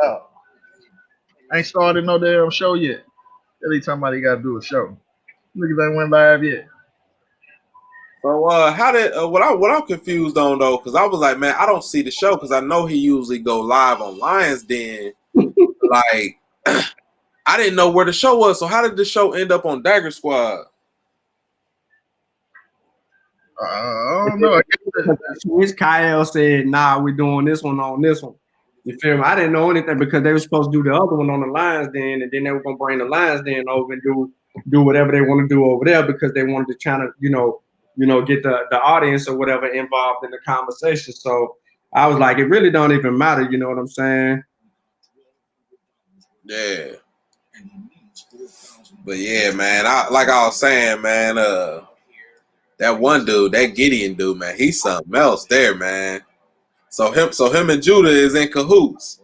out. I ain't started no damn show yet. Every time he got to do a show. Niggas ain't went live yet. So how did what I'm confused on though, because I was like, man, I don't see the show because I know he usually go live on Lions Den. Like, I didn't know where the show was. So how did the show end up on Dagger Squad? I don't know. Which Kyle said, nah, we're doing this one on this one. You feel me? I didn't know anything because they were supposed to do the other one on the Lions Den, and then they were gonna bring the Lions Den over and do whatever they want to do over there because they wanted to try to, get the audience or whatever involved in the conversation. So I was like, it really don't even matter, you know what I'm saying? Yeah. But yeah, man, like I was saying, man, that one dude, that Gideon dude, man, he's something else there, man. So him and Judah is in cahoots.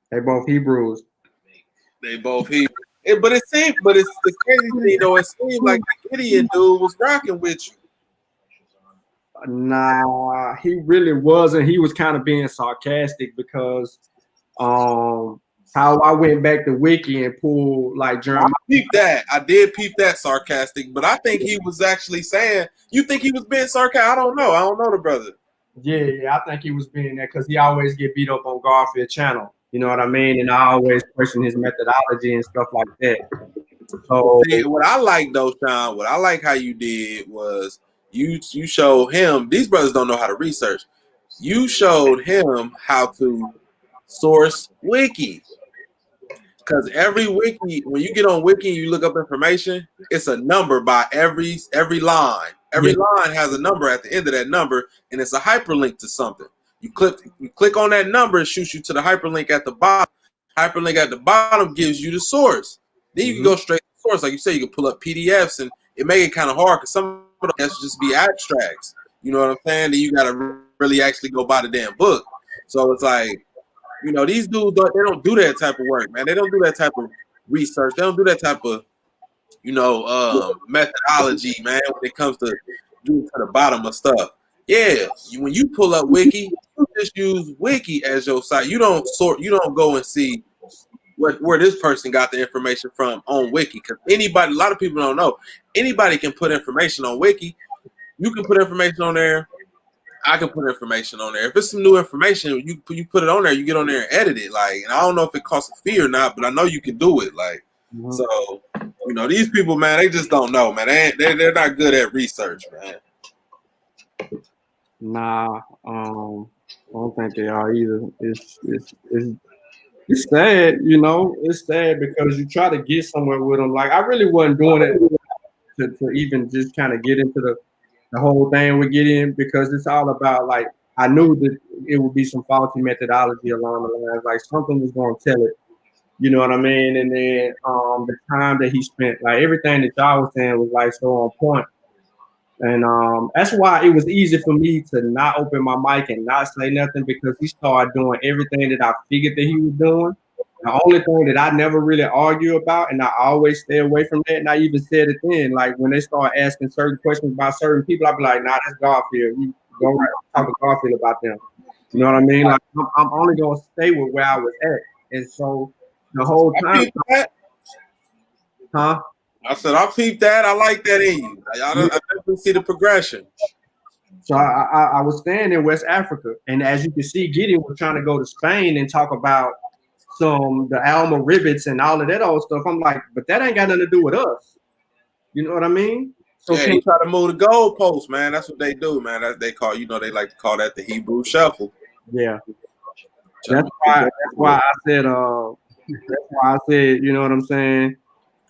They both Hebrews. But it's the crazy thing though. It seemed like the Gideon dude was rocking with you. Nah, he really wasn't. He was kind of being sarcastic because how I went back to Wiki and pulled like Jeremiah. I did peep that sarcastic, but I think he was actually saying. You think he was being sarcastic? I don't know. I don't know the brother. Yeah, I think he was being that because he always get beat up on Garfield channel. You know what I mean? And I always question his methodology and stuff like that. So what I like though, Shawn, what I like how you did was you showed him. These brothers don't know how to research. You showed him how to source wiki. Because every wiki, when you get on wiki and you look up information, it's a number by every line. Every line has a number at the end of that number, and it's a hyperlink to something. You click on that number, it shoots you to the hyperlink at the bottom. Hyperlink at the bottom gives you the source. Then you can go straight to the source. Like you say, you can pull up PDFs, and it make it kind of hard because some of them has to just be abstracts. You know what I'm saying? Then you got to really actually go buy the damn book. So it's like, these dudes, they don't do that type of work, man. They don't do that type of research. They don't do that type of, methodology, man, when it comes to getting to the bottom of stuff. Yeah, when you pull up Wiki, you just use Wiki as your site. You don't go and see where this person got the information from on Wiki. Because a lot of people don't know, anybody can put information on Wiki. You can put information on there. I can put information on there. If it's some new information, you put it on there. You get on there and edit it. Like, and I don't know if it costs a fee or not, but I know you can do it. Like, so these people, man, they just don't know, man. They're not good at research, man. Nah, I don't think they are either. It's sad, It's sad because you try to get somewhere with them. Like, I really wasn't doing it to even just kind of get into the whole thing we get in because it's all about, like, I knew that it would be some faulty methodology along the lines, like something was going to tell it, you know what I mean? And then the time that he spent, like everything that y'all was saying was like so on point. And that's why it was easy for me to not open my mic and not say nothing because he started doing everything that I figured that he was doing. The only thing that I never really argue about, and I always stay away from that, and I even said it then, like when they start asking certain questions about certain people, I'll be like, nah, that's Garfield. You go right talk to Garfield about them. You know what I mean? Like I'm only gonna stay with where I was at. And so the whole time, I said, I peeped that. I like that in you. I definitely see the progression. So I was staying in West Africa, and as you can see, Gideon was trying to go to Spain and talk about the Alma rivets and all of that old stuff. I'm like, but that ain't got nothing to do with us. You know what I mean? So they try to move the goalposts, man. That's what they do, man. They call, they like to call that the Hebrew shuffle. Yeah. That's why I said, you know what I'm saying?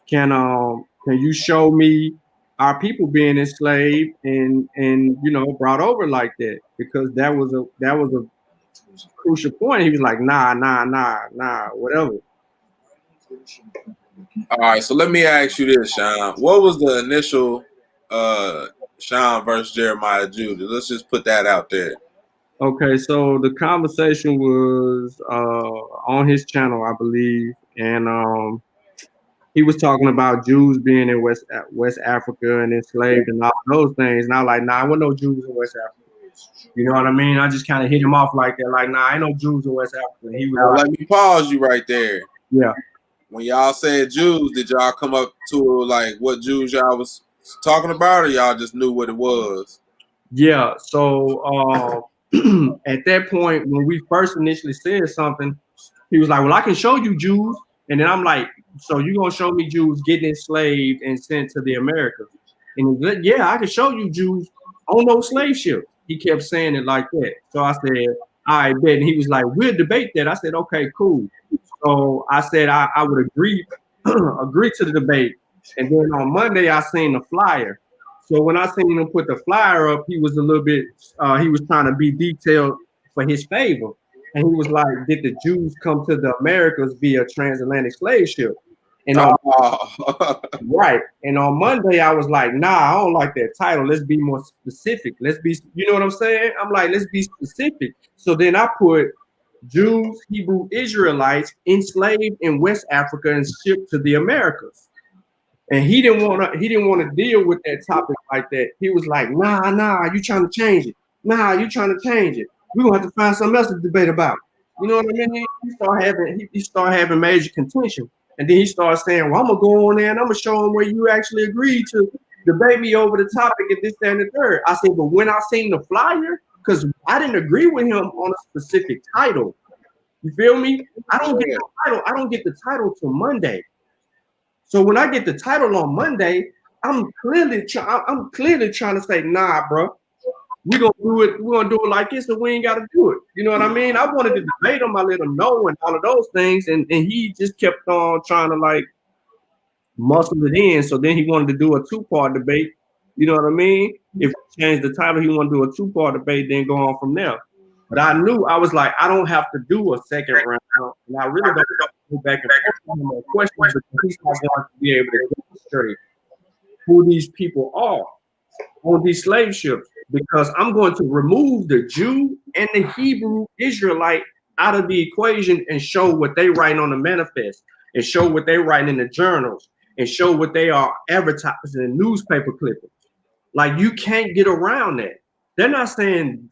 Can you show me our people being enslaved and brought over like that? Because that was a crucial point. He was like, nah, whatever. All right, so let me ask you this, Shawn. What was the initial Shawn versus Jeremiah Judah? Let's just put that out there. Okay, so the conversation was on his channel, I believe, and he was talking about Jews being in West Africa and enslaved and all those things. And I was like, nah, I wasn't no Jews in West Africa. You know what I mean? I just kind of hit him off like that, like, nah, ain't no Jews in West Africa. And he was Now like, let me pause you right there. yeah. When y'all said Jews, did y'all come up to like what Jews y'all was talking about, or y'all just knew what it was? Yeah. So at that point, when we first initially said something, he was like, well, I can show you Jews. And then I'm like, so you gonna show me Jews getting enslaved and sent to the Americas? And he said, yeah, I can show you Jews on those slave ships. He kept saying it like that. So I said, all right, bet. And he was like, we'll debate that. I said, okay, cool. So I said I would agree to the debate. And then on Monday, I seen the flyer. So when I seen him put the flyer up, he was a little bit, he was trying to be detailed for his favor. And he was like, did the Jews come to the Americas via transatlantic slave ship? And on, right. And on Monday, I was like, nah, I don't like that title. Let's be more specific. Let's be, you know what I'm saying? I'm like, let's be specific. So then I put Jews, Hebrew Israelites enslaved in West Africa and shipped to the Americas. And he didn't want to deal with that topic like that. He was like, nah, you trying to change it. Nah, you trying to change it. We're gonna have to find something else to debate about. You know what I mean? He started having major contention. And then he started saying, well, I'm gonna go on there and I'm gonna show him where you actually agreed to debate me over the topic and this, that, and the third. I said, but when I seen the flyer, because I didn't agree with him on a specific title. You feel me? I don't get the title. I don't get the title till Monday. So when I get the title on Monday, I'm clearly trying to say, nah, bro, we're gonna do it like this, and we ain't gotta do it. You know what I mean? I wanted to debate him, I let him know and all of those things, and he just kept on trying to like muscle it in. So then he wanted to do a 2-part debate. You know what I mean? If we change the title, he wanted to do a 2-part debate, then go on from there. But I knew, I was like, I don't have to do a second round, and I really don't go back and forth on more questions because he's not going to be able to demonstrate who these people are on these slave ships, because I'm going to remove the Jew and the Hebrew Israelite out of the equation and show what they write on the manifest, and show what they write in the journals, and show what they are advertising in newspaper clippings. Like, you can't get around that. They're not saying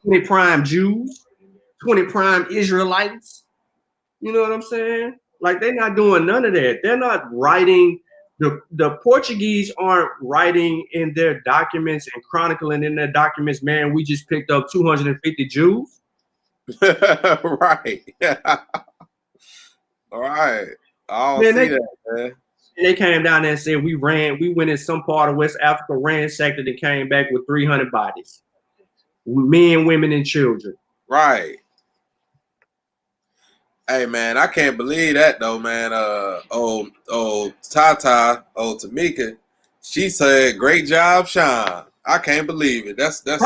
20 prime Jews, 20 prime Israelites. You know what I'm saying? Like, they're not doing none of that. They're not writing. The Portuguese aren't writing in their documents and chronicling in their documents, man, we just picked up 250 Jews. Right. All right. I don't see that, man. They came down there and said we went in some part of West Africa, ransacked it, and came back with 300 bodies. Men, women, and children. Right. Hey, man, I can't believe that though, man. Tata, Tamika, she said, "Great job, Shawn." I can't believe it. That's man.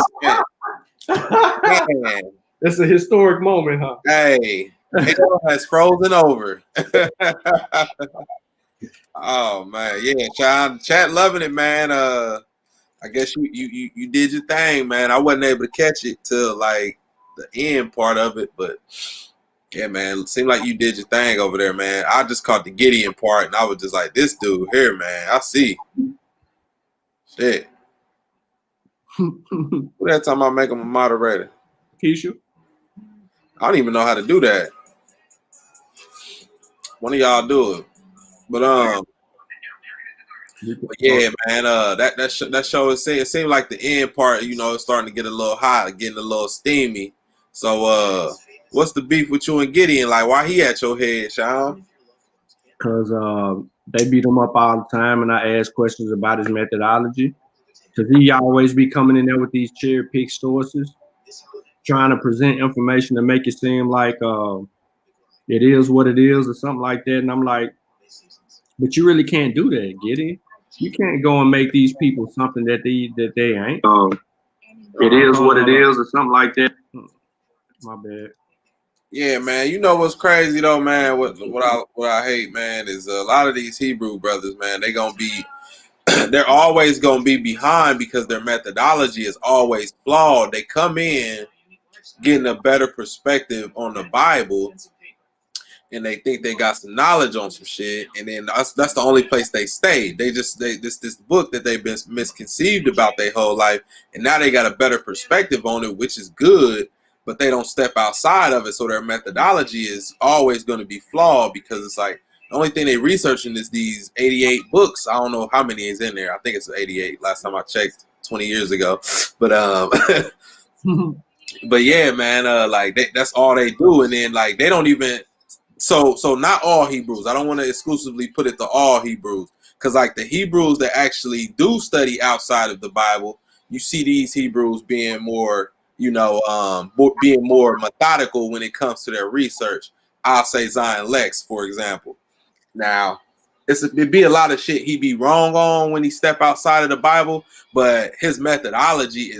That's a historic moment, huh? Hey, hell has frozen over. Oh man, yeah, Shawn, chat loving it, man. I guess you did your thing, man. I wasn't able to catch it till like the end part of it, but yeah, man, it seemed like you did your thing over there, man. I just caught the Gideon part, and I was just like, this dude here, man. I see. Shit. Who that time I make him a moderator? Keisha? I don't even know how to do that. One of y'all do it. But yeah, man, that show it seemed like the end part, you know, it's starting to get a little hot, getting a little steamy. So what's the beef with you and Gideon? Like, why he at your head, Shawn? Because they beat him up all the time, and I ask questions about his methodology. Because he always be coming in there with these cherry pick sources, trying to present information to make it seem like it is what it is or something like that. And I'm like, but you really can't do that, Gideon. You can't go and make these people something that they ain't. It is what it is or something like that. My bad. Yeah, man. You know what's crazy though, man? What I hate, man, is a lot of these Hebrew brothers, man. They're always gonna be behind because their methodology is always flawed. They come in getting a better perspective on the Bible, and they think they got some knowledge on some shit, and then that's the only place they stayed. This book that they've been misconceived about their whole life, and now they got a better perspective on it, which is good, but they don't step outside of it, so their methodology is always going to be flawed because it's like the only thing they researching is these 88 books. I don't know how many is in there. I think it's 88 last time I checked 20 years ago, but but yeah, man, like that's all they do, and then like they don't even. So not all Hebrews. I don't want to exclusively put it to all Hebrews, because like the Hebrews that actually do study outside of the Bible, you see these Hebrews being more, being more methodical when it comes to their research. I'll say Zion Lex, for example. Now, it'd be a lot of shit he'd be wrong on when he step outside of the Bible, but his methodology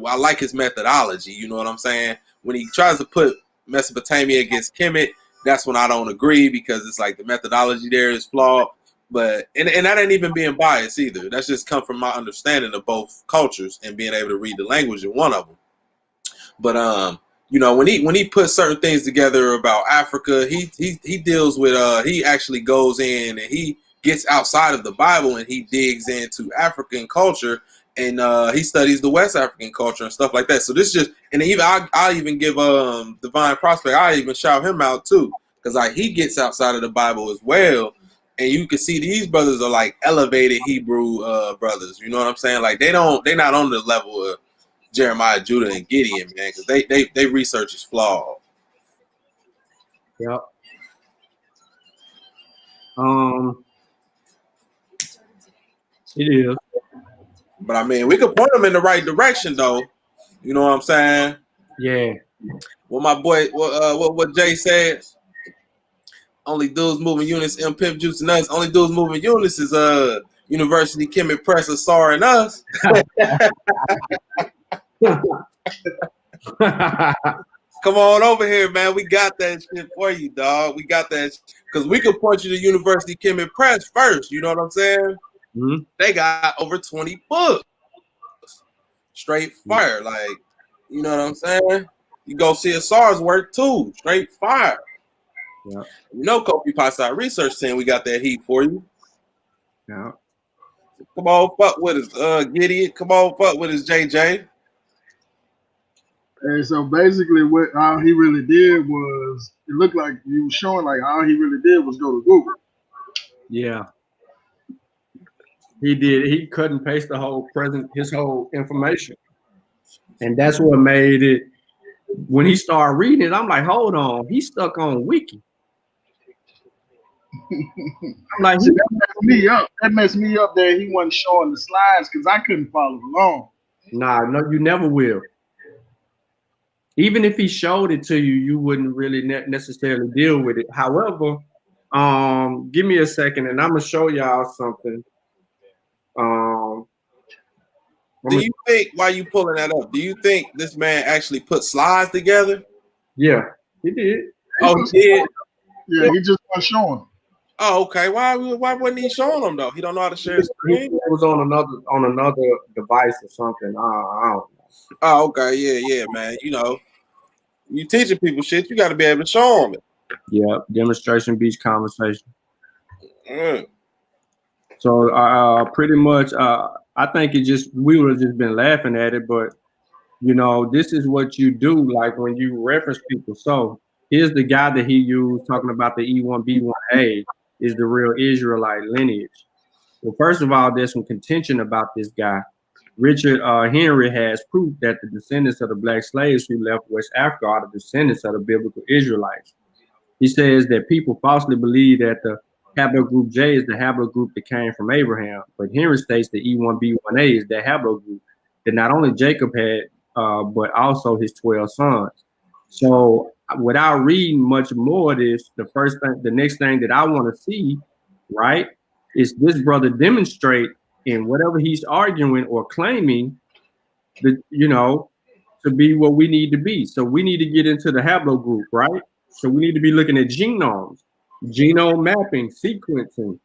I like his methodology. You know what I'm saying? When he tries to put Mesopotamia against Kemet, that's when I don't agree, because it's like the methodology there is flawed. But and that ain't even being biased either. That's just come from my understanding of both cultures and being able to read the language in one of them. But when he puts certain things together about Africa, he deals with he actually goes in and he gets outside of the Bible and he digs into African culture, and he studies the West African culture and stuff like that. So this just, and even I even give Divine Prospect, I even shout him out too, because like he gets outside of the Bible as well, and you can see these brothers are like elevated Hebrew brothers. You know what I'm saying? Like they're not on the level of Jeremiah, Judah, and Gideon, man, because they research is flawed. Yep. It is. But I mean, we could point them in the right direction, though. You know what I'm saying? Yeah. Well, my boy, what Jay said. Only dudes moving units, M Pimp Juice and us. Only dudes moving units is University Kemet Press, Asar, and us. Come on over here, man. We got that shit for you, dog. We got that because we could point you to University Kemet Press first. You know what I'm saying? Mm-hmm. They got over 20 books, straight fire. Like, you know what I'm saying? You go see Asar's work too, straight fire. Yeah. You know, Kofi Pasta Research saying we got that heat for you. Yeah. Come on, fuck with us, Gideon. Come on, fuck with us, JJ. And so basically, what all he really did was, it looked like you were showing like all he really did was go to Google. Yeah. He did. He cut and paste his whole information, and that's what made it. When he started reading it, I'm like, hold on, he's stuck on Wiki. I'm like, See, that messed me up. That messed me up that he wasn't showing the slides because I couldn't follow along. Nah, no, you never will. Even if he showed it to you, you wouldn't really necessarily deal with it. However, give me a second, and I'm gonna show y'all something. Do you think, while you pulling that up, do you think this man actually put slides together? Yeah, he did. Oh, he did? Yeah, he just wasn't showing. Oh, okay. Why wasn't he showing them though? He don't know how to share his screen. It was on another device or something. I don't know. Oh, okay. Yeah, man. You know, you teaching people shit, you got to be able to show them it. Yeah, demonstration beats conversation. Mm. So pretty much, I think we would have just been laughing at it, but you know, this is what you do, like when you reference people. So here's the guy that he used talking about the E1B1A is the real Israelite lineage. Well, first of all, there's some contention about this guy. Richard Henry has proof that the descendants of the black slaves who left West Africa are the descendants of the biblical Israelites. He says that people falsely believe that the haplogroup J is the haplogroup that came from Abraham, but Henry states the E1B1A is the haplogroup that not only Jacob had, but also his 12 sons. So without reading much more of this, the next thing that I want to see, right, is this brother demonstrate in whatever he's arguing or claiming that, you know, to be what we need to be. So we need to get into the haplogroup, right? So we need to be looking at genomes, genome mapping, sequencing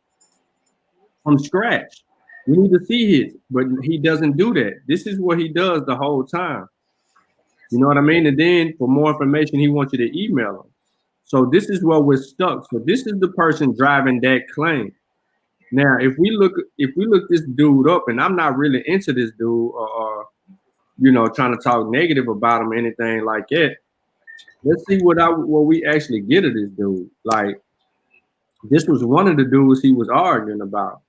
from scratch. We need to see his, but he doesn't do that. This is what he does the whole time. You know what I mean? And then for more information, he wants you to email him. So this is where we're stuck. So this is the person driving that claim. Now, if we look this dude up, and I'm not really into this dude, or trying to talk negative about him or anything like that. Let's see what we actually get of this dude. Like, this was one of the dudes he was arguing about.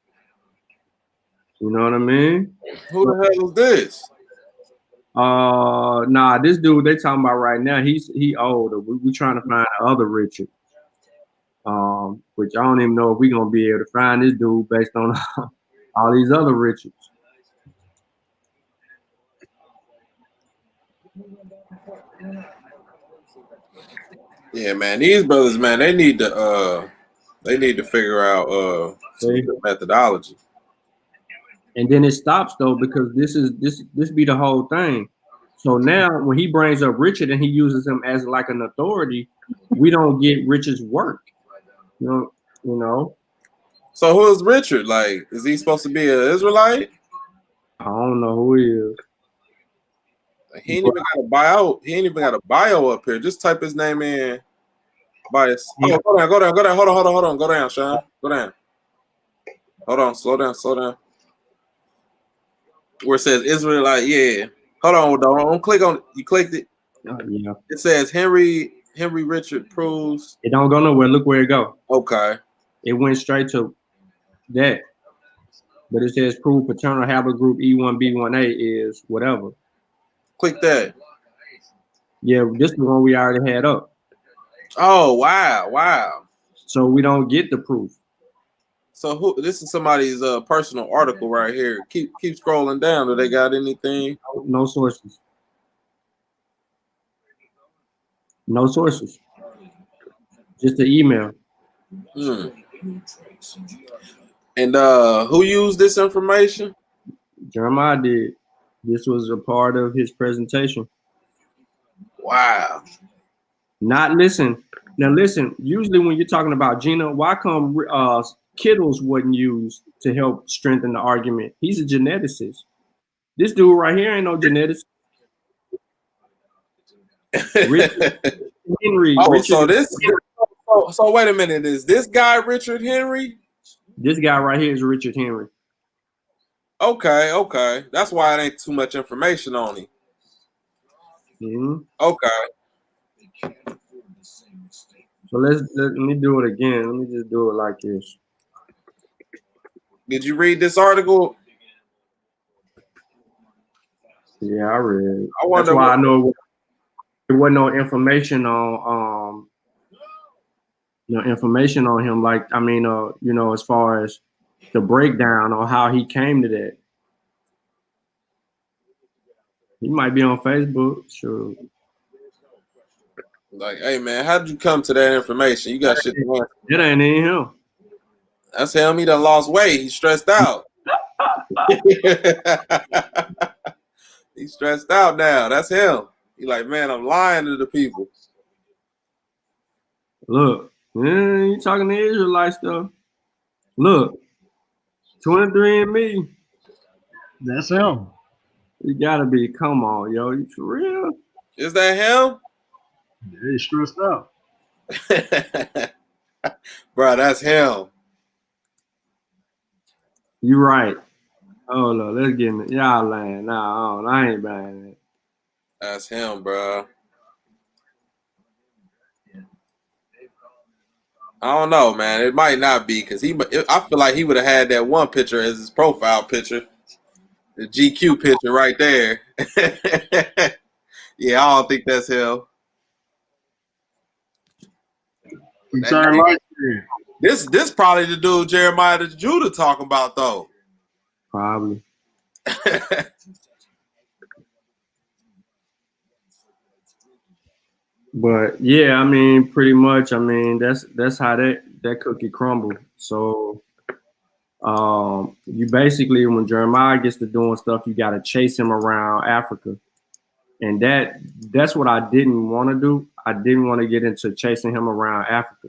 You know what I mean? Who the hell is this? Nah, this dude they talking about right now, he older. We trying to find the other Richard. Which I don't even know if we're gonna be able to find this dude based on all these other Richards. Yeah, man, these brothers, man, they need to figure out some methodology. And then it stops though, because this be the whole thing. So now when he brings up Richard and he uses him as like an authority, we don't get Richard's work. You know. So who is Richard? Like, is he supposed to be an Israelite? I don't know who he is. He ain't even got a bio. He ain't even got a bio up here. Just type his name in. Bias. Oh, go down. Hold on. Go down, Shawn. Go down. Hold on. Slow down. Where it says Israelite, yeah. Hold on, don't click on it. You clicked it. Yeah. It says Henry Richard proves. It don't go nowhere. Look where it go. Okay. It went straight to that. But it says prove paternal haplogroup E1B1A is whatever. Click that. Yeah, this is the one we already had up. Oh, wow. So we don't get the proof. So this is somebody's personal article right here. Keep scrolling down. Do they got anything? No sources. No sources. Just the email. And who used this information? Jeremiah did. This was a part of his presentation. Wow. Now listen. Usually when you're talking about Gina, why come Kittles wasn't used to help strengthen the argument? He's a geneticist. This dude right here ain't no geneticist. Henry. Oh, Richard, so wait a minute. Is this guy Richard Henry? This guy right here is Richard Henry. Okay. That's why it ain't too much information on him. Mm-hmm. Okay. So let me do it again. Let me just do it like this. Did you read this article? Yeah, I read. I wonder. That's why I know there wasn't no information on information on him. Like, I mean, as far as the breakdown on how he came to that. He might be on Facebook, sure. Like, hey man, how did you come to that information? You got shit to learn. It ain't in him. That's him. He done lost weight. He's stressed out. He's stressed out now. That's him. He like, man, I'm lying to the people. Look, you talking to Israelite stuff. Look, 23andMe. That's him. You gotta be. Come on, yo. You for real? Is that him? Yeah, he's stressed out. Bro, that's him. You right. Oh no, let's get me. Y'all lying. Nah, I ain't buying it. That's him, bro. I don't know, man. It might not be because I feel like he would have had that one picture as his profile picture, the GQ picture right there. Yeah, I don't think that's him. This probably the dude Jeremiah the Judah talking about though. Probably. But yeah, I mean, pretty much. I mean, that's how that cookie crumbled. So, you basically, when Jeremiah gets to doing stuff, you got to chase him around Africa, and that's what I didn't want to do. I didn't want to get into chasing him around Africa.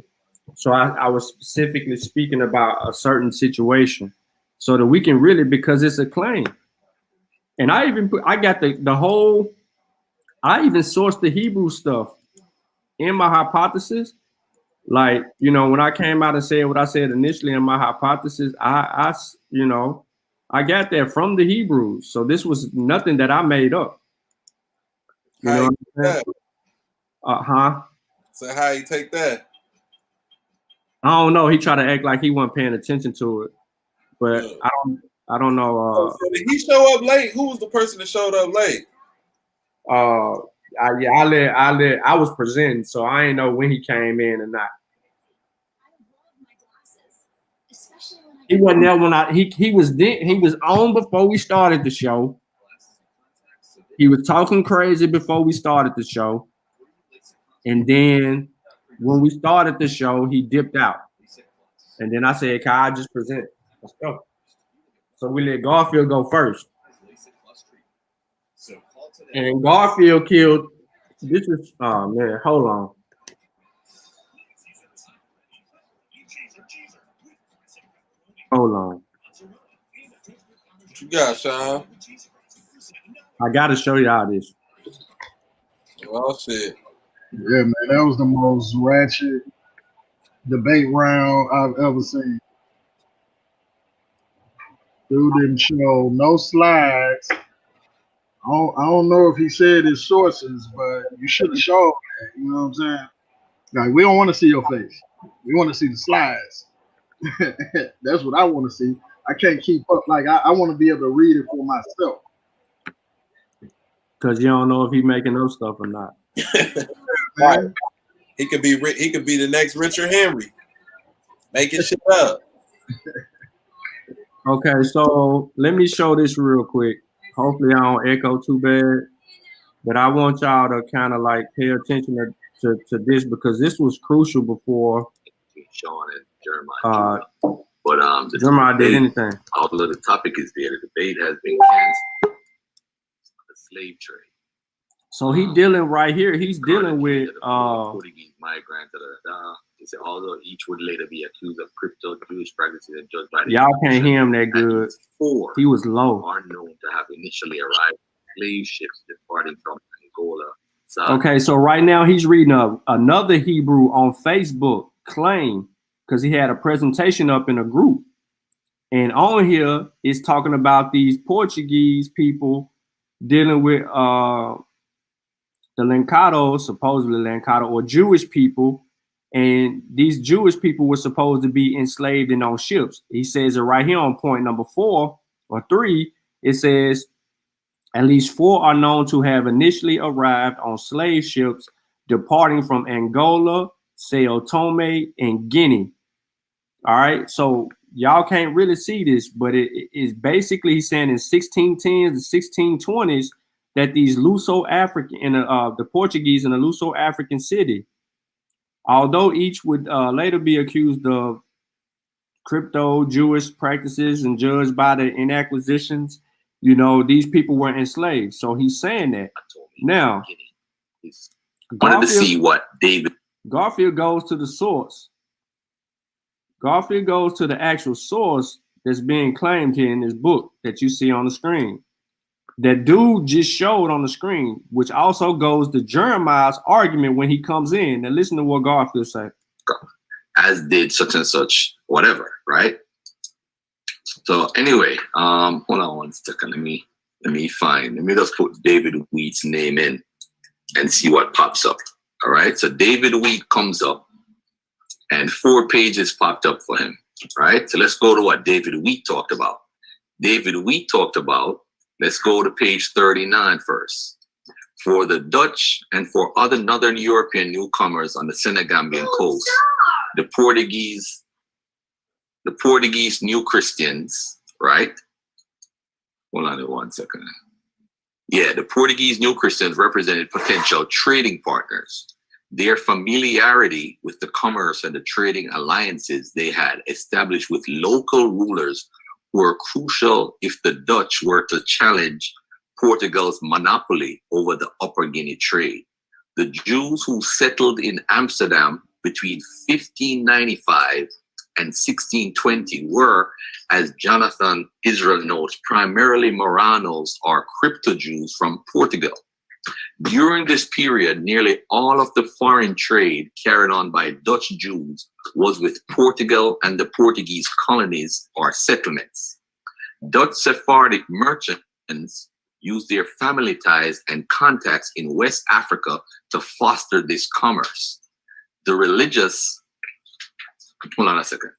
So I was specifically speaking about a certain situation, so that we can really, because it's a claim, and I even got the whole. I even sourced the Hebrew stuff in my hypothesis, like, you know, when I came out and said what I said initially in my hypothesis, you know, I got that from the Hebrews. So this was nothing that I made up. You know what I'm saying? So how you take that? I don't know. He tried to act like he wasn't paying attention to it, but Yeah. I don't know. So did he show up late? Who was the person that showed up late? I was presenting, so I didn't know when he came in or not. He wasn't there when he was on before we started the show. He was talking crazy before we started the show. And then when we started the show, he dipped out. And then I said, "Can I just present? Let's go." So we let Garfield go first. And Garfield killed. This is, oh man, hold on. Hold on. What you got, Shawn? I got to show y'all this. Well, shit. Yeah, man, that was the most ratchet debate round I've ever seen. Dude didn't show no slides. I don't know if he said his sources, but you should have showed that. You know what I'm saying? Like, we don't want to see your face. We want to see the slides. That's what I want to see. I can't keep up. Like, I want to be able to read it for myself. Because you don't know if he's making up stuff or not. Right. He could be the next Richard Henry, making shit up. Okay, so let me show this real quick. Hopefully I don't echo too bad, but I want y'all to kind of like pay attention to this because this was crucial before Shawn and Jeremiah. But Jeremiah did anything. Although the topic is there, the debate has been canceled. The slave trade. So he dealing right here. He's dealing with Portuguese migrants. He said, although each would later be accused of crypto Jewish practices and judged by the y'all can't hear him that good. Four he was low. Are known to have initially arrived slave ships departing from Angola. Okay, so right now he's reading another Hebrew on Facebook claim because he had a presentation up in a group, and on here it's talking about these Portuguese people dealing with the Lancados, supposedly Lancado, or Jewish people, and these Jewish people were supposed to be enslaved and on ships. He says it right here on point number 4 or 3. It says at least 4 are known to have initially arrived on slave ships departing from Angola, Sao Tome, and Guinea. All right, so y'all can't really see this, but it is basically he's saying in 1610s and 1620s that these Luso-African, the Portuguese in a Luso-African city, although each would later be accused of crypto Jewish practices and judged by the inacquisitions, you know, these people were enslaved. So he's saying that. Now, wanted to see what Garfield goes to the source. Garfield goes to the actual source that's being claimed here in this book that you see on the screen. That dude just showed on the screen, which also goes to Jeremiah's argument when he comes in. Now listen to what Garfield said. As did such and such, whatever, right? So anyway, hold on one second. Let me just put David Wheat's name in and see what pops up. All right. So David Wheat comes up and 4 pages popped up for him. Right. So let's go to what David Wheat talked about. David Wheat talked about, let's go to page 39 first. For the Dutch and for other Northern European newcomers on the Senegambian coast, the Portuguese New Christians, right? Hold on 1 second. Yeah, the Portuguese New Christians represented potential trading partners. Their familiarity with the commerce and the trading alliances they had established with local rulers were crucial if the Dutch were to challenge Portugal's monopoly over the Upper Guinea trade. The Jews who settled in Amsterdam between 1595 and 1620 were, as Jonathan Israel notes, primarily Moranos or crypto Jews from Portugal. During this period, nearly all of the foreign trade carried on by Dutch Jews was with Portugal and the Portuguese colonies or settlements. Dutch Sephardic merchants used their family ties and contacts in West Africa to foster this commerce. The religious, hold on a second.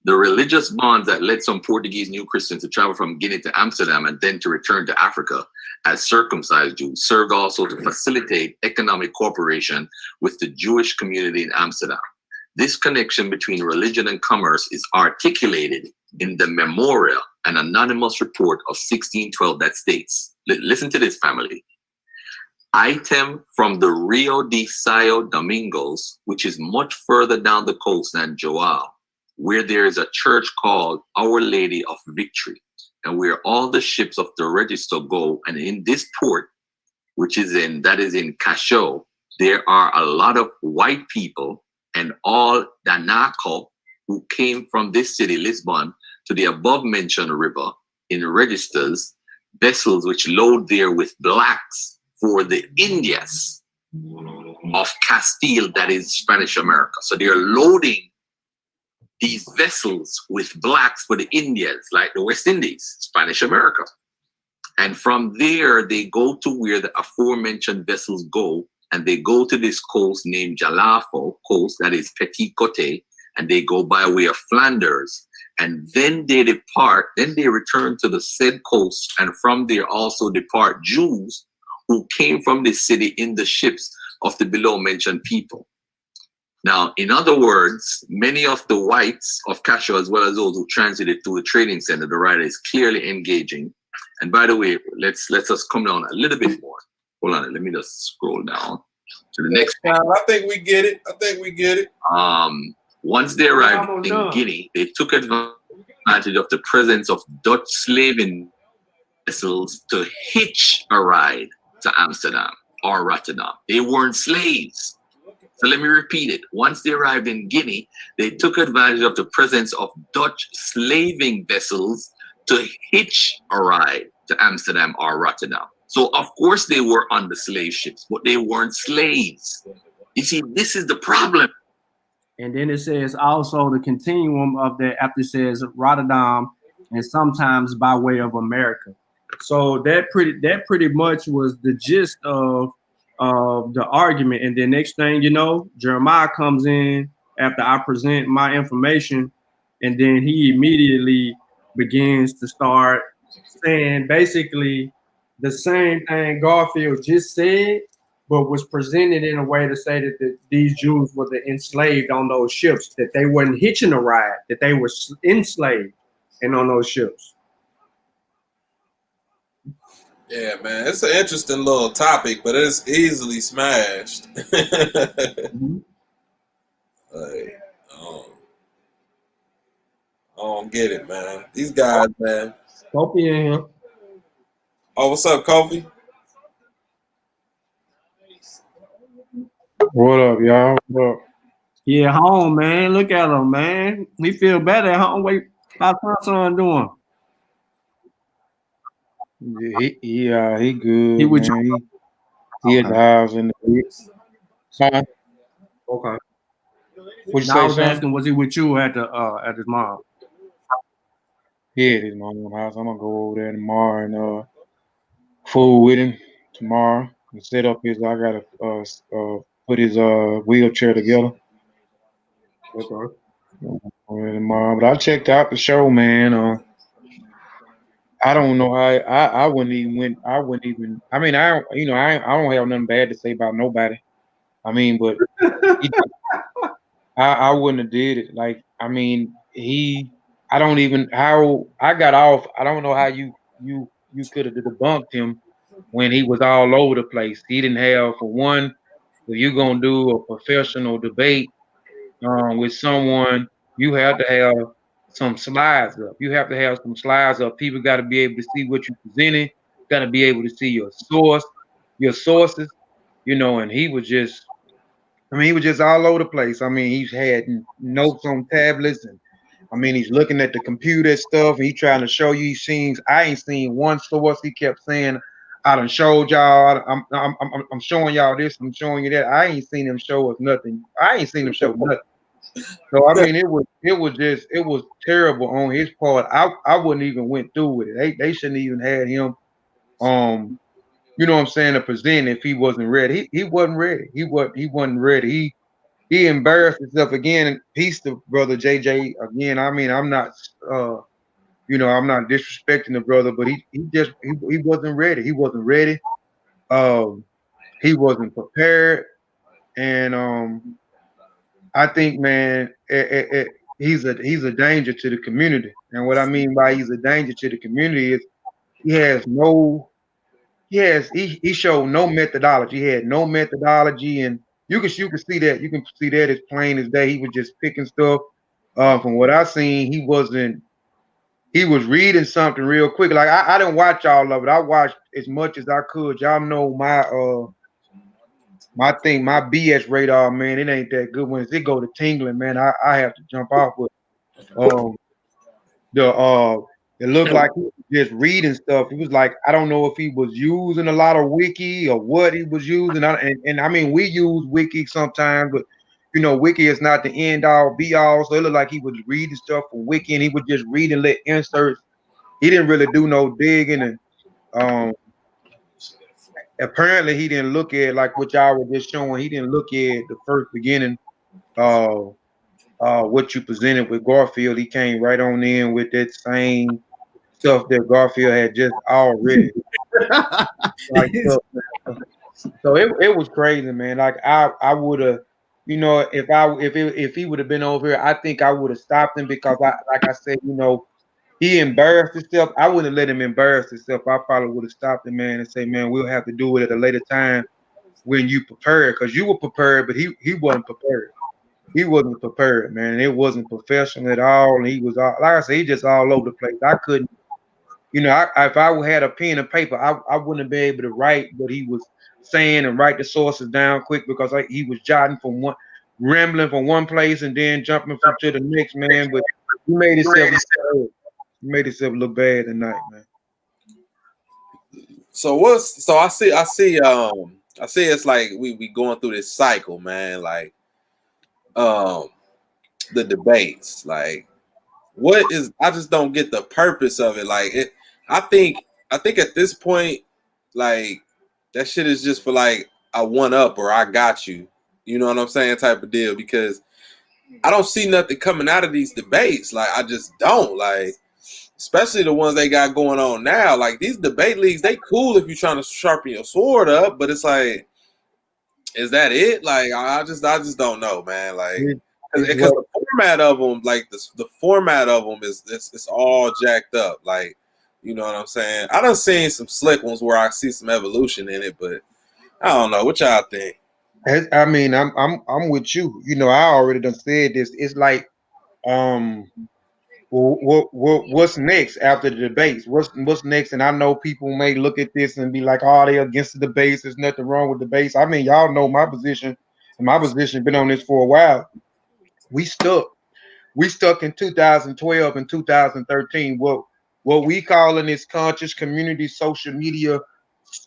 The religious bonds that led some Portuguese New Christians to travel from Guinea to Amsterdam and then to return to Africa as circumcised Jews served also to facilitate economic cooperation with the Jewish community in Amsterdam. This connection between religion and commerce is articulated in the Memorial, an anonymous report of 1612 that states, listen to this, family. Item from the Rio de Sao Domingos, which is much further down the coast than Joao, where there is a church called Our Lady of Victory, and where all the ships of the register go. And in this port, that is in Cachot, there are a lot of white people and all Danako who came from this city, Lisbon, to the above mentioned river in registers, vessels which load there with blacks for the Indias of Castile, that is Spanish America. So they're loading these vessels with blacks for the Indians, like the West Indies, Spanish America. And from there, they go to where the aforementioned vessels go, and they go to this coast named Jalafo coast, that is Petit Cote, and they go by way of Flanders. And then they depart, then they return to the said coast, and from there also depart Jews who came from this city in the ships of the below mentioned people. Now, in other words, many of the whites of Cachot, as well as those who transited through the trading center, the writer is clearly engaging. And by the way, let's us come down a little bit more. Hold on, let me just scroll down to the next page. I think we get it. Once they arrived in Guinea, they took advantage of the presence of Dutch slaving vessels to hitch a ride to Amsterdam or Rotterdam. They weren't slaves. So let me repeat it. Once they arrived in Guinea, they took advantage of the presence of Dutch slaving vessels to hitch a ride to Amsterdam or Rotterdam. So of course they were on the slave ships, but they weren't slaves. You see, this is the problem. And then it says also the continuum of that after it says Rotterdam and sometimes by way of America. So that pretty much was the gist of the argument. And then next thing you know, Jeremiah comes in after I present my information, and then he immediately begins to start saying basically the same thing Garfield just said, but was presented in a way to say that these Jews were enslaved on those ships, that they weren't hitching a ride, that they were enslaved and on those ships. Yeah, man, it's an interesting little topic, but it's easily smashed. Mm-hmm. Like, I don't get it, man. These guys, man. Kofi in here. Oh, what's up, Kofi? What up, y'all? What up? Yeah, home, man. Look at him, man. He feel better at home. Wait, how's my son doing? Yeah, he good, He with man. you? He at the house in the son. Okay. What you Now I say, was son? asking, was he with you at his mom? Yeah, at his mom's house. I'm gonna go over there tomorrow and fool with him tomorrow and set up his. I gotta put his wheelchair together. Okay. Tomorrow, but I checked out the show, man. I don't know how I wouldn't even I mean I don't have nothing bad to say about nobody. I mean, but I wouldn't have did it. Like, I mean, I don't even how I got off. I don't know how you could have debunked him when he was all over the place. He didn't have, for one, if you're gonna do a professional debate with someone, you have to have some slides up. You have to have some slides up. People got to be able to see what you're presenting. Got to be able to see your sources. And he was just all over the place. I mean, he's had notes on tablets, and I mean, he's looking at the computer stuff. And he trying to show you. I ain't seen one source. He kept saying, I done showed y'all. I'm showing y'all this. I'm showing you that. I ain't seen him show us nothing. I ain't seen him show nothing. So I mean, it was terrible on his part. I wouldn't even went through with it. They shouldn't even had him. You know what I'm saying, to present if he wasn't ready. He wasn't ready. He wasn't ready. He embarrassed himself again. And peace to brother JJ again. I mean, I'm not I'm not disrespecting the brother, but he wasn't ready. He wasn't ready. Um, he wasn't prepared, and I think, man, he's a danger to the community. And what I mean by he's a danger to the community is he has no he showed no methodology. He had no methodology, and you can see that as plain as day. He was just picking stuff. From what I seen, he wasn't. He was reading something real quick. Like I didn't watch all of it. I watched as much as I could. Y'all know my BS radar, man. It ain't that good. When it go to tingling, man, I have to jump off with. Um, the it looked like he was just reading stuff. He was like, I don't know if he was using a lot of wiki or what he was using. And I mean, we use wiki sometimes, but wiki is not the end all be all. So it looked like he was reading stuff from wiki, and he would just read and let inserts. He didn't really do no digging, and um apparently he didn't look at like what y'all were just showing. He didn't look at the first beginning. Uh, what you presented with Garfield, he came right on in with that same stuff that Garfield had just already like stuff. So it was crazy, man. Like I would have, if he would have been over here, I think I would have stopped him because like I said, he embarrassed himself. I wouldn't let him embarrass himself. I probably would have stopped him, man, and say, man, we'll have to do it at a later time when you prepared, because you were prepared, but he wasn't prepared. He wasn't prepared, man. It wasn't professional at all. And he was all, like I said, he just all over the place. I couldn't, if I had a pen and paper, I wouldn't be able to write what he was saying and write the sources down quick because he was jotting from rambling from one place and then jumping from to the next, man. But he made himself look bad. He made himself look bad tonight, man. So I see it's like we going through this cycle, man. Like the debates. Like what is I just don't get the purpose of it. Like I think at this point, like that shit is just for like I one up or I got you. You know what I'm saying? Type of deal. Because I don't see nothing coming out of these debates. Like I just don't. Like especially the ones they got going on now. Like these debate leagues, they cool if you're trying to sharpen your sword up, but it's like, is that it? Like I just don't know, man. Like because the format of them, like the format of them is it's all jacked up. Like you know what I'm saying? I done seen some slick ones where I see some evolution in it, but I don't know. What y'all think? I mean, I'm with you. I already done said this. It's like, what's next after the debates? What's next? And I know people may look at this and be like, "Oh, they against the debates. There's nothing wrong with debates." I mean, y'all know my position, and my position been on this for a while. We stuck. We stuck in 2012 and 2013. What we calling this conscious community social media,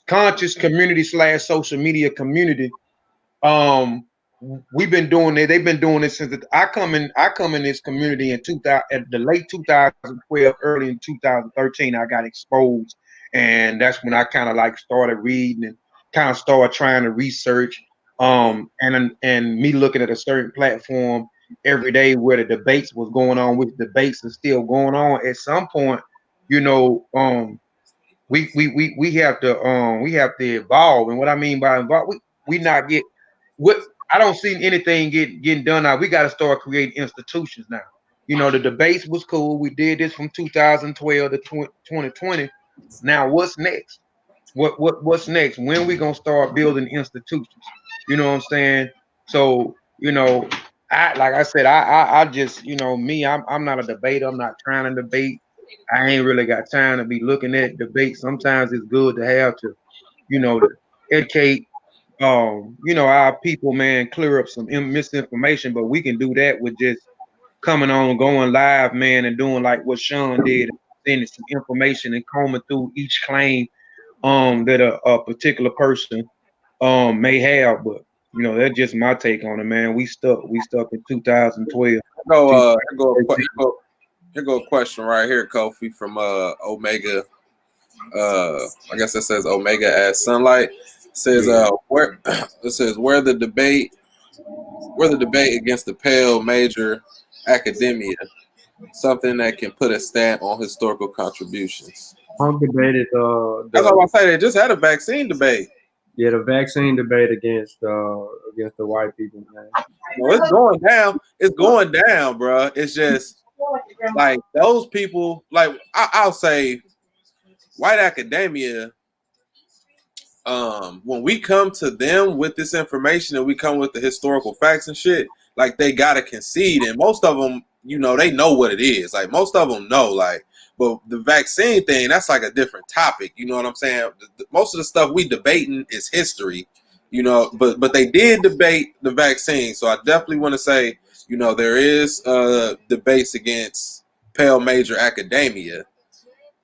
conscious community / social media community. Um, we've been doing it. They've been doing it since I come in this community in 2000, at the late 2012, early in 2013. I got exposed, and that's when I kind of like started reading and kind of started trying to research. And me looking at a certain platform every day where the debates was going on, which debates are still going on. At some point, you know, we have to evolve. And what I mean by evolve, we not get what I don't see anything getting done now. We got to start creating institutions now. The debates was cool. We did this from 2012 to 2020. Now what's next? What's next? When we gonna start building institutions? You know what I'm saying? So I like I said, I just me, I'm not a debater. I'm not trying to debate. I ain't really got time to be looking at debate. Sometimes it's good to have to educate our people, man, clear up some misinformation, but we can do that with just coming on, going live, man, and doing like what Shawn did, sending some information and combing through each claim that a particular person may have, but that's just my take on it, man. We stuck in 2012. Go here go a question right here, Kofi from Omega. I guess it says Omega as Sunlight. It says where it says where the debate against the pale major academia, something that can put a stamp on historical contributions. Trump debated That's all I say. They just had a vaccine debate. the vaccine debate against the white people, man. Well, it's going down. It's going down, bro. It's just like those people. Like I'll say, white academia. When we come to them with this information and we come with the historical facts and shit, like they gotta concede, and most of them, they know what it is. Like most of them know, like, but the vaccine thing, that's like a different topic. You know what I'm saying? Most of the stuff we debating is history, but they did debate the vaccine, so I definitely want to say, there is debates against pale major academia.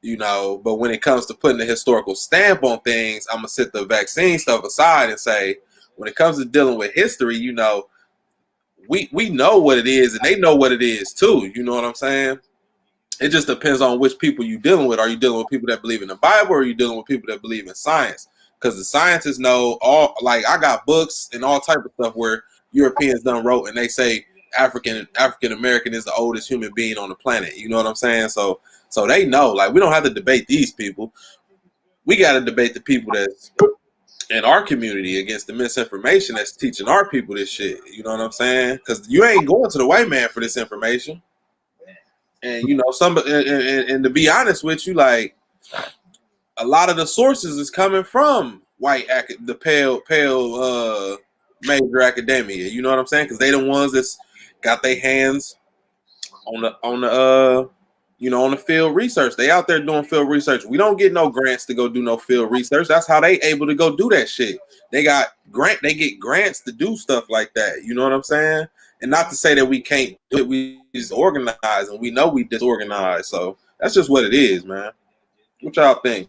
But when it comes to putting a historical stamp on things, I'm gonna set the vaccine stuff aside and say, when it comes to dealing with history, we know what it is and they know what it is too. You know what I'm saying? It just depends on which people you're dealing with. Are you dealing with people that believe in the Bible, or are you dealing with people that believe in science? Because the scientists know all. Like I got books and all type of stuff where Europeans done wrote and they say African American is the oldest human being on the planet. You know what I'm saying? So they know. Like we don't have to debate these people. We got to debate the people that's in our community against the misinformation that's teaching our people this shit. You know what I'm saying? Because you ain't going to the white man for this information. And and to be honest with you, like a lot of the sources is coming from the pale major academia. You know what I'm saying? Because they the ones that's got their hands on the field research. They out there doing field research. We don't get no grants to go do no field research. That's how they able to go do that shit. They get grants to do stuff like that. You know what I'm saying? And not to say that we can't do it. We just organize, and we know we disorganized. So that's just what it is, man. What y'all think?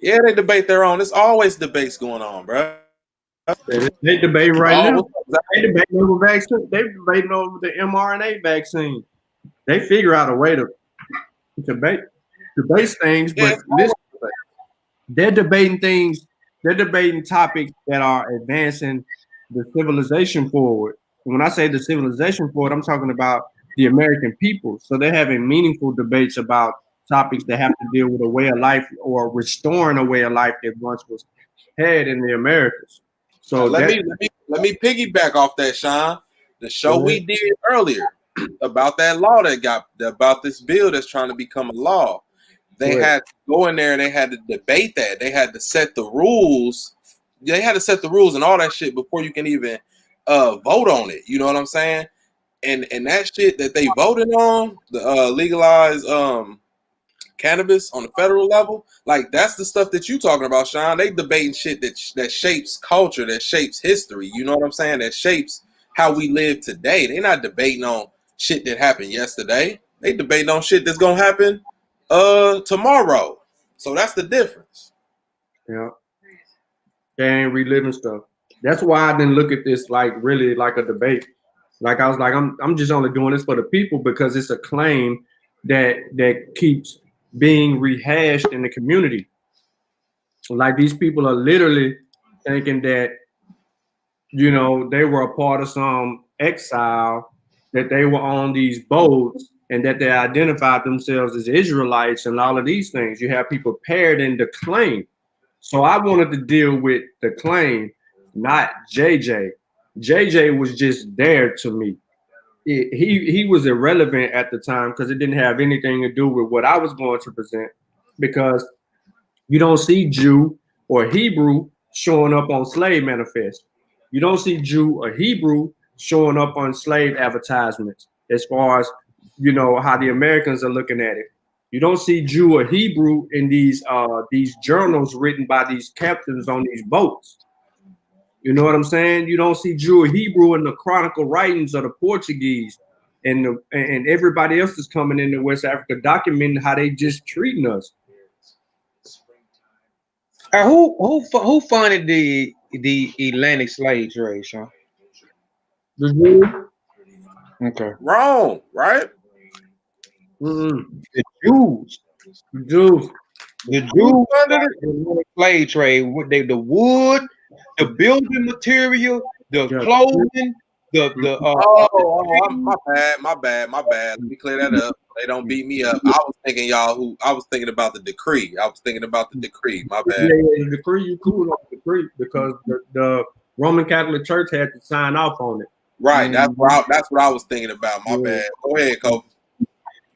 Yeah, they debate their own. There's always debates going on, bro. They debate right now. They debating over vaccine. They debating over the mRNA vaccine. They figure out a way to debate things, but listen, they're debating things. They're debating topics that are advancing the civilization forward. When I say the civilization forward, I'm talking about the American people. So they're having meaningful debates about topics that have to deal with a way of life or restoring a way of life that once was had in the Americas. So let me piggyback off that, Shawn. The show we did earlier about that law about this bill that's trying to become a law. They had to go in there and they had to debate that. They had to set the rules. They had to set the rules and all that shit before you can even vote on it. You know what I'm saying? And that shit that they voted on, the legalized cannabis on the federal level, like that's the stuff that you talking about, Shawn. They debating shit that shapes culture, that shapes history. You know what I'm saying? That shapes how we live today. They're not debating on shit that happened yesterday. They debating on shit that's gonna happen tomorrow. So that's the difference. Yeah. They ain't reliving stuff. That's why I didn't look at this like really like a debate. Like I was like, I'm just only doing this for the people because it's a claim that keeps being rehashed in the community. Like these people are literally thinking that, they were a part of some exile, that they were on these boats and that they identified themselves as Israelites and all of these things. You have people paired in the claim. So I wanted to deal with the claim, not JJ. JJ was just there to me. He was irrelevant at the time because it didn't have anything to do with what I was going to present, because you don't see Jew or Hebrew showing up on slave manifest. You don't see Jew or Hebrew showing up on slave advertisements as far as, how the Americans are looking at it. You don't see Jew or Hebrew in these journals written by these captains on these boats. You know what I'm saying? You don't see Jew or Hebrew in the chronicle writings of the Portuguese. and everybody else is coming into West Africa documenting how they just treating us. Who funded the Atlantic slave trade, Shawn? The Jews? Okay. Wrong, right? The Jews. The Jews. The Who Jews funded started it? the Atlantic slave trade. The wood, the building material, the Yeah. clothing, the My bad. Let me clear that up. They don't beat me up. I was thinking I was thinking about the decree. My Yeah, bad. the decree, you cool on the decree because the Roman Catholic Church had to sign off on it. Right. That's what I was thinking about. My bad. Go ahead, Kobe.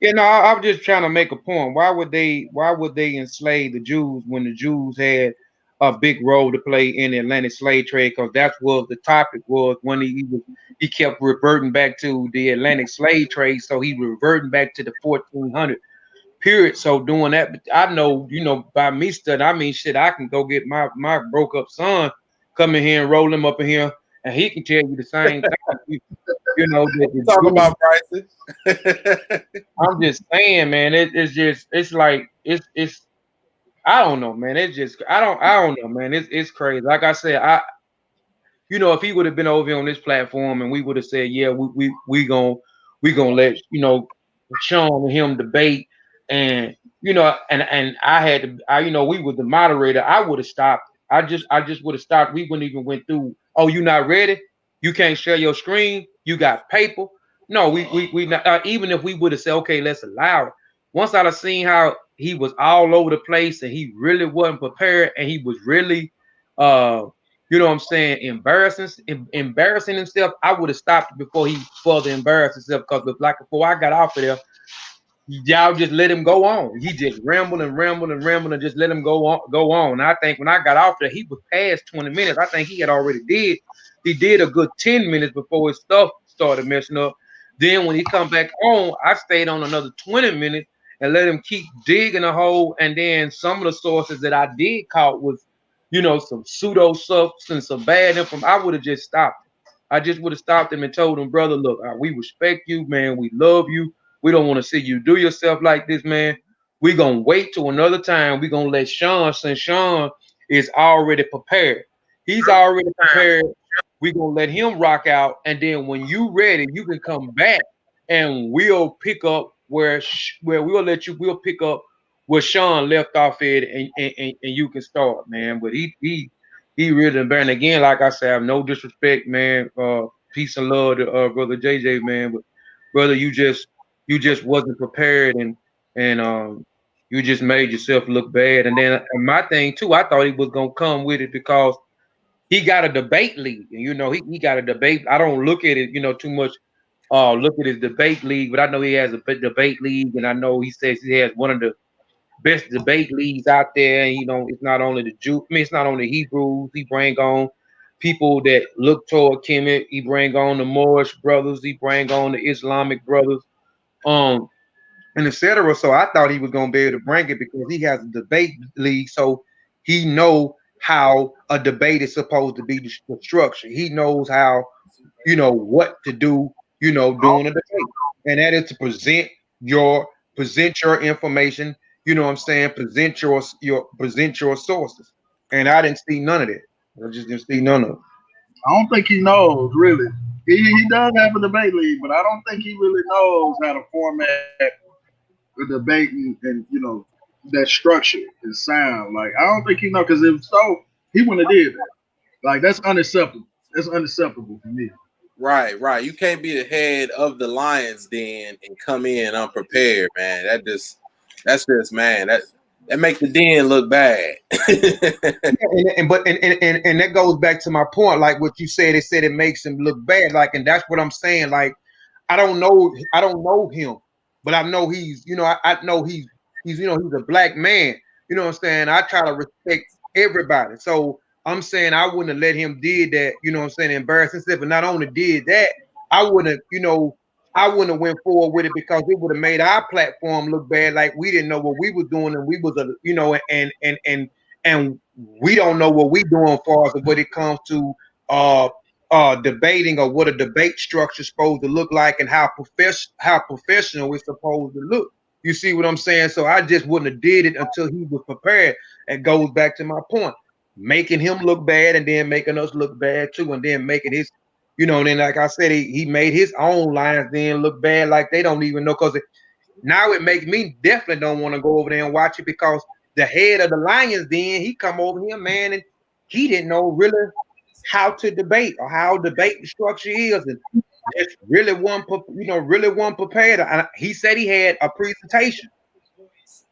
Yeah, no, I'm just trying to make a point. Why would they enslave the Jews when the Jews had a big role to play in the Atlantic slave trade? Because that's what the topic was when he kept reverting back to the Atlantic slave trade. So he reverting back to the 1400 period. So doing that, I know, by me studying, I mean, shit, I can go get my broke up son, come in here and roll him up in here, and he can tell you the same thing. Talk about prices. I'm just saying, man. It's like it's. I don't know, man. It's just I don't know, man. It's crazy. Like I said, if he would have been over here on this platform and we would have said, yeah, we gonna let Shawn and him debate, and and I had to, we was the moderator. I would have stopped. I just would have stopped. We wouldn't even went through. Oh, you not ready? You can't share your screen. You got paper. No, we not. Even if we would have said, okay, let's allow it. Once I'd have seen how he was all over the place and he really wasn't prepared and he was really you know what I'm saying, embarrassing himself, I would have stopped before he further embarrassed himself. Because like before I got off of there, y'all just let him go on. He just rambled and just let him go on. I think when I got off there, he was past 20 minutes. I think he had already did a good 10 minutes before his stuff started messing up. Then when he come back on, I stayed on another 20 minutes and let him keep digging a hole. And then some of the sources that I did caught was, some pseudo substance, some bad information. I would have just stopped. I just would have stopped him and told him, brother, look, we respect you, man. We love you. We don't want to see you do yourself like this, man. We're going to wait till another time. We're going to let Shawn, since Shawn is already prepared. He's already prepared. We're going to let him rock out. And then when you ready, you can come back and we'll pick up where we'll pick up where Shawn left off at, and you can start, man. But he really embarrassing. Again, like I said, I have no disrespect, man. Peace and love to brother JJ, man. But brother, you just wasn't prepared, and you just made yourself look bad. And then my thing too, I thought he was gonna come with it because he got a debate league, and he got a debate. I don't look at it, too much. Look at his debate league, but I know he has a debate league, and I know he says he has one of the best debate leagues out there. And it's not only the Jew. I mean, it's not only Hebrews. He bring on people that look toward Kemet. He bring on the Moorish brothers. He bring on the Islamic brothers. Um, and etc. So I thought he was gonna be able to bring it because he has a debate league, so he know how a debate is supposed to be structured. He knows how, what to do, during a debate, and that is to present your information. You know what I'm saying? Present your sources. And I didn't see none of that. I just didn't see none of it. I don't think he knows really. He does have a debate league, but I don't think he really knows how to format a debate and that structure and sound. Like I don't think he know because if so, he wouldn't have did that. Like that's unacceptable. That's unacceptable for me. Right. You can't be the head of the Lions Den and come in unprepared, man. That's just man. That makes the den look bad. And that goes back to my point, like what you said. It said it makes him look bad, like, and that's what I'm saying. Like, I don't know him, but I know he's, I know he's a black man. You know what I'm saying? I try to respect everybody. So I'm saying I wouldn't have let him did that. You know what I'm saying? Embarrass himself, but not only did that, I wouldn't have went forward with it because it would have made our platform look bad. Like we didn't know what we were doing, and we was and we don't know what we doing for us when it comes to debating or what a debate structure is supposed to look like and how professional it's supposed to look. You see what I'm saying? So I just wouldn't have did it until he was prepared. It goes back to my point, making him look bad and then making us look bad too, and then making his, and then like I said, he made his own lines then look bad, like they don't even know. Because now it makes me definitely don't want to go over there and watch it, because the head of the Lions then he come over here, man, and he didn't know really how to debate or how debate structure is, and just really wasn't prepared. He said he had a presentation.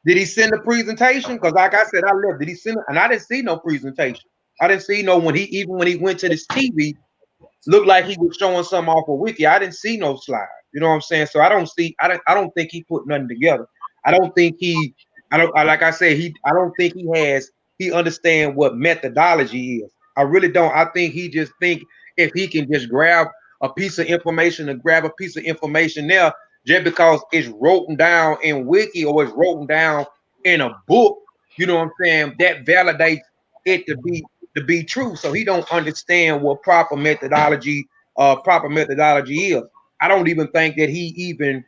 Did he send a presentation? Because like I said, I left. Did he send it? And I didn't see no presentation. I didn't see no when he went to this TV, looked like he was showing something off a wiki. I didn't see no slide. You know what I'm saying? So I don't think he put nothing together. I don't think like I said, I don't think he understand what methodology is. I really don't. I think he just think if he can just grab a piece of information and grab a piece of information there, just because it's written down in wiki or it's written down in a book, you know what I'm saying, that validates it to be true. So he don't understand what proper methodology is. I don't even think that he even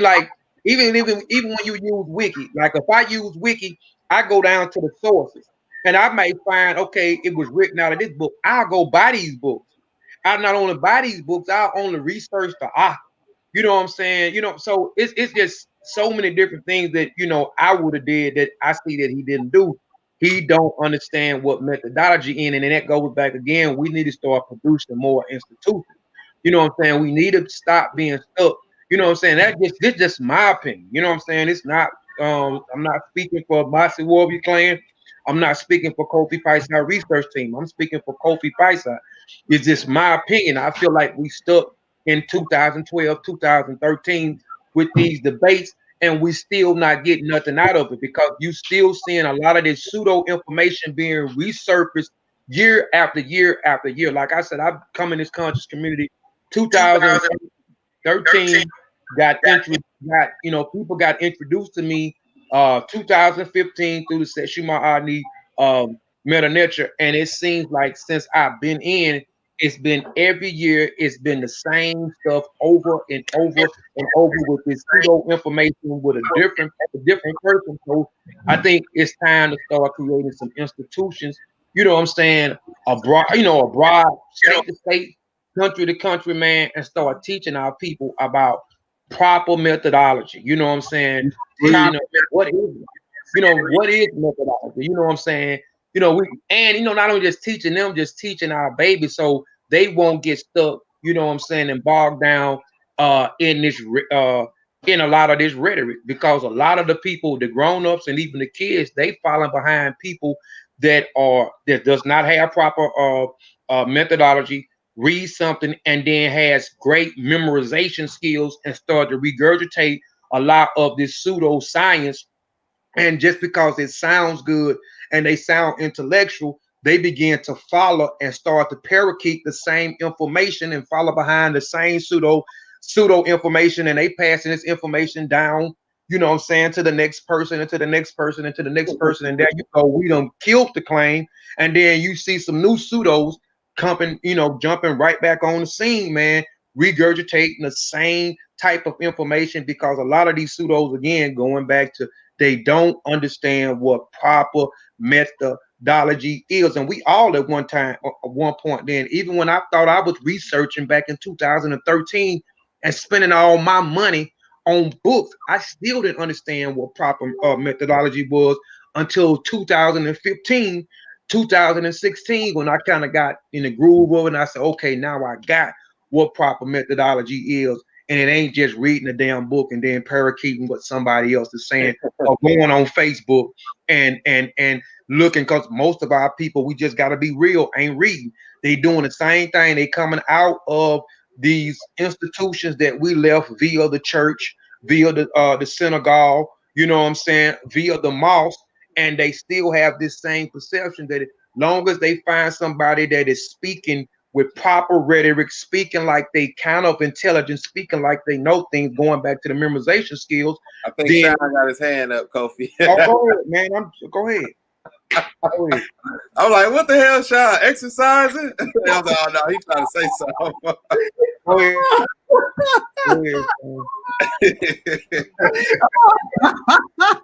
like even when you use wiki, like if I use wiki, I go down to the sources and I may find, okay, it was written out of this book. I'll go buy these books. I not only buy these books, I'll only research the author. You know what I'm saying? So it's just so many different things that I would have did that I see that he didn't do. He don't understand what methodology in, and then that goes back again. We need to start producing more institutions. You know what I'm saying? We need to stop being stuck. You know what I'm saying? This just my opinion. You know what I'm saying? It's not. I'm not speaking for Massey Warrior Clan. I'm not speaking for Kofi Paisa research team. I'm speaking for Kofi Paisa. It's just my opinion. I feel like we stuck in 2012, 2013 with these debates, and we still not getting nothing out of it, because you still seeing a lot of this pseudo information being resurfaced year after year after year. Like I said, I've come in this conscious community 2013, people got introduced to me 2015 through the Shuma Ani Meta Nature, and it seems like since I've been in, it's been every year, it's been the same stuff over and over and over with this pseudo information with a different person. So I think it's time to start creating some institutions, you know what I'm saying, abroad, state to state, country to country, man, and start teaching our people about proper methodology. You know what I'm saying? Teaching them what is it? What is methodology? You know what I'm saying? Not only just teaching them, just teaching our babies so they won't get stuck, you know what I'm saying, and bogged down in this in a lot of this rhetoric, because a lot of the people, the grown-ups and even the kids, they falling behind people that does not have proper methodology, read something and then has great memorization skills and start to regurgitate a lot of this pseudo science. And just because it sounds good and they sound intellectual, they begin to follow and start to parakeet the same information and follow behind the same pseudo information, and they passing this information down, you know what I'm saying, to the next person and to the next person and to the next person. And there you go, we done killed the claim. And then you see some new pseudos coming, jumping right back on the scene, man, regurgitating the same type of information, because a lot of these pseudos, again, going back to, they don't understand what proper methodology is. And we all at one point then, even when I thought I was researching back in 2013 and spending all my money on books, I still didn't understand what proper methodology was until 2015, 2016, when I kind of got in the groove of it, and I said, okay, now I got what proper methodology is. And it ain't just reading a damn book and then parakeeting what somebody else is saying, or going on Facebook and looking, because most of our people, we just got to be real, ain't reading. They doing the same thing. They coming out of these institutions that we left via the church, via the synagogue, you know what I'm saying, via the mosque, and they still have this same perception that as long as they find somebody that is speaking with proper rhetoric, speaking like they kind of intelligent, speaking like they know things, going back to the memorization skills. I think Shawn got his hand up, Kofi. Oh, go ahead, man. Go ahead. I'm like, what the hell, Shawn? Exercising? I was like, oh no, he's trying to say something. Go ahead, Shawn.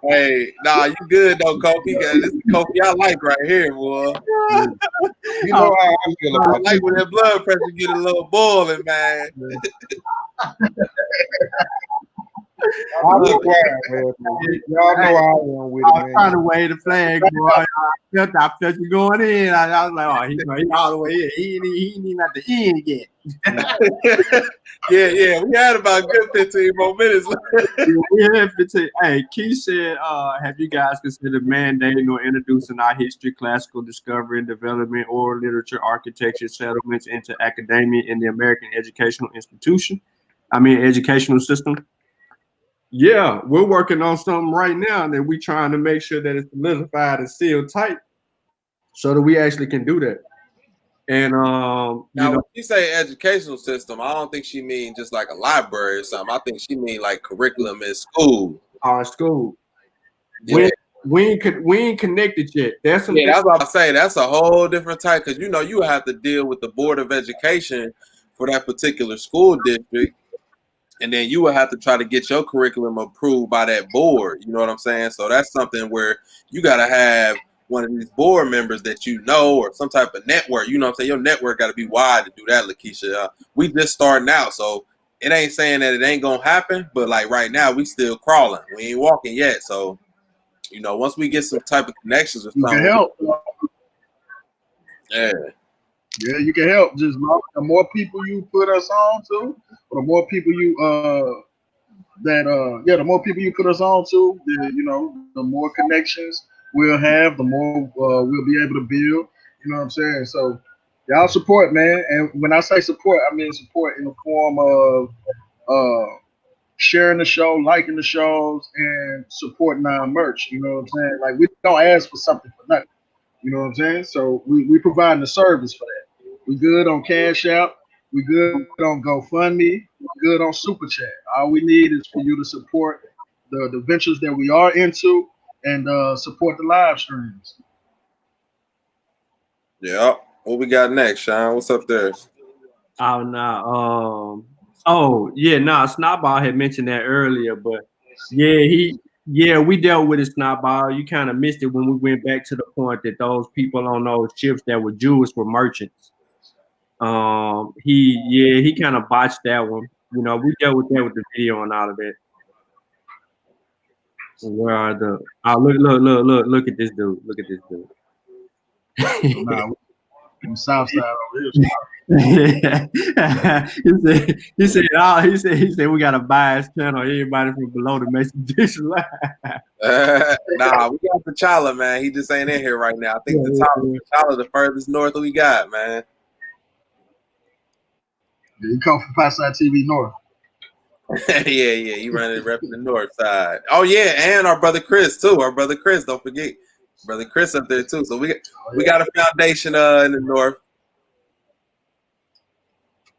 Hey, nah, you good though, Kofi. This is Kofi I like right here, boy. You know how I feel I about like when that blood pressure get a little boiling, man. I'll be quiet, man. Y'all know how I am with I it, was man. trying to wave the flag, boy. I felt you going in. I was like, oh, he all the way in. He ain't even at the end yet. Yeah. We had about a good 15 more minutes left. Hey, Keith said, have you guys considered mandating or introducing our history, classical discovery and development, or literature, architecture, settlements into academia in the American educational educational system? Yeah, we're working on something right now that we're trying to make sure that it's solidified and sealed tight so that we actually can do that. And Now, when you say educational system, I don't think she mean just like a library or something. I think she mean like curriculum in school. Our school. Yeah. We ain't connected yet. That's some That's what I say. That's a whole different type because you have to deal with the Board of Education for that particular school district. And then you will have to try to get your curriculum approved by that board. You know what I'm saying? So that's something where you got to have one of these board members that you know or some type of network. You know what I'm saying? Your network got to be wide to do that, Lakeisha. We just starting out. So it ain't saying that it ain't going to happen. But like right now, we still crawling. We ain't walking yet. So, once we get some type of connections or You something. can help. Yeah. Yeah, you can help. Just the more people you put us on to, or the more people you the more people you put us on to, the more connections we'll have, the more we'll be able to build. You know what I'm saying? So y'all support, man. And when I say support, I mean support in the form of sharing the show, liking the shows, and supporting our merch. You know what I'm saying? Like we don't ask for something for nothing. You know what I'm saying? So we providing a service for that. We good on Cash App. We good on GoFundMe. Good on Super Chat. All we need is for you to support the ventures that we are into and support the live streams. Yeah. What we got next, Shawn? What's up there? Oh no. Snotball had mentioned that earlier, but we dealt with it, Snotball. You kind of missed it when we went back to the point that those people on those ships that were Jewish were merchants. He kind of botched that one. We dealt with that with the video and all of that. Where are the look at this dude. Look at this dude. Nah, on South Side over here. he said we got a bias channel. Everybody from below the Mason Dish line. Nah, we got T'Challa, man. He just ain't in here right now. I think T'Challa the furthest north we got, man. Yeah, he come from Southside TV North. yeah, he running repping the north side. Oh yeah, and our brother Chris too. Our brother Chris, don't forget, brother Chris up there too. So we got a foundation in the north.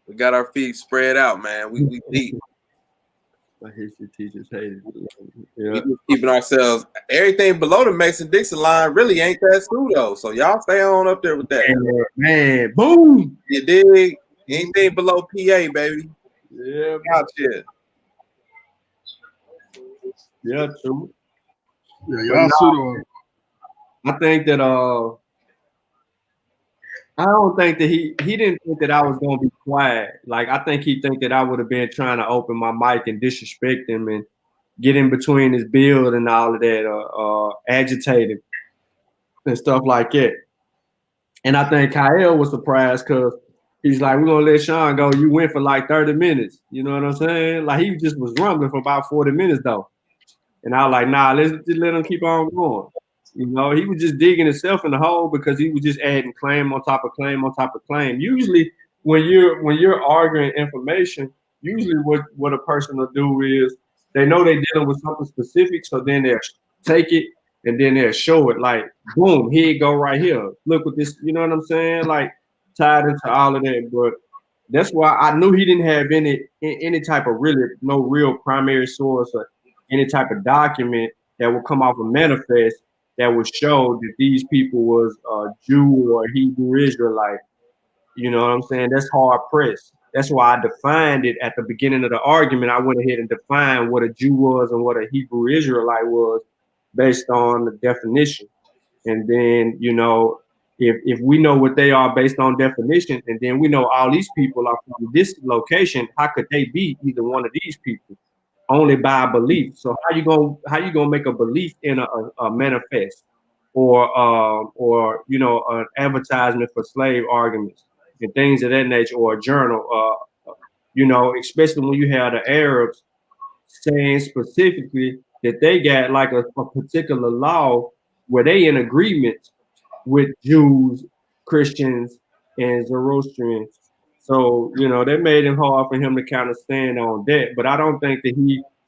We got our feet spread out, man. We deep. My history teachers hated it. We just keeping ourselves. Everything below the Mason-Dixon line really ain't that school though. So y'all stay on up there with that. Man, boom. You dig? Anything below PA, baby. Yeah, out here. Yeah, true. Yeah, y'all pseudo. I think that I don't think that he didn't think that I was gonna be quiet. Like I think he think that I would have been trying to open my mic and disrespect him and get in between his build and all of that, agitate him and stuff like that. And I think Kyle was surprised because he's like, "We're gonna let Shawn go. You went for like 30 minutes." You know what I'm saying? Like he just was rumbling for about 40 minutes though. And I was like, "Nah, let's just let him keep on going." He was just digging himself in the hole because he was just adding claim on top of claim on top of claim. Usually, when you're arguing information, usually what a person will do is they know they're dealing with something specific, so then they'll take it and then they'll show it. Like, boom, here you go right here. Look what this. You know what I'm saying? Like tied into all of that. But that's why I knew he didn't have any type of no real primary source or any type of document that will come off a manifest that would show that these people was Jew or Hebrew Israelite. You know what I'm saying? That's hard pressed. That's why I defined it at the beginning of the argument. I went ahead and defined what a Jew was and what a Hebrew Israelite was based on the definition. And then, you know, if we know what they are based on definition, and then we know all these people are from this location, how could they be either one of these people? Only by belief. So how you gonna make a belief in a manifest or you know an advertisement for slave arguments and things of that nature, or a journal? You know, especially when you have the Arabs saying specifically that they got like a particular law where they in agreement with Jews, Christians, and Zoroastrians. So, you know, that made it hard for him to kind of stand on that. But I don't think that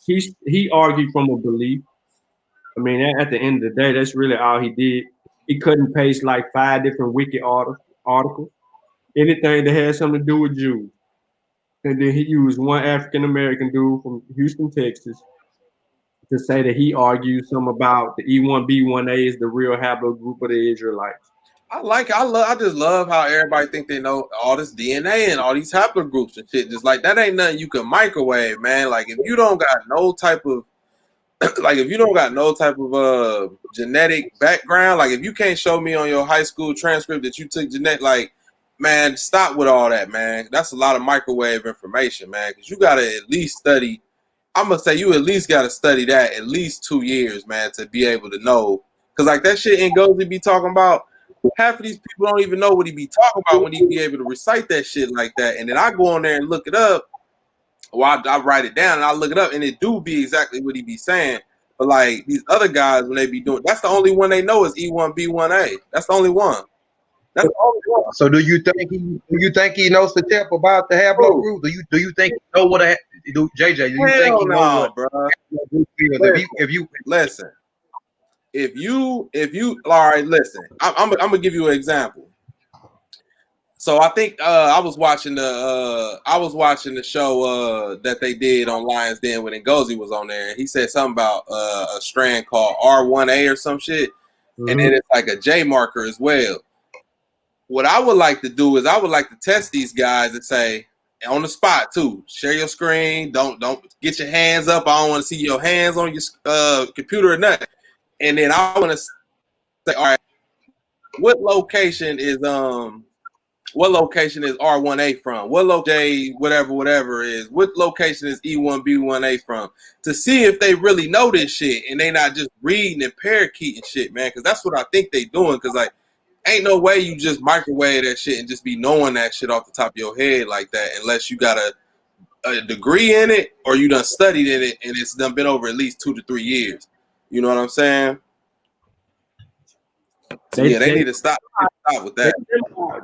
he argued from a belief. I mean, at the end of the day, that's really all he did. He couldn't paste like 5 different wiki articles, anything that had something to do with Jews. And then he used one African American dude from Houston, Texas, to say that he argued some about the E1B1A is the real haplogroup of the Israelites. I just love how everybody think they know all this DNA and all these haplogroups and shit. Just like that ain't nothing you can microwave, man. Like if you don't got no type of genetic background, like if you can't show me on your high school transcript that you took genetic, like, man, stop with all that, man. That's a lot of microwave information, man. Because you gotta at least study. I'm gonna say you at least gotta study that at least 2 years, man, to be able to know. Because like that shit Ngozi be talking about, half of these people don't even know what he be talking about when he be able to recite that shit like that. And then I go on there and look it up. Well, I write it down and I look it up, and it do be exactly what he be saying. But like these other guys, when they be doing, that's the only one they know is E1B1A. That's the only one. That's the only one. So do you think he knows the tip about the haplogroup? Do you think he know what do JJ? Do you think he know what? Bro. If you listen, if you all right, listen. I'm gonna give you an example. So I think I was watching the show that they did on Lions Den when Ngozi was on there. He said something about a strand called R1A or some shit, and then it's like a J marker as well. What I would like to do is I would like to test these guys and say on the spot too. Share your screen. Don't get your hands up. I don't want to see your hands on your computer or nothing. And then I want to say, all right, what location is R1A from? What location, whatever is, what location is E1B1A from? To see if they really know this shit and they not just reading and parakeeting shit, man. Because that's what I think they doing. Because like, ain't no way you just microwave that shit and just be knowing that shit off the top of your head like that, unless you got a degree in it or you done studied in it and it's done been over at least 2 to 3 years. You know what I'm saying? So they need to stop with that.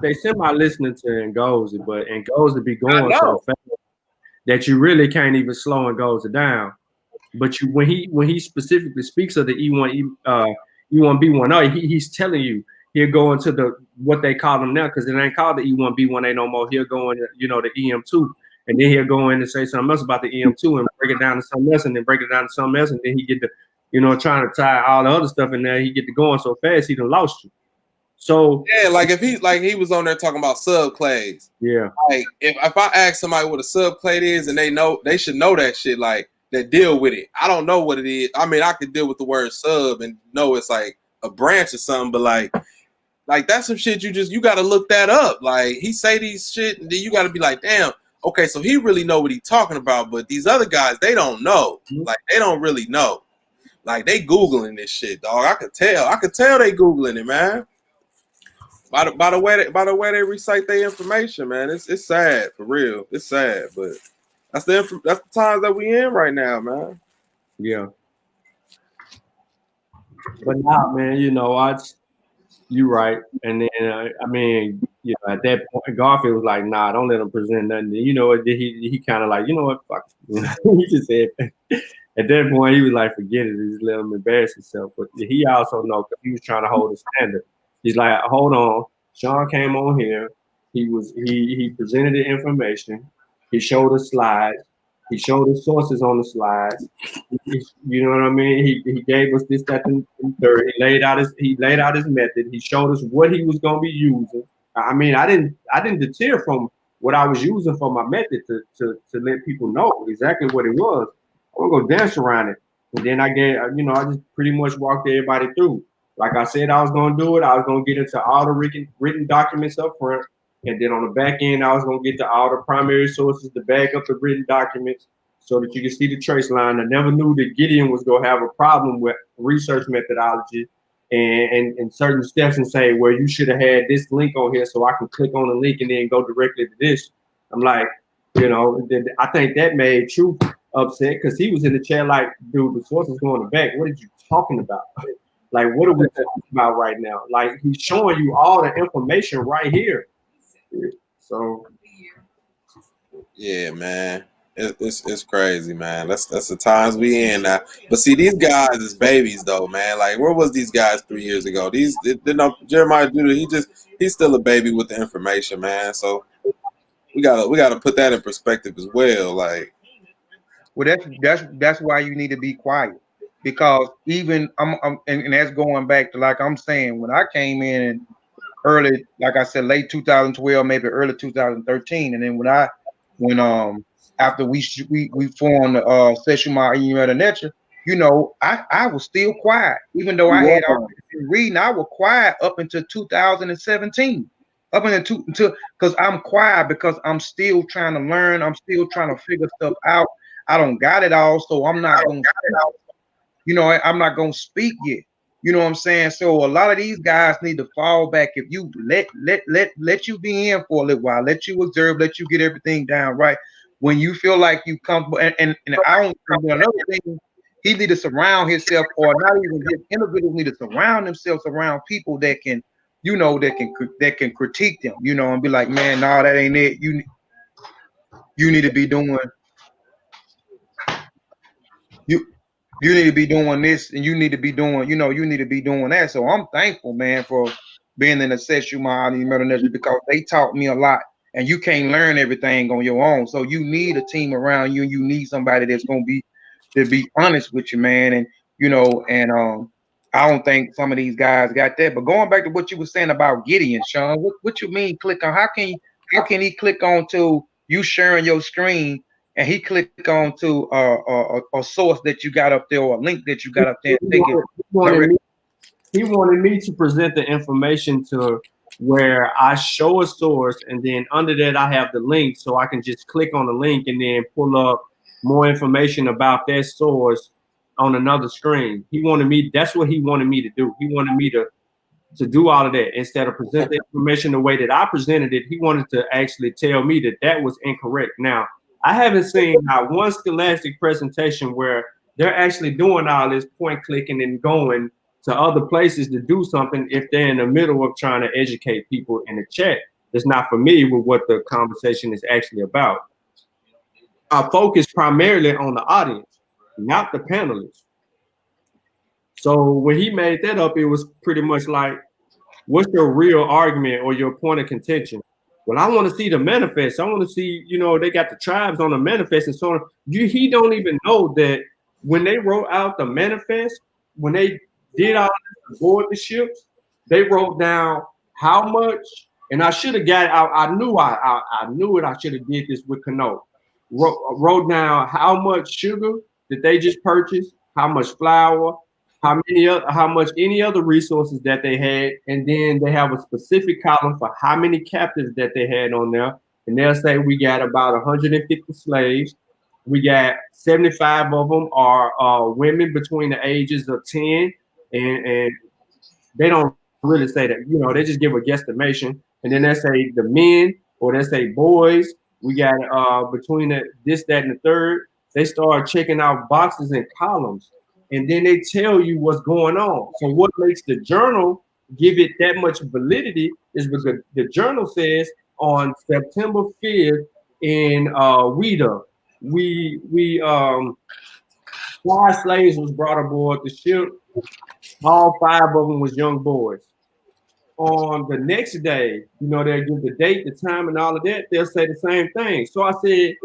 They semi listening to Ngozi, but Ngozi be going so fast that you really can't even slow Ngozi down. But when he specifically speaks of the E1B1A, he's telling you he'll go into the what they call them now, because it ain't called the E1B1A no more. He'll go into the EM2, and then he'll go in and say something else about the EM2 and break it down to something else, and then break it down to something else, and then he get to trying to tie all the other stuff in there. He get to going so fast he done lost you. So yeah, like if he was on there talking about subclades. Yeah. Like if I ask somebody what a subclade is and they should know that shit, like that deal with it. I don't know what it is. I mean, I could deal with the word sub and know it's like a branch or something, but like that's some shit you gotta look that up. Like he say these shit and then you gotta be like, damn, okay, so he really know what he's talking about, but these other guys, they don't know. Like they don't really know. Like they Googling this shit, dog. I could tell they Googling it, man. By the way they recite their information, man, it's sad for real. It's sad, but that's the times that we in right now, man. Yeah. But now, man, you right. And then I mean, at that point, Garfield was like, "Nah, don't let him present nothing." He kind of like, you know what, fuck. He just said. At that point, he was like, "Forget it. Just let him embarrass himself." But he also know because he was trying to hold the standard. He's like, "Hold on." Shawn came on here. He presented the information. He showed the slides. He showed his sources on the slides. You know what I mean? He gave us this, that, and third. He laid out his method. He showed us what he was gonna be using. I mean, I didn't deter from what I was using for my method to let people know exactly what it was. I was gonna dance around it, and then I just pretty much walked everybody through. Like I said, I was gonna do it. I was gonna get into all the written documents up front, and then on the back end, I was gonna get to all the primary sources to back up the written documents so that you can see the trace line. I never knew that Gideon was gonna have a problem with research methodology and certain steps and say, well, you should have had this link on here so I can click on the link and then go directly to this. I'm like, I think that made Truth upset because he was in the chat like, dude, the source is going back. What are you talking about? Like, what are we talking about right now? Like, he's showing you all the information right here. So, yeah, man. It's crazy, man. That's the times we in now. But see, these guys is babies, though, man. Like, where was these guys 3 years ago? Jeremiah Judah. He's still a baby with the information, man. So we gotta put that in perspective as well. Like, well, that's why you need to be quiet, because even and that's going back to, like I'm saying, when I came in early, like I said, late 2012, maybe early 2013, and then when after we formed Session My Email Nature, I was still quiet, even though I had already been reading. I was quiet up until 2017, up until because I'm quiet because I'm still trying to learn. I'm still trying to figure stuff out. I don't got it all, so I'm not going to, I'm not going to speak yet. You know what I'm saying? So a lot of these guys need to fall back. If you let you be in for a little while, let you observe, let you get everything down right. When you feel like you comfortable, and I don't think another thing, he need to surround himself, or not even his individuals need to surround themselves around people that can, that can critique them, and be like, man, no, that ain't it. You need to be doing you you need to be doing this, and you need to be doing, you need to be doing that. So I'm thankful, man, for being in the session because they taught me a lot, and you can't learn everything on your own. So you need a team around you, and you need somebody that's gonna be honest with you, man. And I don't think some of these guys got that. But going back to what you were saying about Gideon, Shawn, what you mean click on? How can he click on to you sharing your screen, and he click on to a source that you got up there, or a link that you got up there? He wanted me to present the information to where I show a source, and then under that I have the link, so I can just click on the link and then pull up more information about that source on another screen. That's what he wanted me to do. He wanted me to do all of that. Instead of present the information the way that I presented it, he wanted to actually tell me that was incorrect. Now, I haven't seen not one scholastic presentation where they're actually doing all this point clicking and going to other places to do something if they're in the middle of trying to educate people in the chat that's not familiar with what the conversation is actually about. I focus primarily on the audience, not the panelists. So when he made that up, it was pretty much like, what's your real argument or your point of contention? Well, I want to see the manifest. I want to see, they got the tribes on the manifest and so on. He don't even know that when they wrote out the manifest, when they did all this to board the ships, they wrote down how much, and I should have got it. I knew it. I should have did this with Kano. Wrote down how much sugar that they just purchased, how much flour, how much any other resources that they had, and then they have a specific column for how many captives that they had on there, and they'll say we got about 150 slaves. We got 75 of them are women between the ages of 10, and they don't really say that. They just give a guesstimation, and then they say the men, or they say boys. We got between this, that, and the third. They start checking out boxes and columns, and then they tell you what's going on. So what makes the journal give it that much validity is because the journal says on September 5th in Ouida, we 5 slaves was brought aboard the ship. All 5 of them was young boys. On the next day, they'll give the date, the time, and all of that. They'll say the same thing. So I said,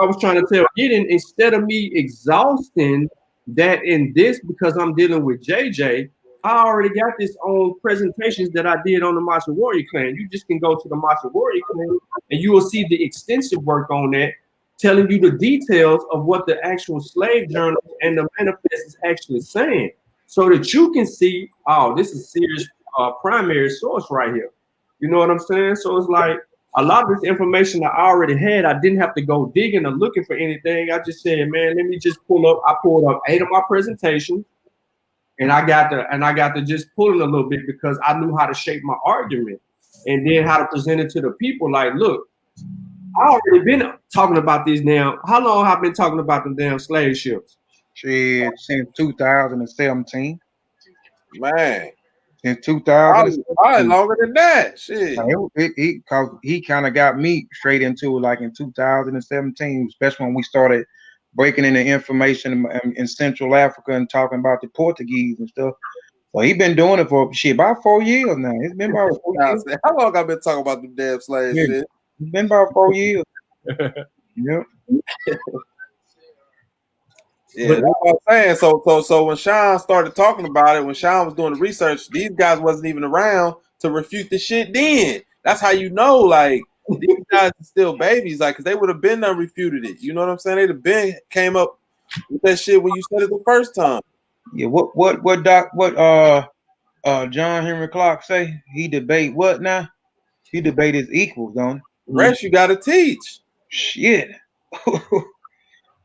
I was trying to tell Gideon, instead of me exhausting that in this because I'm dealing with JJ, I already got this on presentations that I did on the Master Warrior Clan. You just can go to the Master Warrior Clan and you will see the extensive work on that, telling you the details of what the actual slave journal and the manifest is actually saying, so that you can see, oh, this is serious primary source right here. You know what I'm saying? So it's like a lot of this information I already had. I didn't have to go digging or looking for anything. I just said, man, let me just pull up. I pulled up 8 of my presentations, and I got to just pull it a little bit because I knew how to shape my argument and then how to present it to the people. Like, look, I already been talking about these now. How long have I been talking about the damn slave ships? Shit, since 2017. Man, Since probably 2017. longer than that. Shit. He kind of got me straight into it like in 2017, especially when we started breaking into information in Central Africa and talking about the Portuguese and stuff. So he been doing it for shit about 4 years now. It's been about 4 years. How long I been talking about the damn slaves? Yeah. Shit? It's been about 4 years. Yep. Yeah, that's what I'm saying. So when Shawn started talking about it, when Shawn was doing the research, these guys wasn't even around to refute the shit then. That's how you know, like, these guys are still babies, like, because they would have been there refuted it. You know what I'm saying? They'd have been came up with that shit when you said it the first time. Yeah. What John Henry Clark say? He debate what now? He debate his equals, don't he? Rest you got to teach. Shit.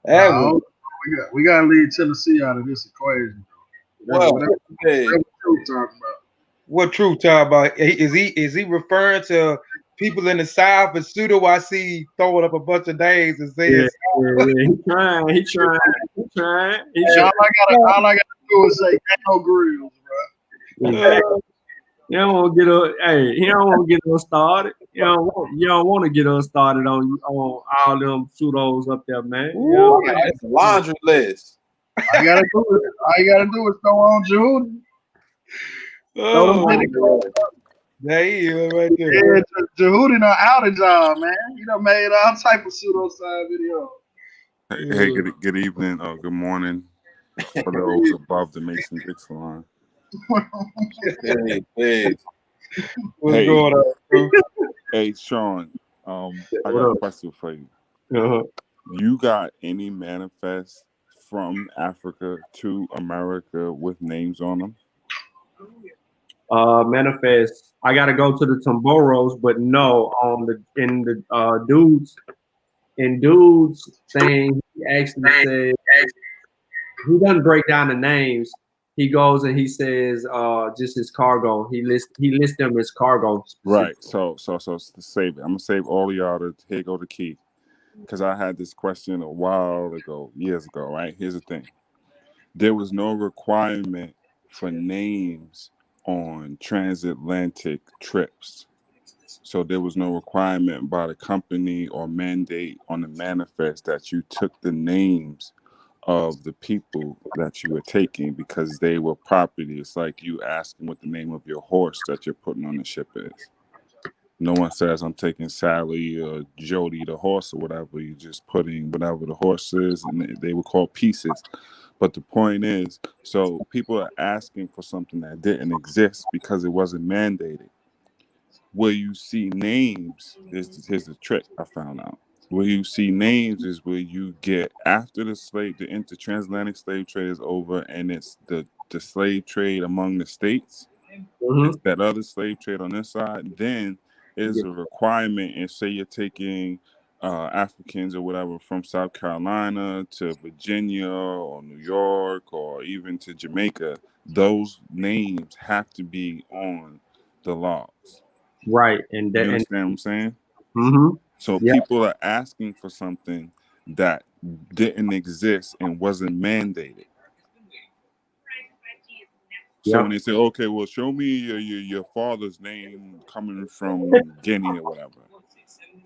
No, we gotta leave Tennessee out of this equation. Well, That's what we're talking about. What Truth talk about? Is he referring to people in the South? But pseudo, I see throwing up a bunch of names and saying, He trying. Hey, all I gotta do is say Gano Grills, bro. You don't want to get us. Hey, he don't want to get us started. You don't want to get us started on all them pseudos up there, man. It's a laundry list. All you gotta do is throw on June. There he is right there. Yeah, Jehudi done outed y'all, man. He done made all type of pseudo side videos. Hey, good evening, good morning for those above the Mason Dixon line. Hey. What's going on, bro? Hey, Shawn, I got a question for you. You got any manifests from Africa to America with names on them? Manifest. I gotta go to the Tomboros, but no, in the dudes thing, he actually said he doesn't break down the names. He goes and he says just his cargo. He lists them as cargo. Right. So to save it, I'm gonna save all of y'all to here go the key. Because I had this question a while ago, years ago, right? Here's the thing. There was no requirement for names on transatlantic trips. So there was no requirement by the company or mandate on the manifest that you took the names of the people that you were taking because they were property. It's like you asking what the name of your horse that you're putting on the ship is. No one says I'm taking Sally or Jody the horse or whatever. You're just putting whatever the horse is, and they were called pieces. But the point is, so people are asking for something that didn't exist because it wasn't mandated. Where you see names, here's the trick I found out. Where you see names is where you get after the intertransatlantic slave trade is over, and it's the slave trade among the states. It's that other slave trade on this side. Then is a requirement, and say you're taking Africans or whatever from South Carolina to Virginia or New York or even to Jamaica, those names have to be on the laws. Right. And you understand what I'm saying? Mm-hmm. So people are asking for something that didn't exist and wasn't mandated. So when they say, okay, well, show me your father's name coming from Guinea or whatever.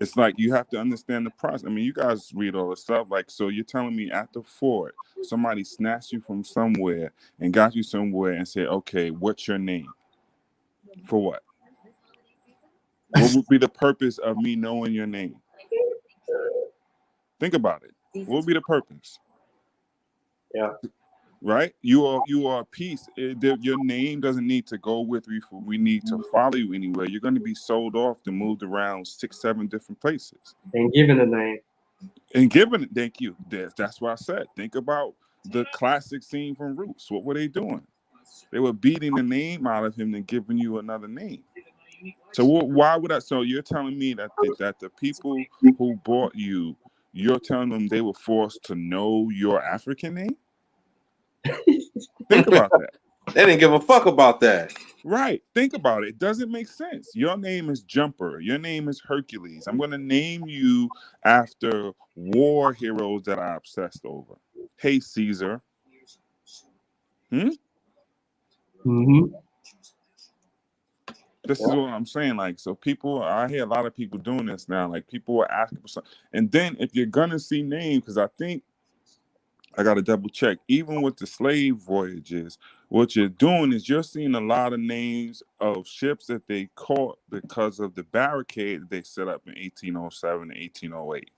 It's like you have to understand the process. I mean, you guys read all this stuff. Like, so you're telling me at the fort, somebody snatched you from somewhere and got you somewhere and said, okay, what's your name? For what? What would be the purpose of me knowing your name? Think about it. What would be the purpose? Yeah. Right? You are a piece. Your name doesn't need to go with you. We need to follow you anywhere. You're going to be sold off and moved around 6, 7 different places. And given a name. And given it, thank you. That's why I said, think about the classic scene from Roots. What were they doing? They were beating the name out of him and giving you another name. So why would I? So you're telling me that the people who bought you, you're telling them they were forced to know your African name? Think about that. They didn't give a fuck about that. Right. Think about it. It doesn't make sense. Your name is Jumper. Your name is Hercules. I'm going to name you after war heroes that I obsessed over. Hey, Caesar. Mm-hmm. This is what I'm saying. Like, so people, I hear a lot of people doing this now. Like, people are asking for something. And then if you're going to see names, because I think I got to double check, even with the slave voyages, what you're doing is you're seeing a lot of names of ships that they caught because of the barricade they set up in 1807 and 1808.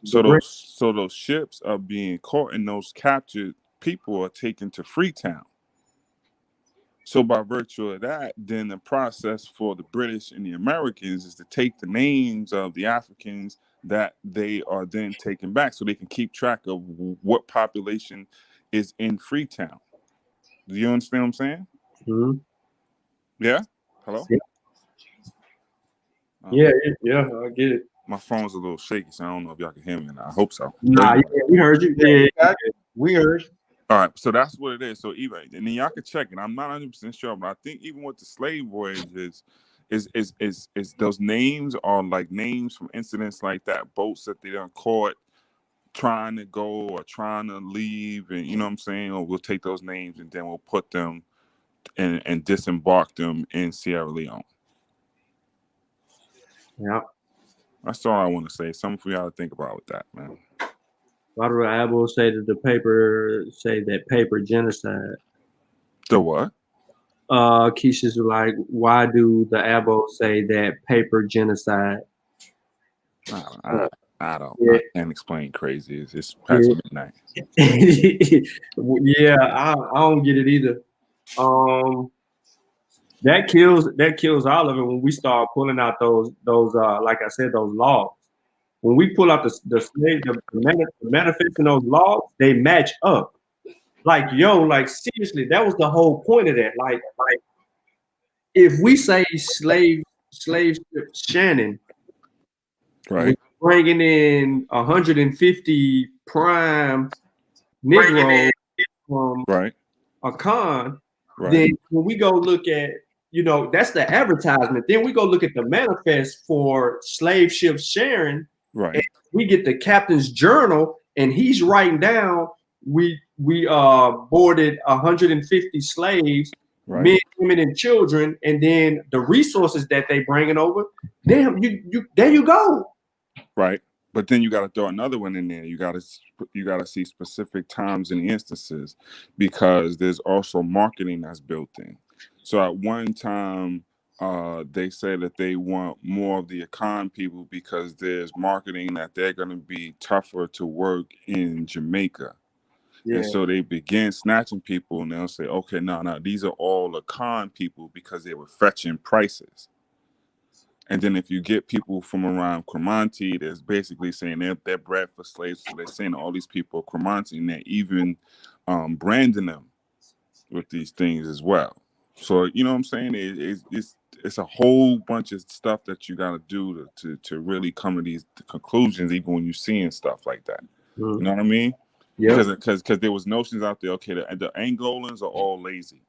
So those ships are being caught, and those captured people are taken to Freetown. So by virtue of that, then the process for the British and the Americans is to take the names of the Africans that they are then taken back so they can keep track of what population is in Freetown. Do you understand what I'm saying? Mm-hmm. Yeah? Hello? Yeah. Yeah, I get it. My phone's a little shaky, so I don't know if y'all can hear me now. I hope so. Nah, yeah, we heard you. Yeah. We heard. All right, so that's what it is. So even, and then y'all can check it. I'm not 100% sure, but I think even with the slave voyages, is those names are like names from incidents like that, boats that they done caught trying to go or trying to leave, and you know what I'm saying? Or we'll take those names and then we'll put them and disembark them in Sierra Leone. Yeah. That's all I want to say. Something for y'all to think about with that, man. Why do I will say that the paper say that paper genocide? The what? Keisha's like, why do the ABO say that paper genocide? I don't. Yeah. I can't explain crazy. It's past midnight. Yeah, I don't get it either. That kills all of it when we start pulling out those like I said, those laws. When we pull out the manifest in those laws, they match up. Like, yo, like seriously, that was the whole point of that. Like if we say slave ship Shannon, right, bringing in 150 prime Negroes from right, a con, right. then when we go look at, that's the advertisement. Then we go look at the manifest for slave ships sharing. Right. And we get the captain's journal, and he's writing down we boarded 150 slaves, right. men, women, and children, and then the resources that they bringing over. Damn, you there you go. Right. But then you got to throw another one in there. You got to see specific times and instances, because there's also marketing that's built in. So at one time, they say that they want more of the Akan people because there's marketing that they're going to be tougher to work in Jamaica. Yeah. And so they begin snatching people, and they'll say, okay, no, these are all Akan people because they were fetching prices. And then if you get people from around Cromartie, that's basically saying they're bred for slaves. So they're saying all these people are Cromartie, and they're even branding them with these things as well. So, you know what I'm saying? It's a whole bunch of stuff that you got to do to really come to these conclusions, even when you're seeing stuff like that. You know what I mean? Yeah. Because there was notions out there, okay, the Angolans are all lazy.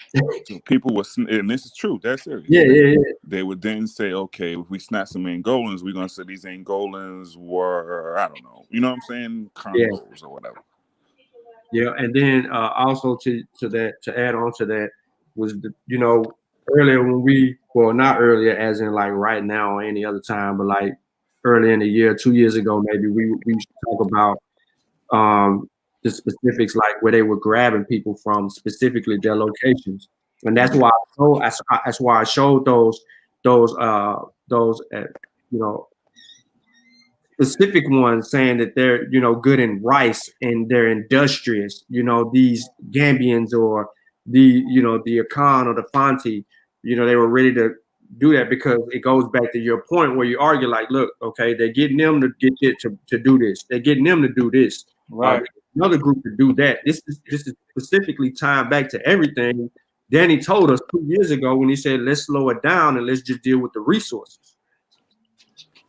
So people were, and this is true, that's serious. Yeah. They would then say, okay, if we snatch some Angolans, we're going to say these Angolans were, I don't know, you know what I'm saying? Congos or whatever. Yeah, and then also to add on to that was, earlier when not earlier as in like right now or any other time, but like earlier in the year, 2 years ago, maybe we used to talk about the specifics, like where they were grabbing people from, specifically their locations, and that's why I showed those specific ones saying that they're, good in rice and they're industrious. These Gambians or the Akan or the Fanti, they were ready to do that because it goes back to your point where you argue like, look, okay, they're getting them to get it to do this. They're getting them to do this. Right. Another group to do that. This is specifically tied back to everything Danny told us 2 years ago when he said, let's slow it down and let's just deal with the resources.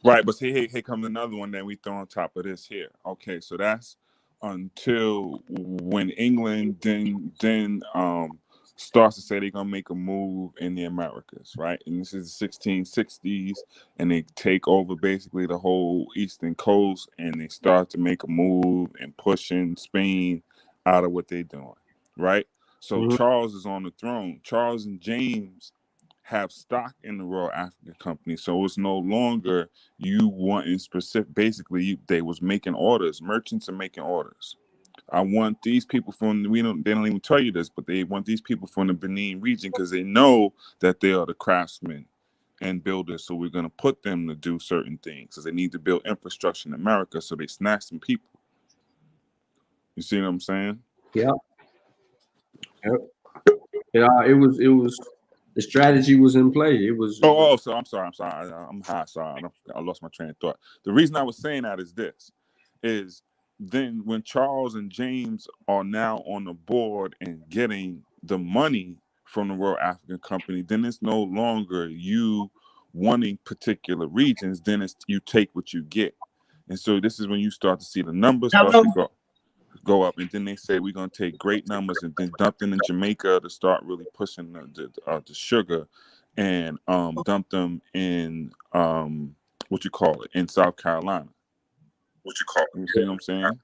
Right, but see, here comes another one that we throw on top of this here. Okay, so that's until when England then starts to say they're gonna make a move in the Americas, right? And this is the 1660s, and they take over basically the whole eastern coast, and they start to make a move and pushing Spain out of what they're doing, right? So Charles is on the throne. Charles and James have stock in the Royal African Company, so it's no longer you wanting specific. Basically, they was making orders. Merchants are making orders. I want these people from they don't even tell you this, but they want these people from the Benin region because they know that they are the craftsmen and builders. So we're gonna put them to do certain things because they need to build infrastructure in America. So they snatch some people. You see what I'm saying? Yeah. It was the strategy was in play. It was. So I'm sorry. I'm high. Sorry, I lost my train of thought. The reason I was saying that is this: is then when Charles and James are now on the board and getting the money from the Royal African Company, then it's no longer you wanting particular regions. Then it's you take what you get, and so this is when you start to see the numbers start to go up, and then they say we're going to take great numbers and then dump them in Jamaica to start really pushing the sugar, and dump them in in South Carolina. You see what I'm saying?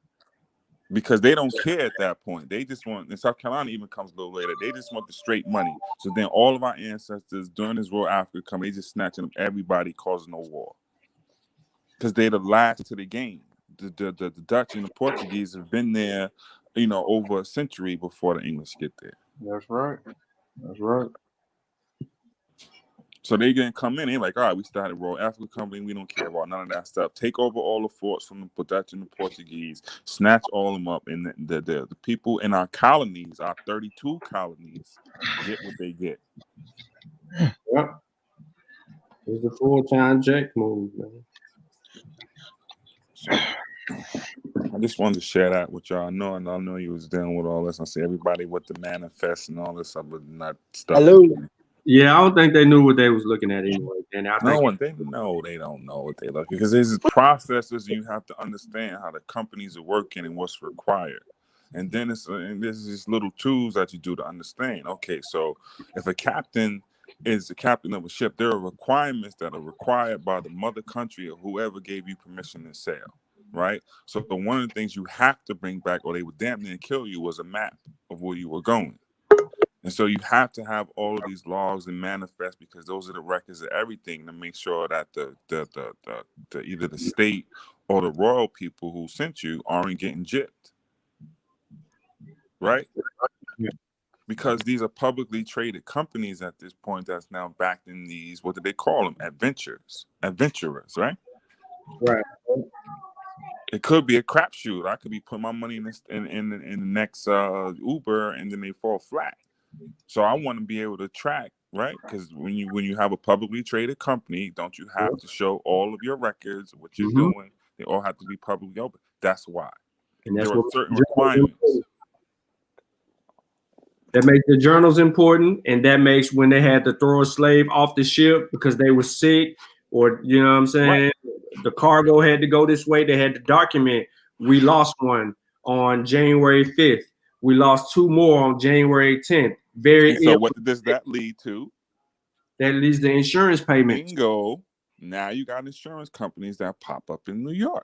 Because they don't care at that point. They just want, and South Carolina even comes a little later. They just want the straight money. So then all of our ancestors during this Royal Africa come, they just snatching up everybody, causing no war. Because they're the last to the game. The Dutch and the Portuguese have been there, over a century before the English get there. That's right. That's right. So they gonna come in. They're like, all right, we started Royal African Company. We don't care about none of that stuff. Take over all the forts from the Dutch and the Portuguese. Snatch all them up, and the people in our colonies, our 32 colonies, get what they get. Yep. It's the full-time Jack move, man. So, I just wanted to share that with y'all. I know you was dealing with all this. I see everybody with the manifest and all this stuff, but not stuff. Hello. Yeah, I don't think they knew what they was looking at anyway. And I think they don't know what they look, because there's processes. You have to understand how the companies are working and what's required, and then there's these little tools that you do to understand. Okay, so if a captain is the captain of a ship, there are requirements that are required by the mother country or whoever gave you permission to sail, right? So one of the things you have to bring back, or they would damn near kill you, was a map of where you were going. And so you have to have all of these laws and manifest, because those are the records of everything, to make sure that the either the state or the royal people who sent you aren't getting gypped, right? Yeah. Because these are publicly traded companies at this point that's now backed in these, what do they call them? Adventurers, right? Right. It could be a crapshoot. I could be putting my money in the next Uber, and then they fall flat. So I want to be able to track, right? Because when you have a publicly traded company, don't you have to show all of your records, what you're doing? They all have to be publicly open. That's why. And that's there are certain requirements. That makes the journals important, and that makes when they had to throw a slave off the ship because they were sick, or you know what I'm saying, right. The cargo had to go this way. They had to document. We lost one on January 5th. We lost 2 more on January 10th. So what does that lead to? That leads to insurance payments. Bingo. Now you got insurance companies that pop up in New York.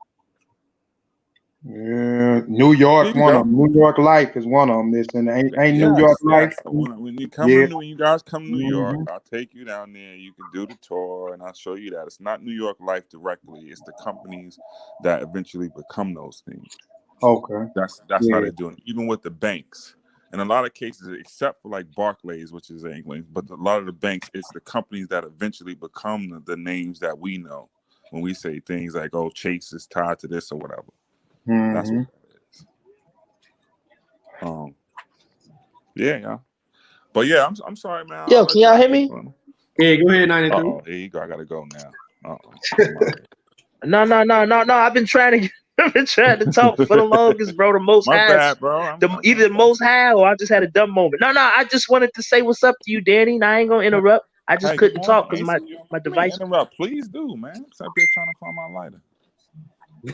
Yeah, New York, one of them. New York Life is one of them. This and ain't New York Life. When you guys come to New York, I'll take you down there. You can do the tour, and I'll show you that it's not New York Life directly. It's the companies that eventually become those things. Okay, that's how they're doing it. Even with the banks. In a lot of cases, except for like Barclays, which is England, but a lot of the banks, it's the companies that eventually become the names that we know. when we say things like, "Oh, Chase is tied to this or whatever." That's Mm-hmm. what that is. Yeah. But yeah, I'm sorry, man. Yo, can y'all hear me? Yeah, go ahead, 93. Oh, here you go. I gotta go now. I'm out here. No. I've been trying to talk for the longest, bro. The most My high, bad, bro. either the most high or I just had a dumb moment. No. I just wanted to say what's up to you, Danny. Now I ain't gonna interrupt. I just Hey, good couldn't morning, talk because AC. my You may device. interrupt. Please do, man. I'm up here trying to find my lighter.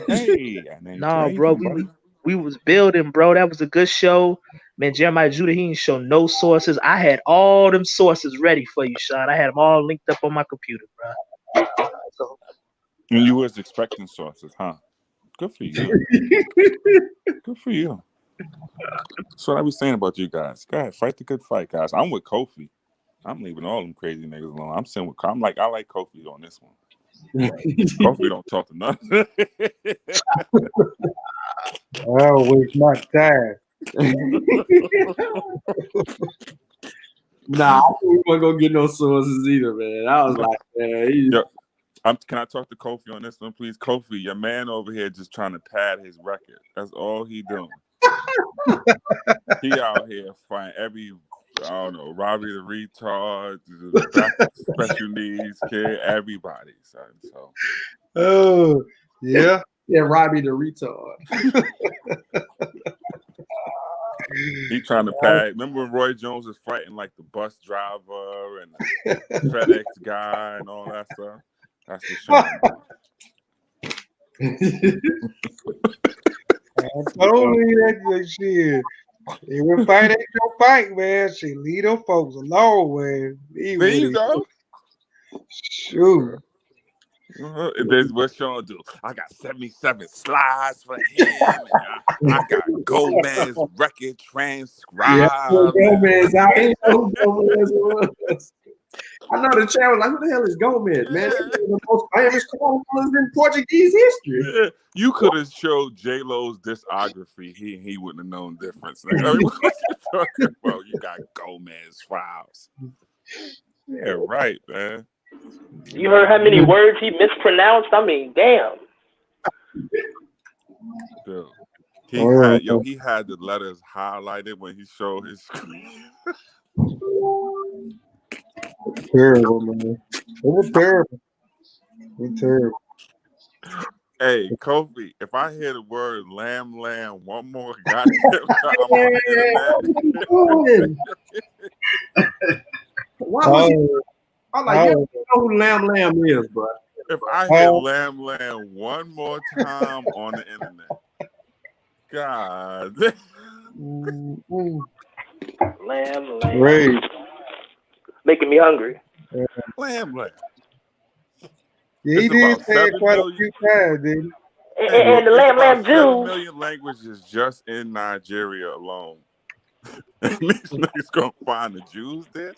Hey, No, how you bro. doing, buddy? We was building, bro. That was a good show. Man, Jeremiah Judah, he didn't show no sources. I had all them sources ready for you, Shawn. I had them all linked up on my computer, bro. So, And you was expecting sources, huh? Good for you. Good for you. That's what I was saying about you guys. Go ahead, fight the good fight, guys. I'm with Kofi. I'm leaving all them crazy niggas alone. I'm sitting with. I like Kofi on this one. Kofi don't talk to nothing. Oh, waste my time. Nah, I wasn't gonna get no sources either, man. I was like, man, Yo, can I talk to Kofi on this one, please? Kofi, your man over here just trying to pad his record. That's all he doing. He out here fighting every, I don't know, Robbie the retard, the special needs kid, everybody, son. So. Oh, yeah. yeah, Robbie the retard. He trying to pad. Remember when Roy Jones was fighting like the bus driver and the FedEx guy and all that stuff? That's what Shawn. I told you that shit. Every fight ain't your fight, man. She leave them folks alone, man. There you go. Shoot. There's what Shawn do. I got 77 slides for him. And I got Gomez record transcribed. Yeah, Gomez. I ain't know who Gomez was. I know the channel. Like, who the hell is Gomez, man? The most famous chroniclers in Portuguese history. Yeah. You could have showed J-Lo's discography. He wouldn't have known the difference. I mean, what you talking about? You got Gomez files. Yeah, right, man. you heard how many words he mispronounced? I mean, damn. Dude. He had the letters highlighted when he showed his screen. Terrible, man. It was terrible. It was terrible. Hey, Kofi, if I hear the word lamb one more goddamn time on the internet. Why was he? I'm like, you know who Lamb is, bro. If I hear lamb one more time on the internet. God. Lamb. Great. Making me hungry. Lamb. Yeah, he did say it quite a few times, didn't he? And the lamb Jews. 7 million languages just in Nigeria alone. And these niggas gonna find the Jews there?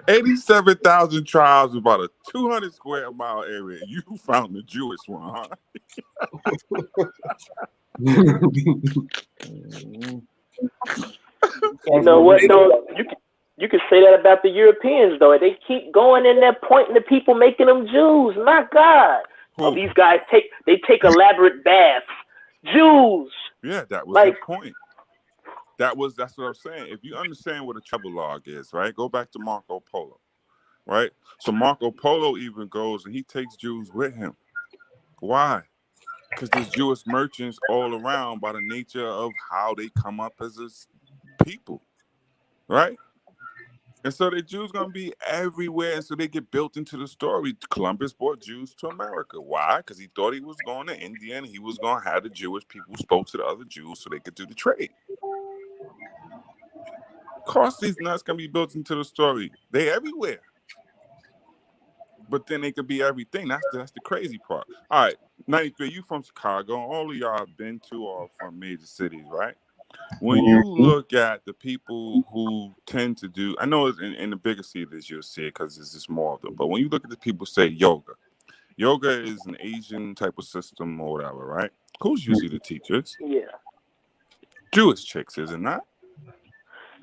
87,000 tribes, about a 200 square mile area. You found the Jewish one, huh? You know what, though? You can say that about the Europeans, though. They keep going in there pointing to people making them Jews. My God. Oh, these guys take elaborate baths. Jews. Yeah, that was the point. That's what I'm saying. If you understand what a travelogue is, right? Go back to Marco Polo, right? So Marco Polo even goes and he takes Jews with him. Why? Because there's Jewish merchants all around by the nature of how they come up as a people, right? And so the Jews gonna be everywhere, and so they get built into the story. Columbus brought Jews to America. Why? Because he thought he was going to India, and he was gonna have the Jewish people spoke to the other Jews so they could do the trade. Of course, these nuts gonna be built into the story. They everywhere, but then they could be everything. That's the crazy part. All right, 93. You from Chicago? All of y'all have been to or from major cities, right? When you look at the people who tend to do, I know in the bigger cities you'll see it because there's just more of them, but when you look at the people say yoga is an Asian type of system or whatever, right? Who's usually the teachers? Yeah. Jewish chicks, is it not?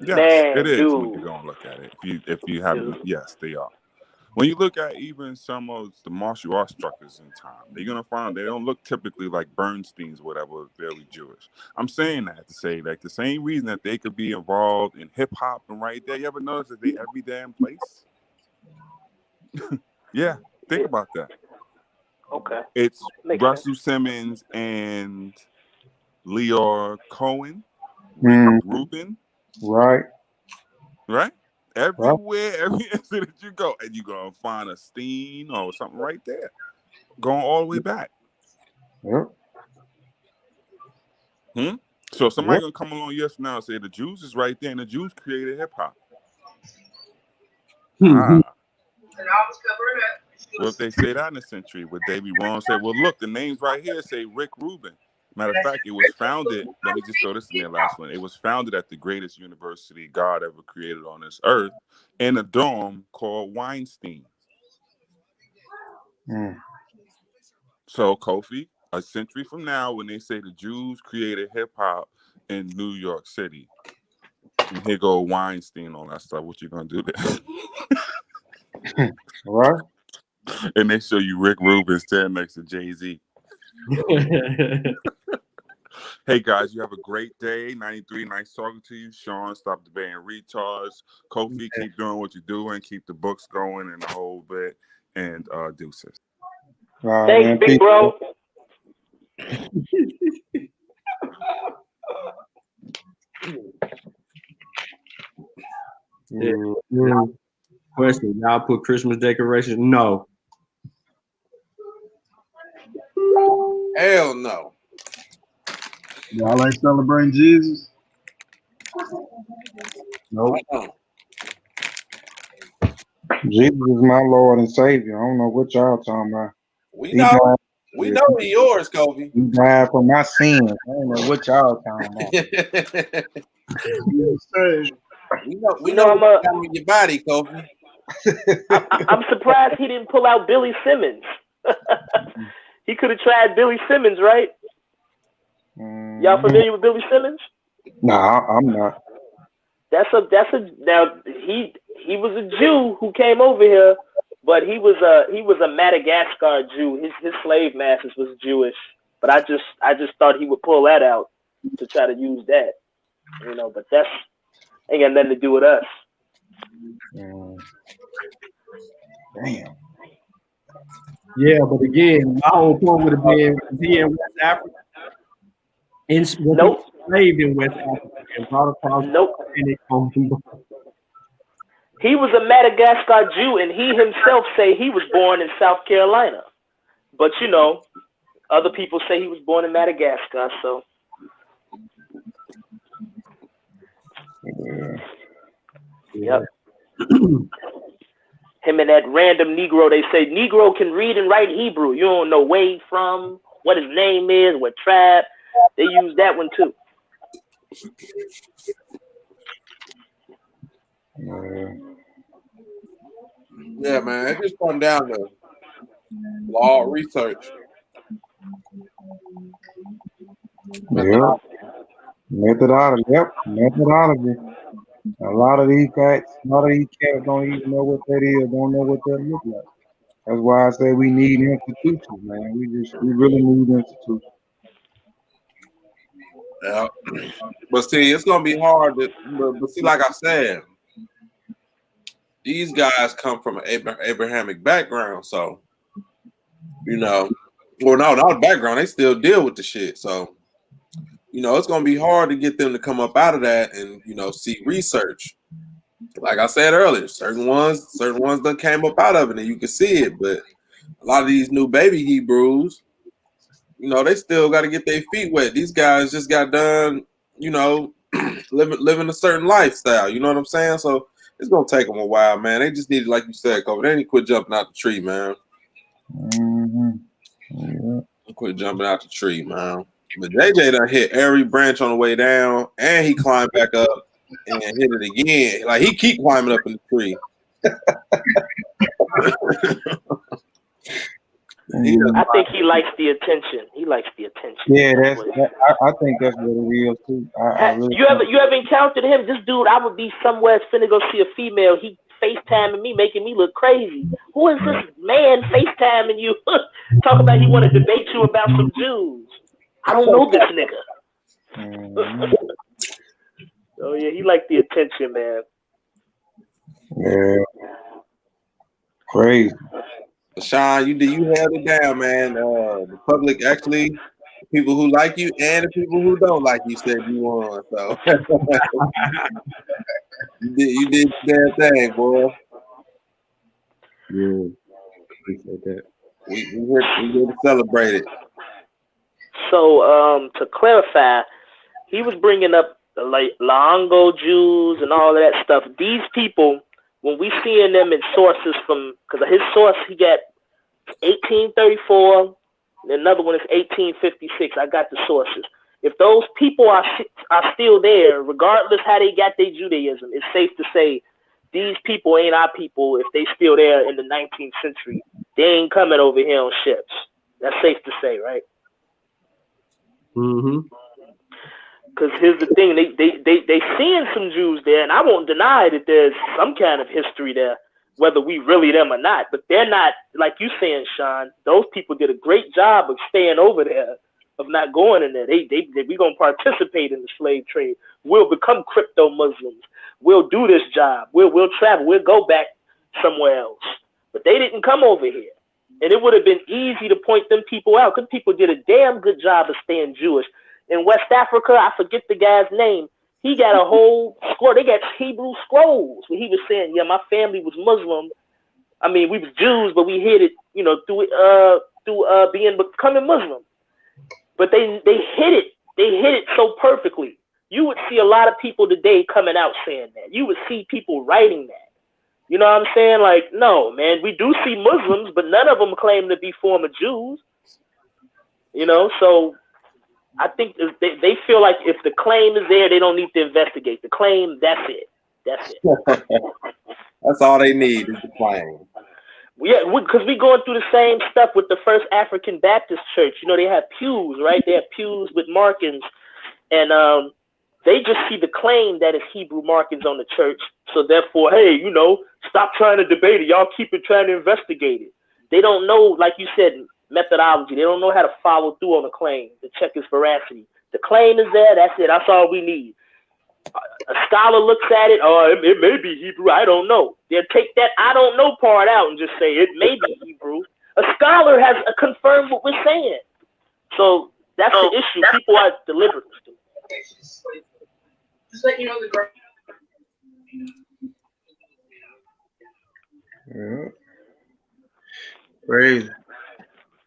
Yes, Man, it is when dude. you're gonna look at it. If you have, Dude. yes, they are. When you look at even some of the martial arts instructors in time, they're gonna find they don't look typically like Bernstein's, whatever, very Jewish. I'm saying that to say like the same reason that they could be involved in hip hop and right there. You ever notice that they every damn place? Yeah, think about that. Okay. It's Makes Russell sense. Simmons and Leor Cohen, Rick Rubin, Right. right? Everywhere, every incident you go, and you're gonna find a Steen or something right there, going all the way back. Yep. So somebody gonna come along years from now and say the Jews is right there, and the Jews created hip hop. Well, if they say that in a century, would they be wrong? Say, well, look, the names right here say Rick Rubin. Matter of fact, it was founded. Let me just throw this in there, last one. It was founded at the greatest university God ever created on this earth, in a dorm called Weinstein. So, Kofi, a century from now, when they say the Jews created hip hop in New York City, and here go Weinstein, all that stuff, what you gonna do there? Right. And they show you Rick Rubin standing next to Jay-Z. Hey guys, you have a great day. 93, nice talking to you. Shawn, stop debating retards. Kofi, keep doing what you're doing. Keep the books going and the whole bit. And deuces. Thanks, Man, big bro. Question: y'all put Christmas decorations? No. Hell no. Y'all ain't celebrating Jesus? Nope. Uh-uh. Jesus is my Lord and Savior. I don't know what y'all talking about. We know. We know he yours, Kobe. He died for my sins. I don't know what y'all talking about. we know what's down in your body, Kobe. I'm surprised he didn't pull out Billy Simmons. He could have tried Billy Simmons, right? Y'all familiar with Billy Simmons? Nah, I'm not. Now he was a Jew who came over here, but he was a Madagascar Jew. His slave masters was Jewish, but I just thought he would pull that out to try to use that, But that's ain't got nothing to do with us. Damn. Yeah, but again, my whole point would have been he in West Africa. Nope. Enslaved in West Africa and brought across. Nope. He was a Madagascar Jew, and he himself say he was born in South Carolina. But other people say he was born in Madagascar. So. Yep. Him and that random Negro, they say Negro can read and write Hebrew. You don't know where he's from, what his name is, what tribe. They use that one too. Yeah, man. It just comes down to law research. Yeah. Methodology. Yep. Methodology. A lot of these cats don't even know what that is, don't know what that looks like. That's why I say we need institutions, man. We really need institutions. Yeah. But see, it's gonna be hard but see, like I said, these guys come from an Abrahamic background, so well, no, not background. They still deal with the shit, so it's gonna be hard to get them to come up out of that and see research. Like I said earlier, certain ones that came up out of it, and you can see it. But a lot of these new baby Hebrews, they still got to get their feet wet. These guys just got done, living a certain lifestyle. You know what I'm saying? So it's gonna take them a while, man. They just need, like you said, Kobe. They need to quit jumping out the tree, man. Quit jumping out the tree, man. But JJ done hit every branch on the way down, and he climbed back up and hit it again. Like he keep climbing up in the tree. I think he likes the attention. He likes the attention. Yeah, That's what it is. I think that's what it is too. I really You ever encountered him? This dude, I would be somewhere finna go see a female. He FaceTiming me, making me look crazy. Who is this man FaceTiming you? Talk about he want to debate you about some Jews. I don't know this nigga. Oh yeah, he liked the attention, man. yeah, crazy. Shawn, you held it down, man. The public actually, the people who like you and the people who don't like you said you won. So you did that thing, boy. Yeah, appreciate that. We're here to celebrate it. So to clarify, he was bringing up the like Longo Jews and all of that stuff. These people, when we seeing them in sources from, because his source he got 1834, and another one is 1856. I got the sources. If those people are still there, regardless how they got their Judaism, it's safe to say these people ain't our people. If they still there in the 19th century, they ain't coming over here on ships. That's safe to say, right? Mm-hmm. Because here's the thing, they seeing some Jews there, and I won't deny that there's some kind of history there, whether we really them or not. But they're not, like you saying, Shawn, those people did a great job of staying over there, of not going in there. We gonna participate in the slave trade. We'll become crypto Muslims. We'll do this job. We'll travel. We'll go back somewhere else. But they didn't come over here. And it would have been easy to point them people out, because people did a damn good job of staying Jewish. In West Africa, I forget the guy's name. He got a whole scroll. They got Hebrew scrolls where he was saying, "Yeah, my family was Muslim. I mean, we was Jews, but we hid it, through becoming Muslim." But they hid it. They hid it so perfectly. You would see a lot of people today coming out saying that. You would see people writing that. You know what I'm saying? Like, no, man, we do see Muslims, but none of them claim to be former Jews. So I think they feel like if the claim is there, they don't need to investigate. The claim, that's it. That's it. That's all they need is the claim. Yeah, because we going through the same stuff with the First African Baptist Church. They have pews, right? They have pews with markings, and they just see the claim that it's Hebrew markings on the church. So therefore, hey, stop trying to debate it. Y'all keep it trying to investigate it. They don't know, like you said, methodology. They don't know how to follow through on a claim to check its veracity. The claim is there. That's it. That's all we need. A scholar looks at it. Oh, it may be Hebrew. I don't know. They'll take that I don't know part out and just say it may be Hebrew. A scholar has confirmed what we're saying. So that's the issue. People are deliberate. Just let you know the girl. Yeah. Crazy.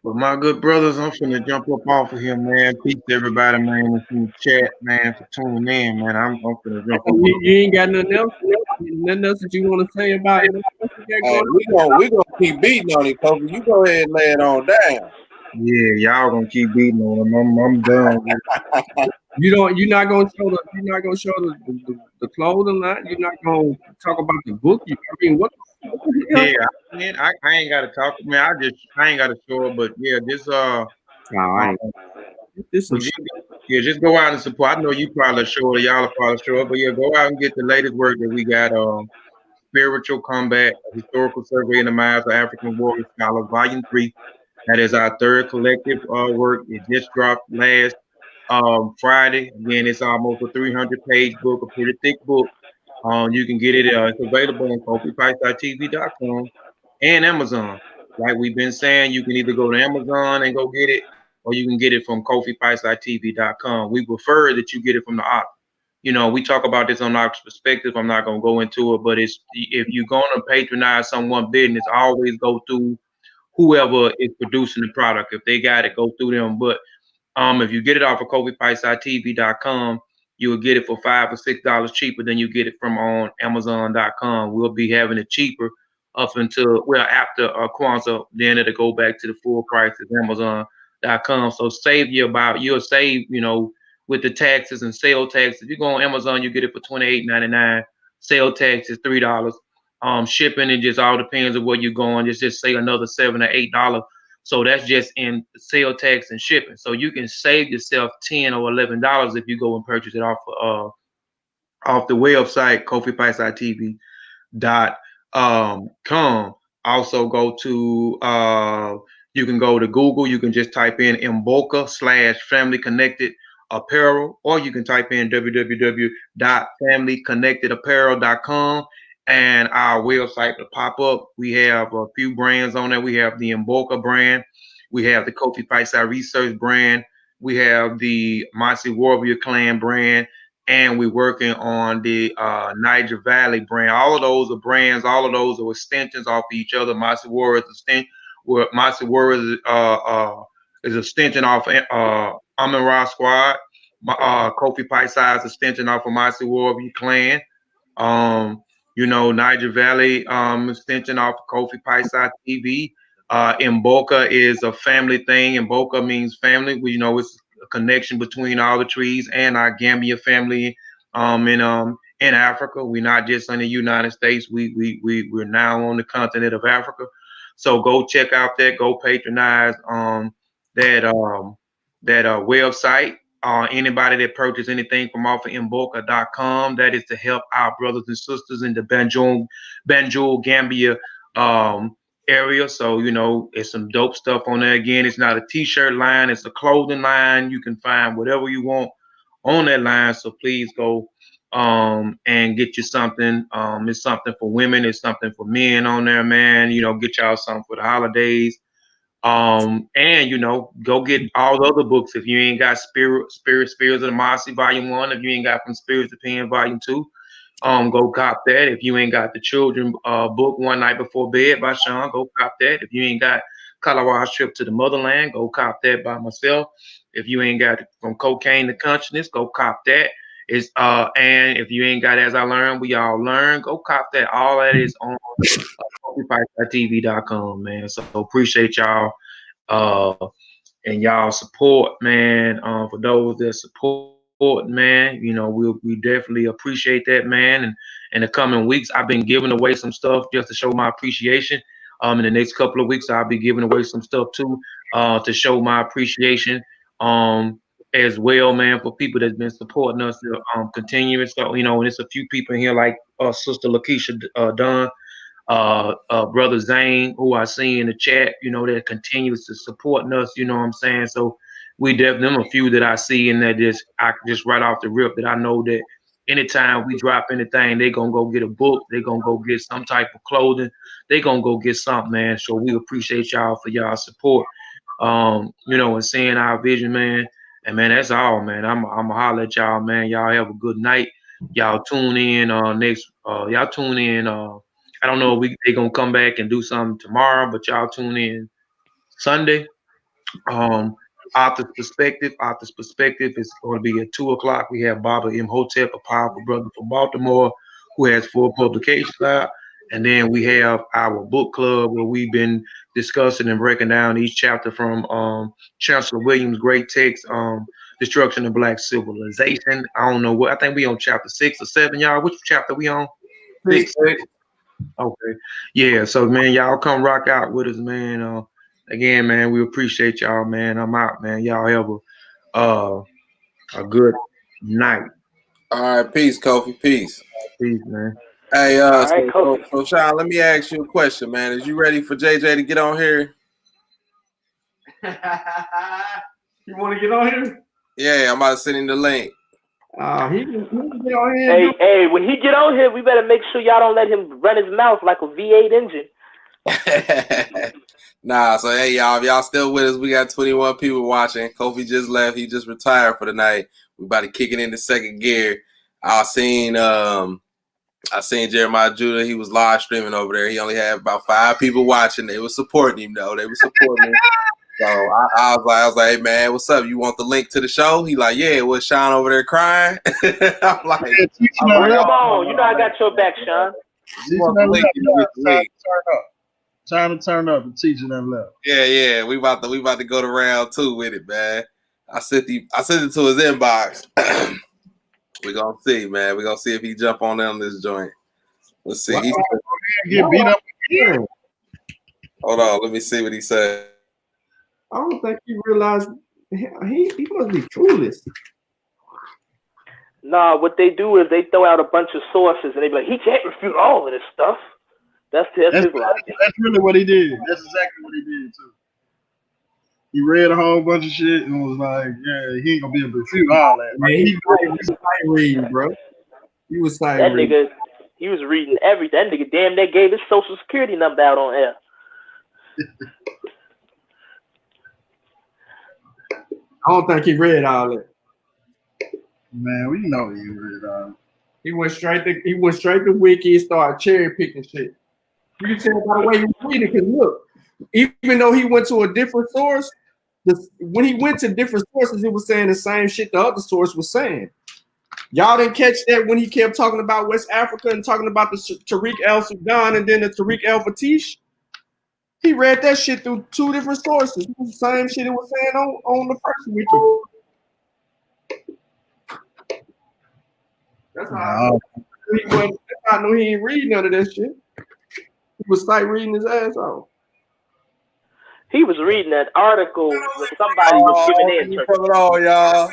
But my good brothers, I'm finna jump up off of here, man. Peace to everybody, man, in the chat, man, for tuning in, man. I'm finna jump up. You ain't got nothing else? Nothing else that you want to say about it? We gonna keep beating on it, Kobe. You go ahead and lay it on down. Yeah, y'all gonna keep beating on them. I'm done. You're not gonna show the clothing line. You're not gonna talk about the book. What? Yeah, I ain't gotta talk. Man, I ain't gotta show it, but yeah, this just go out and support. I know you probably show it, y'all probably show it, but yeah, go out and get the latest work that we got. Spiritual Combat, a Historical Survey in the Minds of African Warrior Scholars, Volume 3. That is our third collective work. It just dropped last Friday. Again, it's almost a 300-page book, a pretty thick book. You can get it. It's available on kofiprice.tv.com and Amazon. Like we've been saying, you can either go to Amazon and go get it, or you can get it from kofiprice.tv.com. We prefer that you get it from the author. We talk about this on our perspective. I'm not going to go into it, but if you're going to patronize someone's business, always go through whoever is producing the product. If they got it, go through them. But if you get it off of kofiprice.tv.com, you will get it for $5 or $6 cheaper than you get it from on Amazon.com. We'll be having it cheaper up until after Kwanzaa, then it'll go back to the full price of Amazon.com. So you'll save, with the taxes and sale tax. If you go on Amazon, you get it for $28.99. Sale tax is $3. Shipping, it just all depends on where you're going. Just say another $7 or $8. So that's just in sale tax and shipping. So you can save yourself $10 or $11 if you go and purchase it off the website, kofipaisatv.com. Also go to you can go to Google, you can just type in Mboka / Family Connected Apparel, or you can type in www.familyconnectedapparel.com and our website will pop up. We have a few brands on there. We have the Mboka brand, we have the Kofi Paisai Research brand, we have the Mossy Warrior Clan brand, and we're working on the Niger Valley brand. All of those are brands. All of those are extensions off each other. Mossy Warriors Mossy Warriors is an extension off Amin Ra Squad. Kofi Paisai is extension off of Mossy Warrior Clan. Um, Niger Valley extension off of Kofi Paisai TV. Mboka is a family thing. Mboka means family. It's a connection between all the trees and our Gambia family in Africa. We're not just in the United States. We're now on the continent of Africa. So go check out that. Go patronize that website. Anybody that purchased anything from off of Mboka.com, that is to help our brothers and sisters in the Banjul, Gambia area. So, it's some dope stuff on there. Again, it's not a t-shirt line, it's a clothing line. You can find whatever you want on that line. So please go and get you something. It's something for women, it's something for men on there, man. Get y'all something for the holidays. And go get all the other books. If you ain't got Spirits of the Mossy Volume 1, if you ain't got From Spirits to Pen Volume 2, go cop that. If you ain't got the children book One Night Before Bed by Shawn, go cop that. If you ain't got Colorado Trip to the Motherland, go cop that by myself. If you ain't got From Cocaine to Consciousness, go cop that. And if you ain't got As I Learned, We All Learn, go cop that. All that is on TV.com, man. So appreciate y'all and y'all support, man. For those that support, man, we definitely appreciate that, man. And in the coming weeks, I've been giving away some stuff just to show my appreciation. In the next couple of weeks, I'll be giving away some stuff too, to show my appreciation. As well, man, for people that's been supporting us, continuing. So, and it's a few people in here like Sister Lakeisha Dunn, Brother Zane, who I see in the chat, that continues to supporting us, you know what I'm saying? So we definitely, them a few that I see in that I just right off the rip that I know that anytime we drop anything, they gonna go get a book, they gonna go get some type of clothing, they gonna go get something, man. So we appreciate y'all for y'all support, and seeing our vision, man. And man, that's all, man. I'm gonna holler at y'all, man. Y'all have a good night. Y'all tune in y'all tune in I don't know if they gonna come back and do something tomorrow, but y'all tune in Sunday. Author's Perspective is going to be at 2:00. We have Baba Imhotep, a powerful brother from Baltimore, who has 4 publications out. And then we have our book club where we've been discussing and breaking down each chapter from Chancellor Williams' great text, Destruction of Black Civilization. I don't know what, I think we on chapter 6 or 7, y'all. Which chapter we on? 6. Okay. Yeah. So, man, y'all come rock out with us, man. Again, man, we appreciate y'all, man. I'm out, man. Y'all have a good night. All right. Peace, Kofi. Peace. Peace, man. Hey, right, so Shawn, let me ask you a question, man. Is you ready for JJ to get on here? You want to get on here? Yeah, I'm about to send him the link. He can get on here. Hey, when he get on here, we better make sure y'all don't let him run his mouth like a V8 engine. Nah, so hey, y'all, if y'all still with us, we got 21 people watching. Kofi just left. He just retired for the night. We about to kick it into second gear. I seen Jeremiah Judah. He was live streaming over there. He only had about 5 people watching. They were supporting him, though. They were supporting him. So I was like, hey, man, what's up? You want the link to the show? He like, yeah, was Shawn over there crying? I'm like, come on. You know I got your back, Shawn. You want the link? Time to turn up. The teacher never left. Yeah. We about to go to round 2 with it, man. I sent it to his inbox. We're gonna see, man. We're gonna see if he jump on this joint. Let's see. Get beat up again. Hold on, let me see what he said. I don't think he realized he must be clueless. Nah, what they do is they throw out a bunch of sources and they be like, he can't refute all of this stuff. That's his logic. That's really what he did. That's exactly what he did too. He read a whole bunch of shit and was like, "Yeah, he ain't gonna be able to refute all that." Like, Man, he was sight reading, bro. He was sight That reading. nigga, he was reading everything. That nigga damn near gave his social security number out on air. I don't think he read all that. Man, we know he read all. He went straight to Wiki and started cherry picking shit. You can tell by the way he was reading, because look, even though he went to a different source, when he went to different sources, it was saying the same shit the other source was saying. Y'all didn't catch that when he kept talking about West Africa and talking about the Tariq El Sudan and then the Tariq El Fatish? He read that shit through two different sources. It was the same shit it was saying on the first Wiki. That's how I knew he ain't read none of that shit. He was sight reading his ass off. He was reading that article where somebody was giving in. Come on, y'all.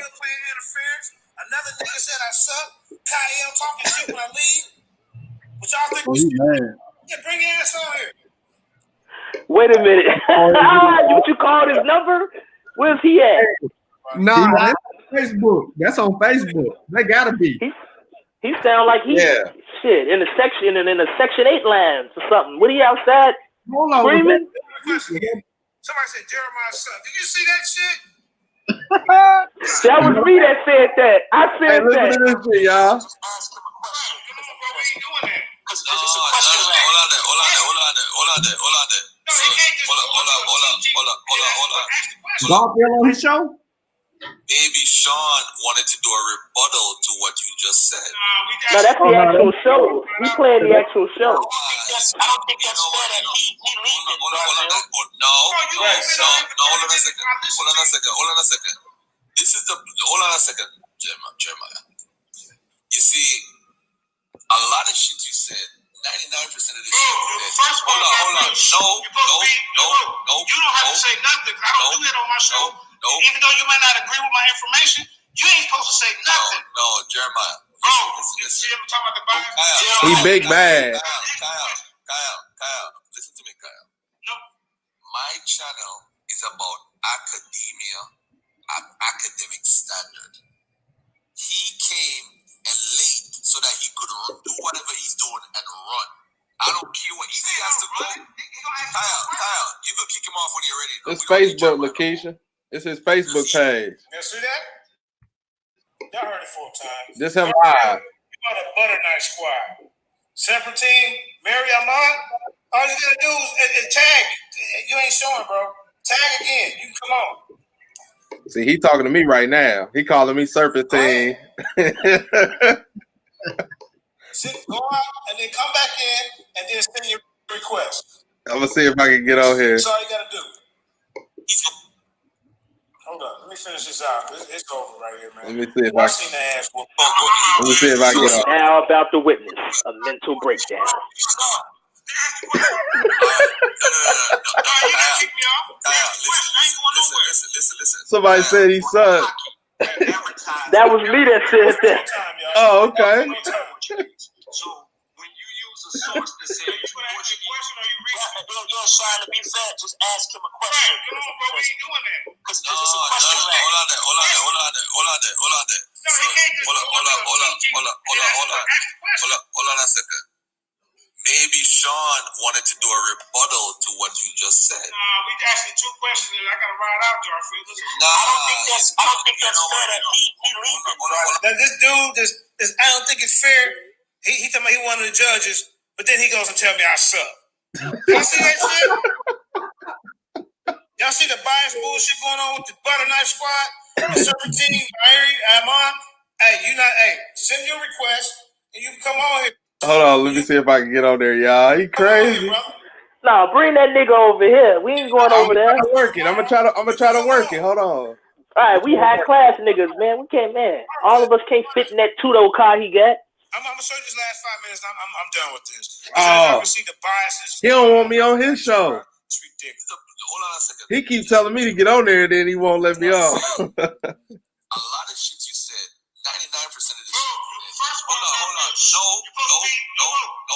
Another nigga said I suck. Kyle talking shit when I leave. What y'all think? Oh, he mad. Yeah, bring your ass on here. Wait a minute. What you called his number? Where's he at? Nah, that's on Facebook. That's on Facebook. They gotta be. He sound like he shit in the section 8 lands or something. What, he outside screaming? Somebody said Jeremiah's son. Did you see that shit? That was me that said that. I said Look that. at this shit, y'all. Come on, bro. We ain't doing that. Garfield on his show? Maybe Shawn wanted to do a rebuttal to what you just said. No, that's the actual show. We playing the actual show. I don't think that's fair that he leaving. No, hold on a second. This is hold on a second, Jeremiah. You see, a lot of shit you said, 99% of the shit you said. Hold on. No. You don't have to say nothing. I don't do that on my show. Even though you might not agree with my information, you ain't supposed to say nothing. No, Jeremiah. Bro, you see him talking about the Bible? He big mad. Kyle, listen to me, Kyle. No. My channel is about academia at academic standard. He came and late so that he could do whatever he's doing and run. I don't care what he has to do. Kyle, you can kick him off when you're ready. It's Facebook, Lakeisha. It's his Facebook page. You see that? Y'all heard it 4 times. This him live. You got a butter knife squad. Separate team, Mary Ahmad. All you gotta do is tag. You ain't showing, bro. Tag again. You can come on. See, he talking to me right now. He calling me Serpentine. Go out and then come back in and then send your request. I'm gonna see if I can get on here. That's all you gotta do. Hold up, let me finish this out. It's over right here, man. Let me see if I seen the ass. Let me see if I can get on. Now about the witness, a mental breakdown. Listen. Somebody said he sucked. That was me that said that. Oh, okay. So when you use a source that says trying to be fair, just ask him a question. Come on, bro, we ain't doing that. Because it's a question. Hold on there. Hold on a second. Maybe Shawn wanted to do a rebuttal to what you just said. We asked you 2 questions and I gotta ride out, Garfield. I don't think that's fair that he leaving. Now this dude, I don't think it's fair. He told me he one of the judges, but then he goes and tell me I suck. Y'all see that shit? Y'all see the bias bullshit going on with the butter knife squad? The Serpentine, Mary, Amon. Hey, send your request and you can come on here. Hold on, let me see if I can get on there, y'all. He crazy. Nah, bring that nigga over here. We ain't going over there. I'm gonna try to work it. Hold on. All right, we high class niggas, man. We can't, man. All of us can't fit in that two-door car he got. I'm gonna show you this last 5 minutes. I'm done with this. Oh, see the biases. He don't want me on his show. It's ridiculous. hold on a second. He keeps telling me to get on there, and then he won't let me off. A lot of shit you said, 99% of the shit. Hold on. No.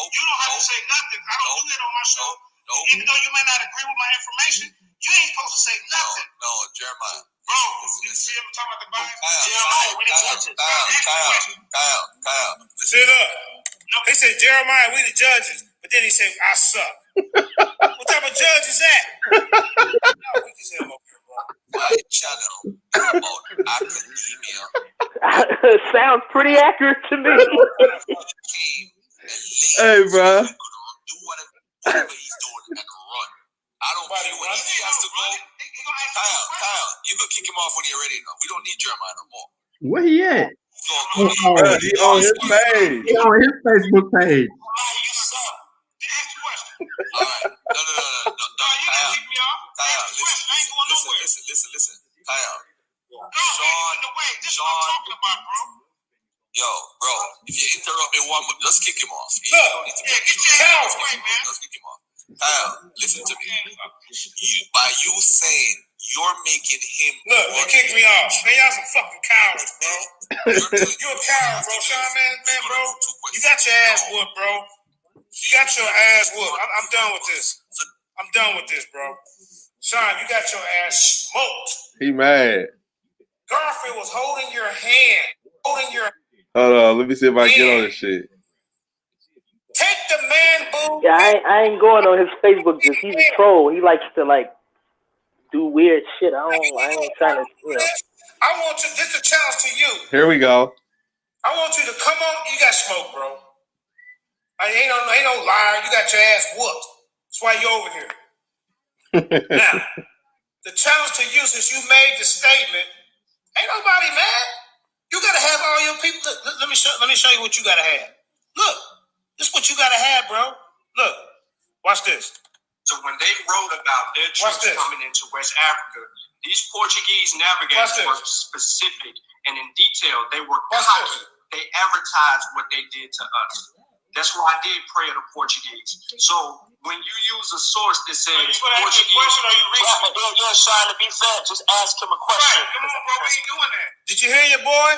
You don't have to say nothing. I don't do that on my show. No. Even though you may not agree with my information, you ain't supposed to say nothing. No, Jeremiah. Bro, you see him talking about the Bible? Jeremiah, we the judges. Kyle. Sit up. No, he said, Jeremiah, we the judges. But then he said, I suck. What type of judge is that? We just him up here, bro. My channel is about academia. Sounds pretty accurate to me. Hey, bro. Do whatever he's doing and run. I don't care when he has to go. Kyle, you can kick him off when you're ready. We don't need Jeremiah no more. Where he at? He on his page. He on his Facebook page. All right. No. Kyle, listen. Kyle. Shawn. Yo, bro, if you interrupt me one more, let's kick him off. Look, get your hands away, man. Let's kick him off. Kyle, listen to me. By you saying you're making him. Look, they kicked me off. Man, y'all some fucking cowards, bro. You a coward, bro. Shawn, man, bro. You got your ass whooped, bro. You got your ass whooped. I'm done with this. I'm done with this, bro. Shawn, you got your ass smoked. He mad. Garfield was holding your hand. Hold on, let me see if I can get on this shit. Take the man boo. Yeah, I ain't going on his Facebook. Just he's a troll. He likes to like do weird shit. I ain't trying to. I want to. This is a challenge to you. Here we go. I want you to come on. You got smoke, bro. Ain't no liar. You got your ass whooped. That's why you over here. Now, the challenge to you, since you made the statement, ain't nobody mad. You gotta have all your people. Look, let me show you what you gotta have. Look, this is what you gotta have, bro. Look, watch this. So when they wrote about their troops coming into West Africa, these Portuguese navigators were specific and in detail. They were cocky. They advertised what they did to us. That's why I did pray to the Portuguese. So when you use a source that says Portuguese, You're trying to be fair. Just ask him a question. Right, come on, bro. We ain't doing that. Did you hear your boy?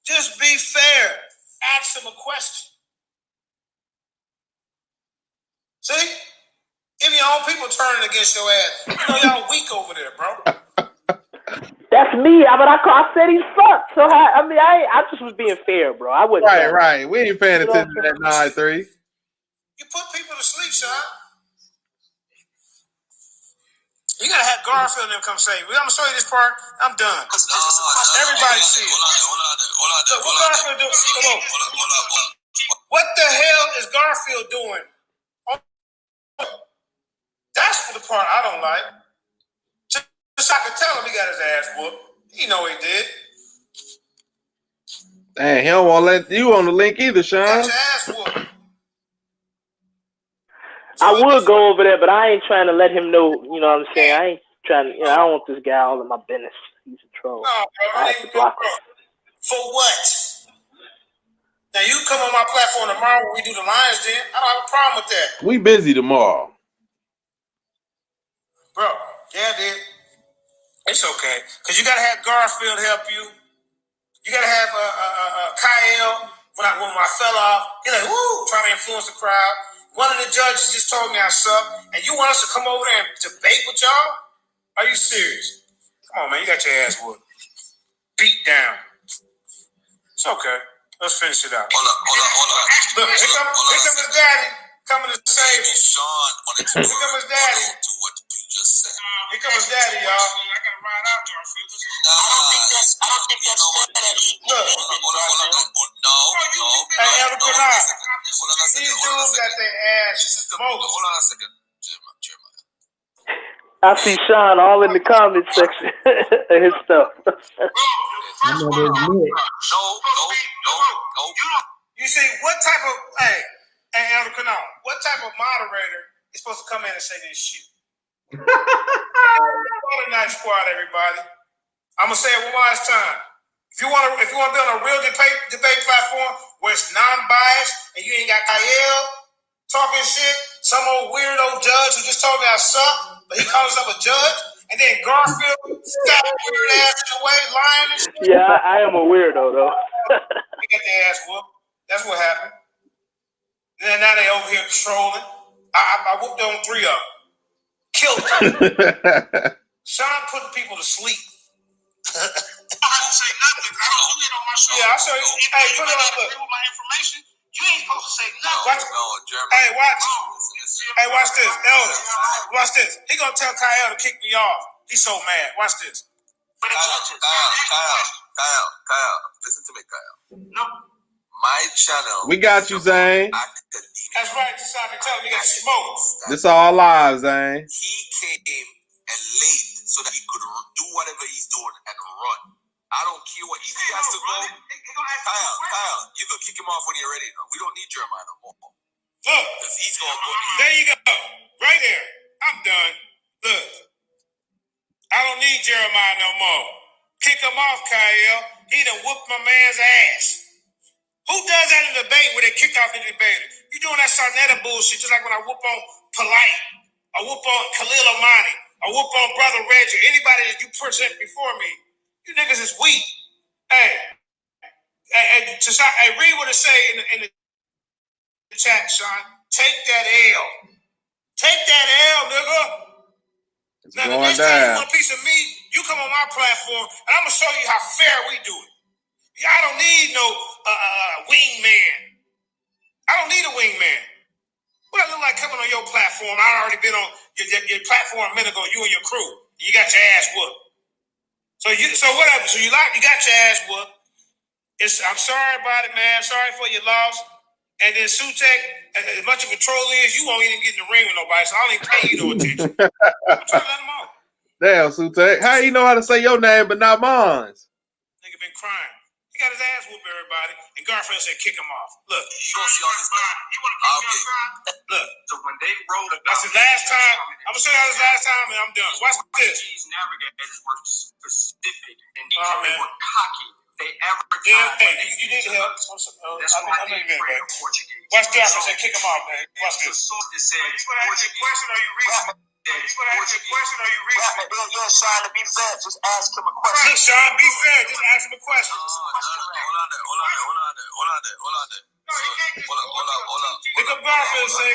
Just be fair. Ask him a question. See? Even your own people turning against your ass. You know y'all weak over there, bro. That's me, but I said he sucked. So I just was being fair, bro. I wasn't. Right. We ain't paying attention to that 9-3. You put people to sleep, Shawn. You gotta have Garfield and them come say, "I'm gonna show you this part. I'm done." Everybody see it. Hold on. What Garfield doing? Come on. What the hell is Garfield doing? That's the part I don't like. Just I could tell him he got his ass whooped. He know he did. Dang, he don't want to let you on the link either, Shawn. Got your ass whooped. I would go over there, but I ain't trying to let him know. You know what I'm saying? I ain't trying to. I don't want this guy all in my business. He's a troll. No, bro, I have to block him. For what? Now you come on my platform tomorrow when we do the Lions Den. I don't have a problem with that. We busy tomorrow. Bro, yeah, dude. It's okay. Because you got to have Garfield help you. You got to have Kyle. When I fell off, he's like, woo, trying to influence the crowd. One of the judges just told me I suck. And you want us to come over there and debate with y'all? Are you serious? Come on, man. You got your ass whooped. Beat down. It's okay. Let's finish it out. Hold on. Look, here comes his daddy coming to save him. Shawn wanted to Here comes his daddy. to what you just said. Here comes his daddy, y'all. I gotta ride out, Garfield. I don't think that's Look. No. Hey, Elder Canard. These dudes got their ass smoked. Hold on a second. Jeremiah. I see Shawn all in the comment section of his stuff. No. You see, what type of Elder Canard, what type of moderator is supposed to come in and say this shit? Night squad, everybody. I'm gonna say it one last time. If you want to be on a real debate platform where it's non-biased and you ain't got Kyle talking shit, some old weirdo judge who just told me I suck, but he calls himself a judge. And then Garfield stabbed weird ass in the way, lying and shit. Yeah, I am a weirdo though. They got their ass whooped. That's what happened. And then now they over here trolling. I whooped on 3 of them. Killed them. Shawn putting people to sleep. I don't say nothing. I don't do it on my show. Yeah, I show you. Hey, put it on. Look. With my information, you ain't supposed to say nothing. Hey, watch. Hey, watch this. Elder, watch this. He gonna tell Kyle to kick me off. He's so mad. Watch this. Kyle, listen to me, Kyle. No. My channel. We got you, Zane. That's right, Simon. Tell him he got smoked. This all live, Zane. He came and late so that he could do whatever he's doing and run. I don't care what he has to go. Kyle, you can kick him off when you're ready. We don't need Jeremiah no more. Look, he's going to go. There you go. Right there. I'm done. Look. I don't need Jeremiah no more. Kick him off, Kyle. He done whooped my man's ass. Who does that in a debate where they kick off the debater? You doing that Sarnetta bullshit just like when I whoop on Polite. I whoop on Khalil Omani. I whoop on Brother Reggie. Anybody that you present before me. You niggas is weak. Hey, read what it say in the chat, Shawn. Take that L. Take that L, nigga. It's now, going the next time you down. want a piece of me, you come on my platform, and I'm going to show you how fair we do it. I don't need no wingman. I don't need a wingman. What I look like coming on your platform? I already been on your platform a minute ago, you and your crew. You got your ass whooped. So whatever. So you got your ass whooped. I'm sorry about it, man. Sorry for your loss. And then Sutek, as much of a troll is, you won't even get in the ring with nobody, so I don't even pay you no attention. I'm trying to let him off. Damn, Sutek. How you know how to say your name but not mine? Nigga been crying. He got his ass whooped, everybody. And Garfield said, kick him off. Look. You don't see all this stuff. You want to keep me outside? Look. So when they wrote about that's the last time. I'm going to show you his last time, and I'm done. Watch this. These navigators were specific and they were cocky. They advertised. Yeah, hey, you need help. That's why I think they're Portuguese. Watch Garfield say, kick him off, man. Watch this. Question, are you reaching? Question, are you reaching? Yeah, Shawn, to be fair, just ask him a question. Look, Shawn, be fair. Just ask him a question. Hold on there. Pick up Garfield, say,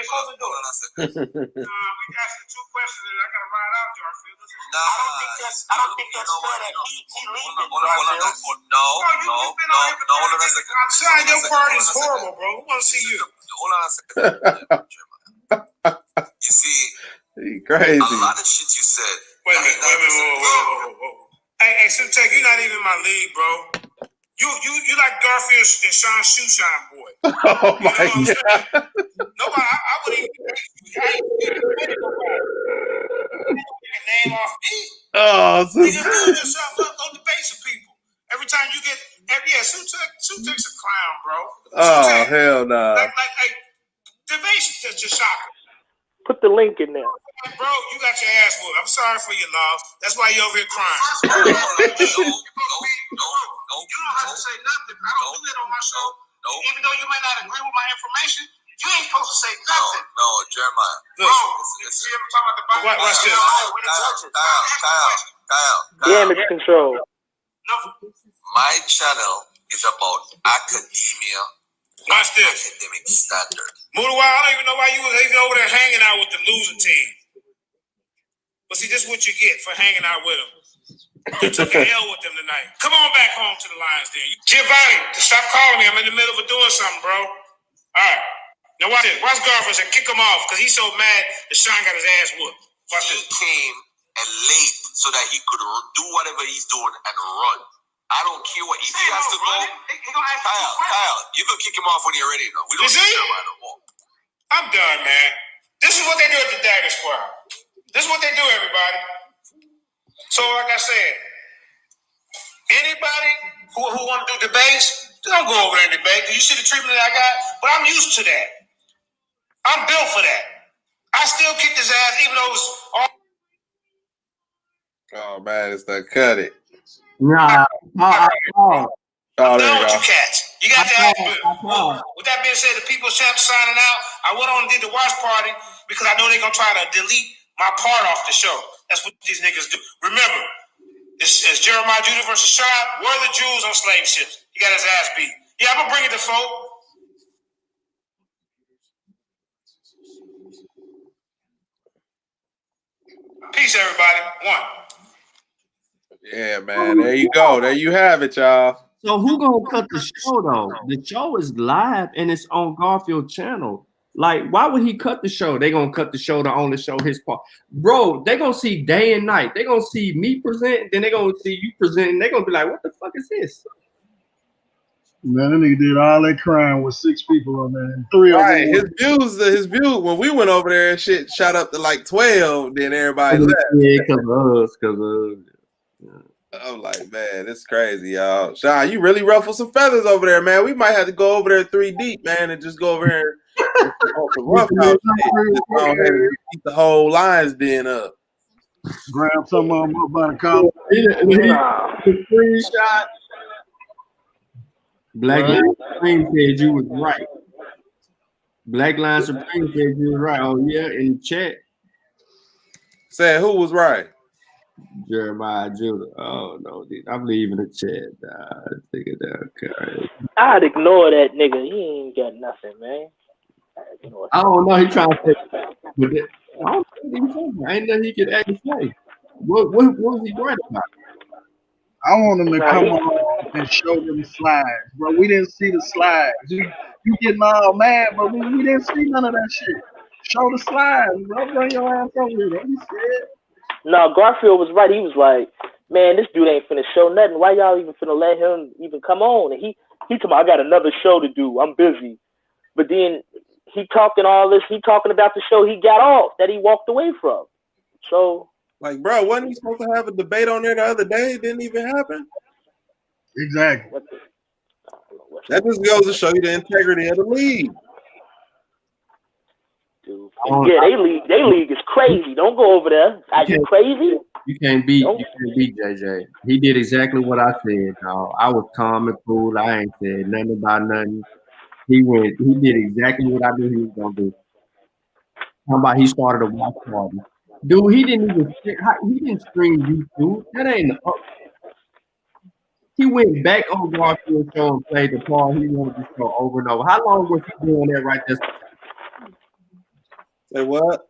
close the door. We asked 2 questions and I got to ride out, Garfield. I don't think that's fair that he leaving. No. Shawn, your part is horrible, bro. We want to see you. Hold on a second. You see, he crazy. A lot of shit you said. Wait a minute. Whoa. Hey, Sutek, you're not even in my league, bro. You like Garfield and Shawn Shoeshine boy. Oh my God. Nobody, I wouldn't even name off me. Oh, you just doing yourself up on the base of people. Every time you get, Sutek's a clown, bro. Oh, hell no. Like debate to shocker. Put the link in there. Bro, you got your ass whooped. I'm sorry for your loss. That's why you over here crying. No. You don't have to say nothing. I don't do that on my show. No. Even though you may not agree with my information, you ain't supposed to say nothing. No, Jeremiah. Bro, you see him talking about the Bible? Watch this. Kyle. Damage control. No. My channel is about academia. Watch this. Academic standard. Mudawa, I don't even know why you was even over there hanging out with the losing team. But see, this is what you get for hanging out with them. You took an L with them tonight. Come on back home to the Lions then. Giovanni, stop calling me. I'm in the middle of doing something, bro. All right. Now watch this. Watch Garfield and kick him off because he's so mad that Shawn got his ass whooped. Watch He this. came and late so that he could do whatever he's doing and run. I don't care what if he has to go. Kyle, you can kick him off when you're ready. No, we don't need Jeremiah no more. I'm done, man. This is what they do at the Dagger Squad. This is what they do, everybody. So, like I said, anybody who want to do debates, don't go over there and debate. You see the treatment that I got? But I'm used to that. I'm built for that. I still kick his ass, even though it's all. Oh man, it's done cut it. Nah. Oh, there done you with go. you cats. You got to ask. With that being said, the People's Champ signing out. I went on and did the watch party because I know they're gonna try to delete my part off the show. That's what these niggas do. Remember, it's Jeremiah Judah versus Shawn. Were the Jews on slave ships? He got his ass beat. Yeah, I'm gonna bring it to folk. Peace, everybody. One. Yeah, man. There you go. There you have it, y'all. So who gonna cut the show though? The show is live and it's on Garfield channel. Like, why would he cut the show? They gonna cut the show to only show his part. Bro, they gonna see day and night. They gonna see me present, then they gonna see you present, and they gonna be like, what the fuck is this? Man, that nigga did all that crying with 6 people on there, and 3 of them. His views. When we went over there and shit shot up to like 12, then everybody left. Yeah, cause I'm like, man, it's crazy, y'all. Shawn, you really ruffled some feathers over there, man. We might have to go over there 3 deep, man, and just go over here and rough out keep the whole Lions Den up. Grab some of them up by the collar. Screenshot. Black Line Supreme said you was right. Black Line Supreme said you was right. Oh yeah, in the chat. Said who was right? Jeremiah Judah. Oh no, dude. I'm leaving the chat. I'd ignore that nigga. He ain't got nothing, man. I don't know. He trying to say, but I don't think ain't nothing he could actually say. What was he right about? I want him to come on and show them slides, bro. We didn't see the slides. You getting all mad, but we didn't see none of that shit. Show the slides, bro. Bring your ass over here. Don't be scared. No, Garfield was right. He was like, man, this dude ain't finna show nothing. Why y'all even finna let him even come on? And he told me, I got another show to do. I'm busy. But then he talking all this. He talking about the show he got off that he walked away from. So. Like, bro, wasn't he supposed to have a debate on there the other day? It didn't even happen. Exactly. That just goes to show you the integrity of the league. Dude. Yeah, they league is crazy. Don't go over there. Are you crazy? You can't beat JJ. He did exactly what I said. No, I was calm and cool. I ain't said nothing about nothing. He did exactly what I knew he was gonna do. How about he started a watch party? Dude, he didn't stream YouTube. That ain't up. He went back on Garfield show and played the part he wanted to show over and over. How long was he doing that right there? Say what?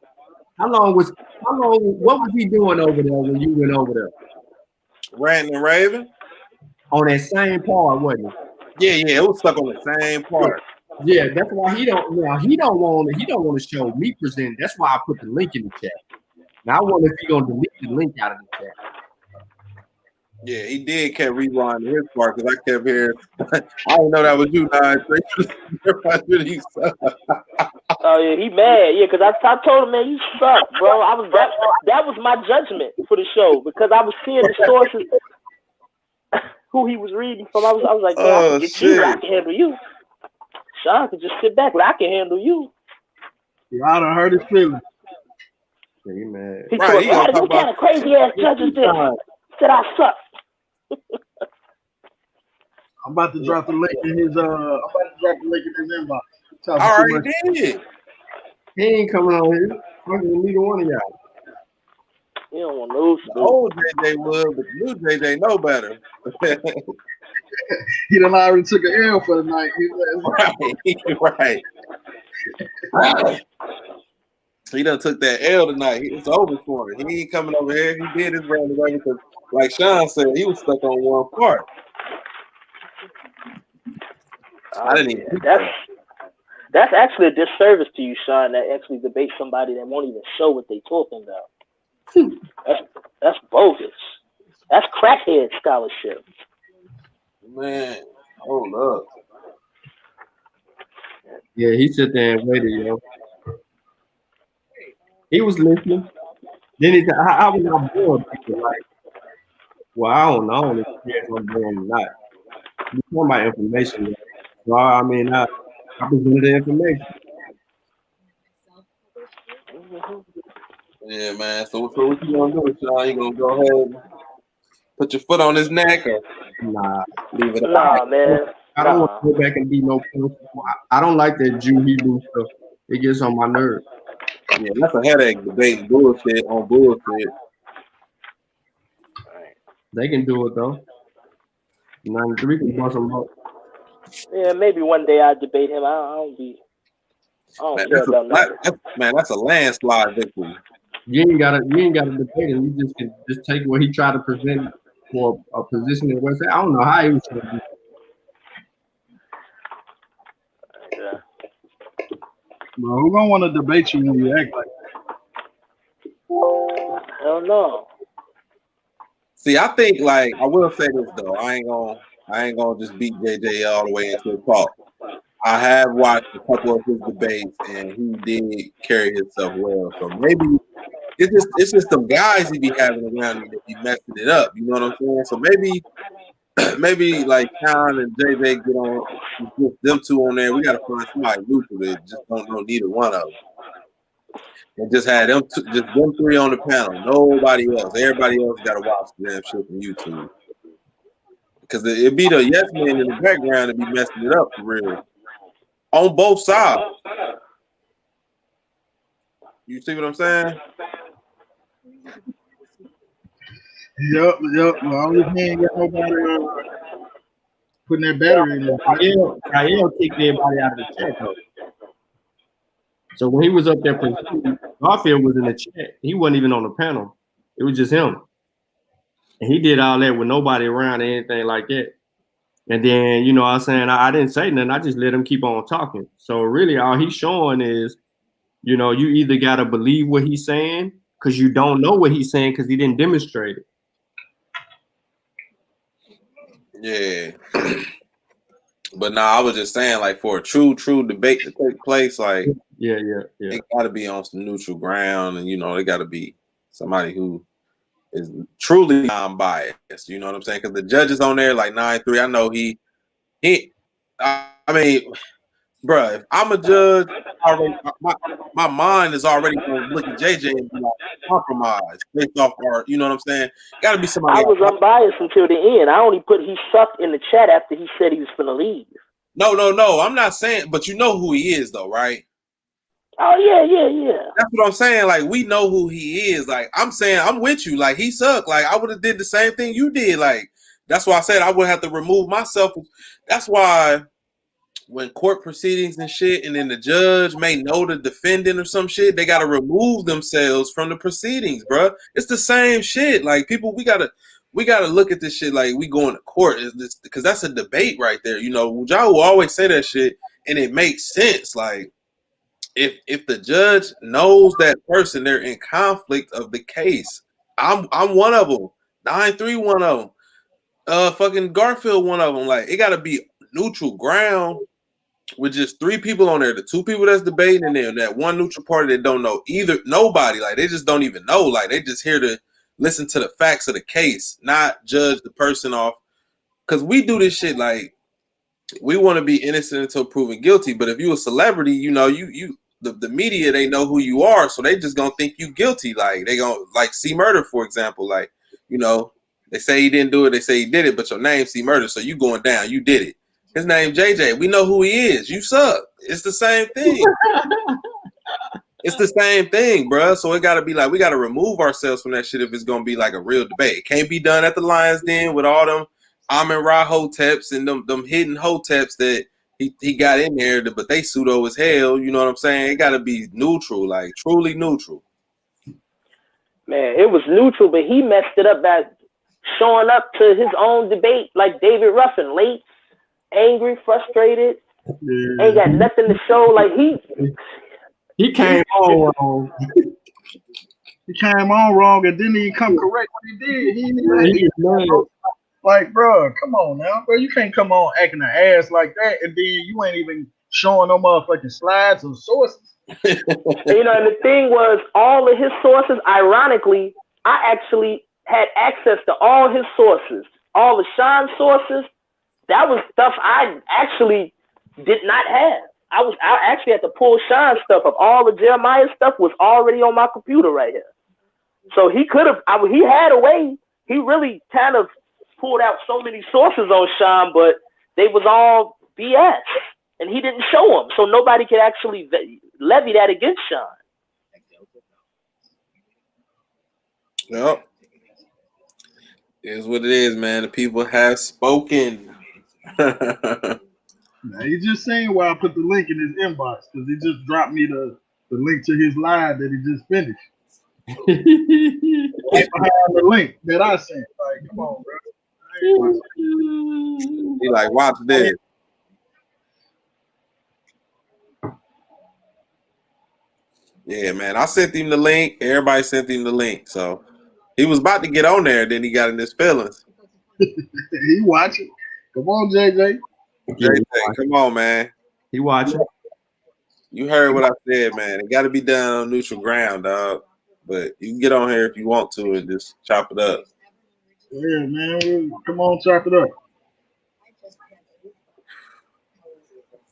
What was he doing over there when you went over there? Ranting and raving? On that same part, wasn't it? Yeah, it was stuck on the same part. Yeah, that's why he don't want to show me present. That's why I put the link in the chat. Now I wonder if he gonna delete the link out of the chat. Yeah, he did kept rewinding his part because I kept hearing. I didn't know that was you, guys. Oh yeah, he mad. Yeah, because I told him, man, you suck, bro. That was my judgment for the show because I was seeing the sources who he was reading from. I was like, man, I can get you. I can handle you. Shawn can just sit back. Like, I can handle you. Yeah, I done hurt his feelings. He mad. He told me, what kind of crazy ass judges this? Said I suck. I'm about to drop the link in his inbox. I already did. He ain't coming on here. Neither one of y'all. You don't want no the old JJ would, but the new JJ know better. He done already took an L for the night. Right. He done took that L tonight. It's over for him. He ain't coming over here. He did his round away because, like Shawn said, he was stuck on one part. I didn't even. That's actually a disservice to you, Shawn. That actually debate somebody that won't even show what they talking about. That's bogus. That's crackhead scholarship. Man, hold up. Yeah, he sat there and waited, yo. He was listening. Then he said, I was not bored. Like, well, I don't know if I'm bored or not. You talking about information. Well, I mean, I presented the information. Yeah, man. So what you gonna do, Shawn? You gonna go ahead and put your foot on his neck or nah? Leave it nah, man. I don't want to go back and be no point. I don't like that Jew Hebrew stuff. It gets on my nerves. Yeah, that's a headache debating bullshit on bullshit. They can do it though. 93 can bust them up. Yeah, maybe one day I'll debate him. I don't care about nothing. That's a landslide victory. You ain't gotta debate him. You just can just take what he tried to present for a position in West. I don't know how he was going to do. Yeah. Bro, who gonna want to debate you when you act like that? Hell no. See, I think like I will say this though. I ain't gonna just beat JJ all the way into the talk. I have watched a couple of his debates and he did carry himself well. So maybe it's just some guys he be having around him that be messing it up. You know what I'm saying? So maybe like Shawn and JJ get on them two on there. We gotta find somebody neutral that just don't know neither one of them. And just had them three on the panel. Nobody else. Everybody else gotta watch the damn shit from YouTube. Because it be the yes man in the background that be messing it up for real. On both sides. You see what I'm saying? Yep. Well, he ain't got nobody putting that battery in there. Kyle kicked everybody out of the chat though. So when he was up there, Garfield was in the chat. He wasn't even on the panel. It was just him. And he did all that with nobody around or anything like that. And then, you know what I'm saying? I didn't say nothing. I just let him keep on talking. So really all he's showing is, you know, you either got to believe what he's saying because you don't know what he's saying because he didn't demonstrate it. Yeah. But nah, I was just saying, like, for a true debate to take place, like, yeah, it got to be on some neutral ground, and you know, it got to be somebody who is truly non-biased. You know what I'm saying? Because the judges on there, like 9-3, I know he. I mean, bruh, if I'm a judge, my mind is already going to look at JJ and be like, compromise based off our, you know what I'm saying? Got to be somebody. I was unbiased until the end. I only put he sucked in the chat after he said he was finna leave. No. I'm not saying, but you know who he is, though, right? Oh yeah. That's what I'm saying. Like, we know who he is. Like, I'm saying, I'm with you. Like, he sucked. Like, I would have did the same thing you did. Like, that's why I said I would have to remove myself. That's why when court proceedings and shit, and then the judge may know the defendant or some shit, they got to remove themselves from the proceedings, bro. It's the same shit. Like, people, we gotta look at this shit like we going to court, because that's a debate right there. You know, Ja will always say that shit, and it makes sense. Like, if the judge knows that person, they're in conflict of the case. I'm one of them. 9-3, one of them. Fucking Garfield, one of them. Like, it got to be neutral ground with just three people on there. The two people that's debating, and then that one neutral party that don't know nobody. Like, they just don't even know. Like, they just here to listen to the facts of the case, not judge the person off. Because we do this shit like we want to be innocent until proven guilty. But if you a celebrity, you know, the media, they know who you are, so they just gonna think you guilty. Like, they gonna, like C Murder, for example. Like, you know, they say he didn't do it, they say he did it, but your name C Murder, so you going down, you did it. His name JJ. We know who he is. You suck. It's the same thing. It's the same thing, bro. So it gotta be like, we gotta remove ourselves from that shit if it's gonna be like a real debate. It can't be done at the Lions Den with all them Amin Ra hoteps and them hidden hoteps that he got in there, but they pseudo as hell. You know what I'm saying? It gotta be neutral, like truly neutral. Man, it was neutral, but he messed it up by showing up to his own debate like David Ruffin, late, angry, frustrated, ain't got nothing to show. Like, he came on wrong. He came on wrong, and didn't even come correct what he did. Like, bro, come on now, bro. You can't come on acting an ass like that, and then you ain't even showing no motherfucking slides or sources. You know, and the thing was, all of his sources, ironically, I actually had access to all his sources, all the Shawn sources. That was stuff I actually did not have. I actually had to pull Shawn stuff up. All the Jeremiah stuff was already on my computer right here. So he could have, he had a way. He really kind of pulled out so many sources on Shawn, but they was all BS, and he didn't show them, so nobody could actually levy that against Shawn. Yep. It is what it is, man. The people have spoken. Now, he just saying why I put the link in his inbox because he just dropped me the link to his live that he just finished. Right behind the link that I sent. Like, come on, bro. He like, watch this. Yeah, man. I sent him the link. Everybody sent him the link. So he was about to get on there, then he got in his feelings. He watching. Come on, JJ. JJ, come on, man. He watching. You heard what I said, man. It got to be done on neutral ground, dog. But you can get on here if you want to and just chop it up. Yeah, man. Come on, chop it up.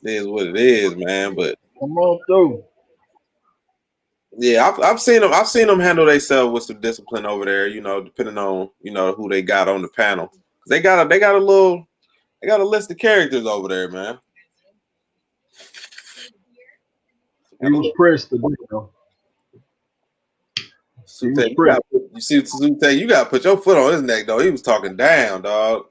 It is what it is, man. But come on through. Yeah, I've seen them. I've seen them handle themselves with some discipline over there. You know, depending on who they got on the panel. They got a list of characters over there, man. He was pressed today, though. You got to put your foot on his neck, though. He was talking down, dog.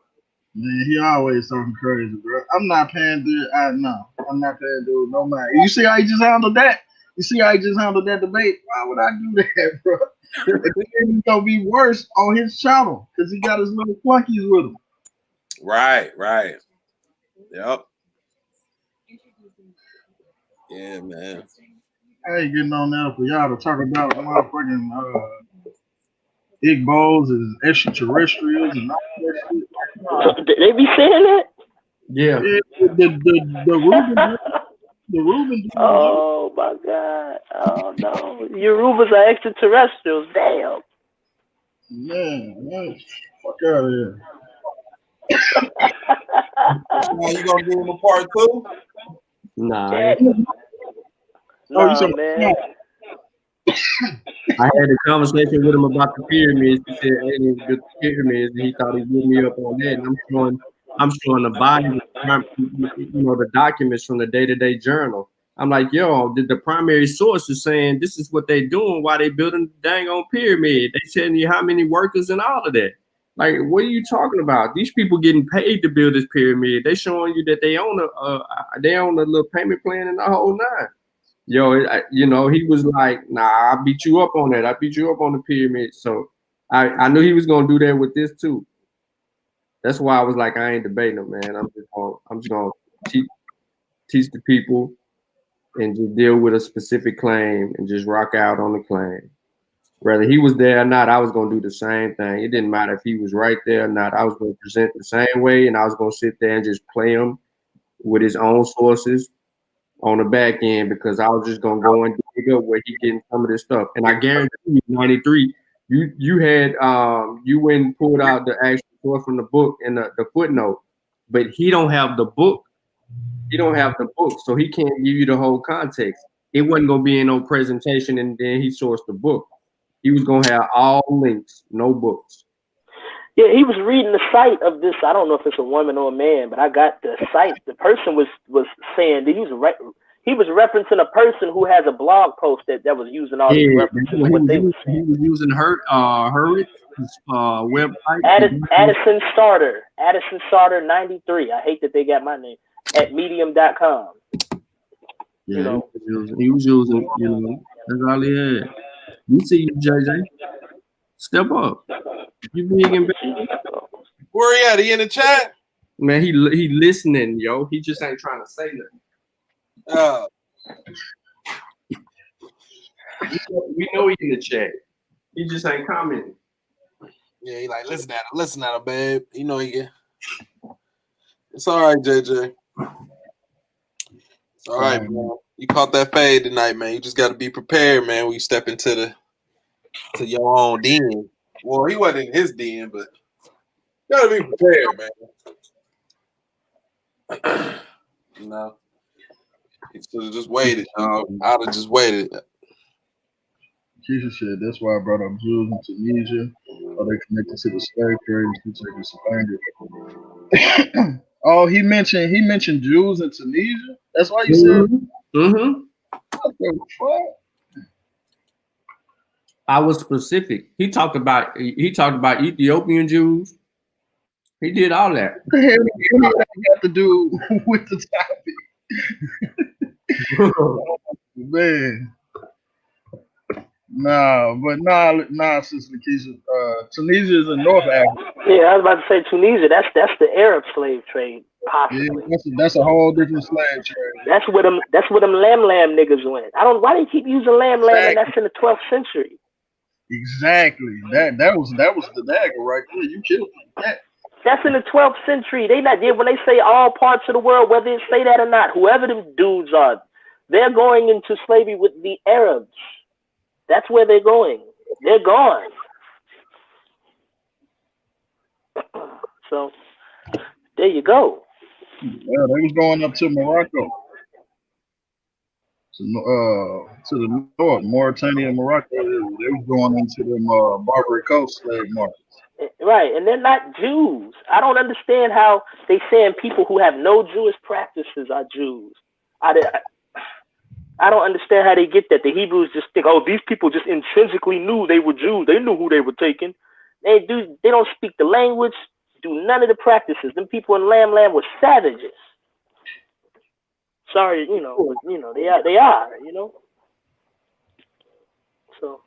Man, he always talking crazy, bro. I'm not paying dude. I'm not paying dude no mind. You see how he just handled that? You see how he just handled that debate? Why would I do that, bro? It's gonna be worse on his channel because he got his little flunkies with him. Right. Yep. Yeah, man. I ain't getting on there for y'all to talk about motherfucking Igbos and extraterrestrials and all that shit. They be saying that? Yeah. The Reuben. Oh my God! Oh no, Yorubas are extraterrestrials. Damn. Man, fuck out of here. Now you gonna give him a part 2? Nah. Nah, man. I had a conversation with him about the pyramids. He said, "Hey, the pyramids," and he thought he'd give me up on that. And I'm showing the Bible, the documents from the day-to-day journal. I'm like, yo, the primary source is saying this is what they doing while they building the dang on pyramid. They telling you how many workers and all of that. Like, what are you talking about? These people getting paid to build this pyramid. They showing you that they own a little payment plan and the whole nine. Yo, he was like, nah, I beat you up on that. I beat you up on the pyramid. So I knew he was gonna do that with this too. That's why I was like, I ain't debating him, man. I'm just gonna teach the people and just deal with a specific claim and just rock out on the claim. Whether he was there or not, I was gonna do the same thing. It didn't matter if he was right there or not. I was gonna present the same way, and I was gonna sit there and just play him with his own sources on the back end because I was just gonna go and dig up where he getting some of this stuff. And I guarantee you, 93, you had you went and pulled out the actual source from the book and the footnote, but he don't have the book. He don't have the book, so he can't give you the whole context. It wasn't gonna be in no presentation, and then he sourced the book. He was gonna have all links, no books. Yeah, he was reading the site of this. I don't know if it's a woman or a man, but I got the site. The person was saying that he was referencing a person who has a blog post that was using all these references. He was using her website. Addison Starter 93. I hate that they got my name at medium.com. Yeah, he was using, that's all he had. You see you, JJ. Step up. You big and big. Where he at? He in the chat? Man, he listening, yo. He just ain't trying to say nothing. We know he in the chat. He just ain't commenting. Yeah, he like, listen at him, babe. You know he get. It's all right, JJ. It's all right, man. You caught that fade tonight, man. You just got to be prepared, man, when you step into your own den. Well, he wasn't in his den, but you got to be prepared, man. He should have just waited, dog. I'd have just waited. Jesus said that's why I brought up Jews in Tunisia. Are they connected to the slave trade? Oh, he mentioned Jews in Tunisia. That's why you said. Mm-hmm. What the fuck? I was specific. He talked about Ethiopian Jews. He did all that. What the hell do that have to do with the topic? Man. Nah, Sister Keisha. Tunisia is in North Africa. Yeah, I was about to say Tunisia. That's the Arab slave trade, Yeah, possibly. that's a whole different slave trade. That's where them lamb niggas went. I don't. Why they keep using lamb, and that's in the 12th century. Exactly. That was the dagger right there. You killed him. That's in the 12th century. They not when they say all parts of the world, whether it say that or not, whoever them dudes are, they're going into slavery with the Arabs. That's where they're going. They're gone. So there you go. Yeah, they was going up to Morocco. To the north, Mauritania and Morocco. They was going into them Barbary Coast slave markets. Right, and they're not Jews. I don't understand how they saying people who have no Jewish practices are Jews. I don't understand how they get that. The Hebrews just think, oh, these people just intrinsically knew they were Jews. They knew who they were taking. They don't speak the language, do none of the practices. Them people in Lamb were savages. Sorry, they are, So.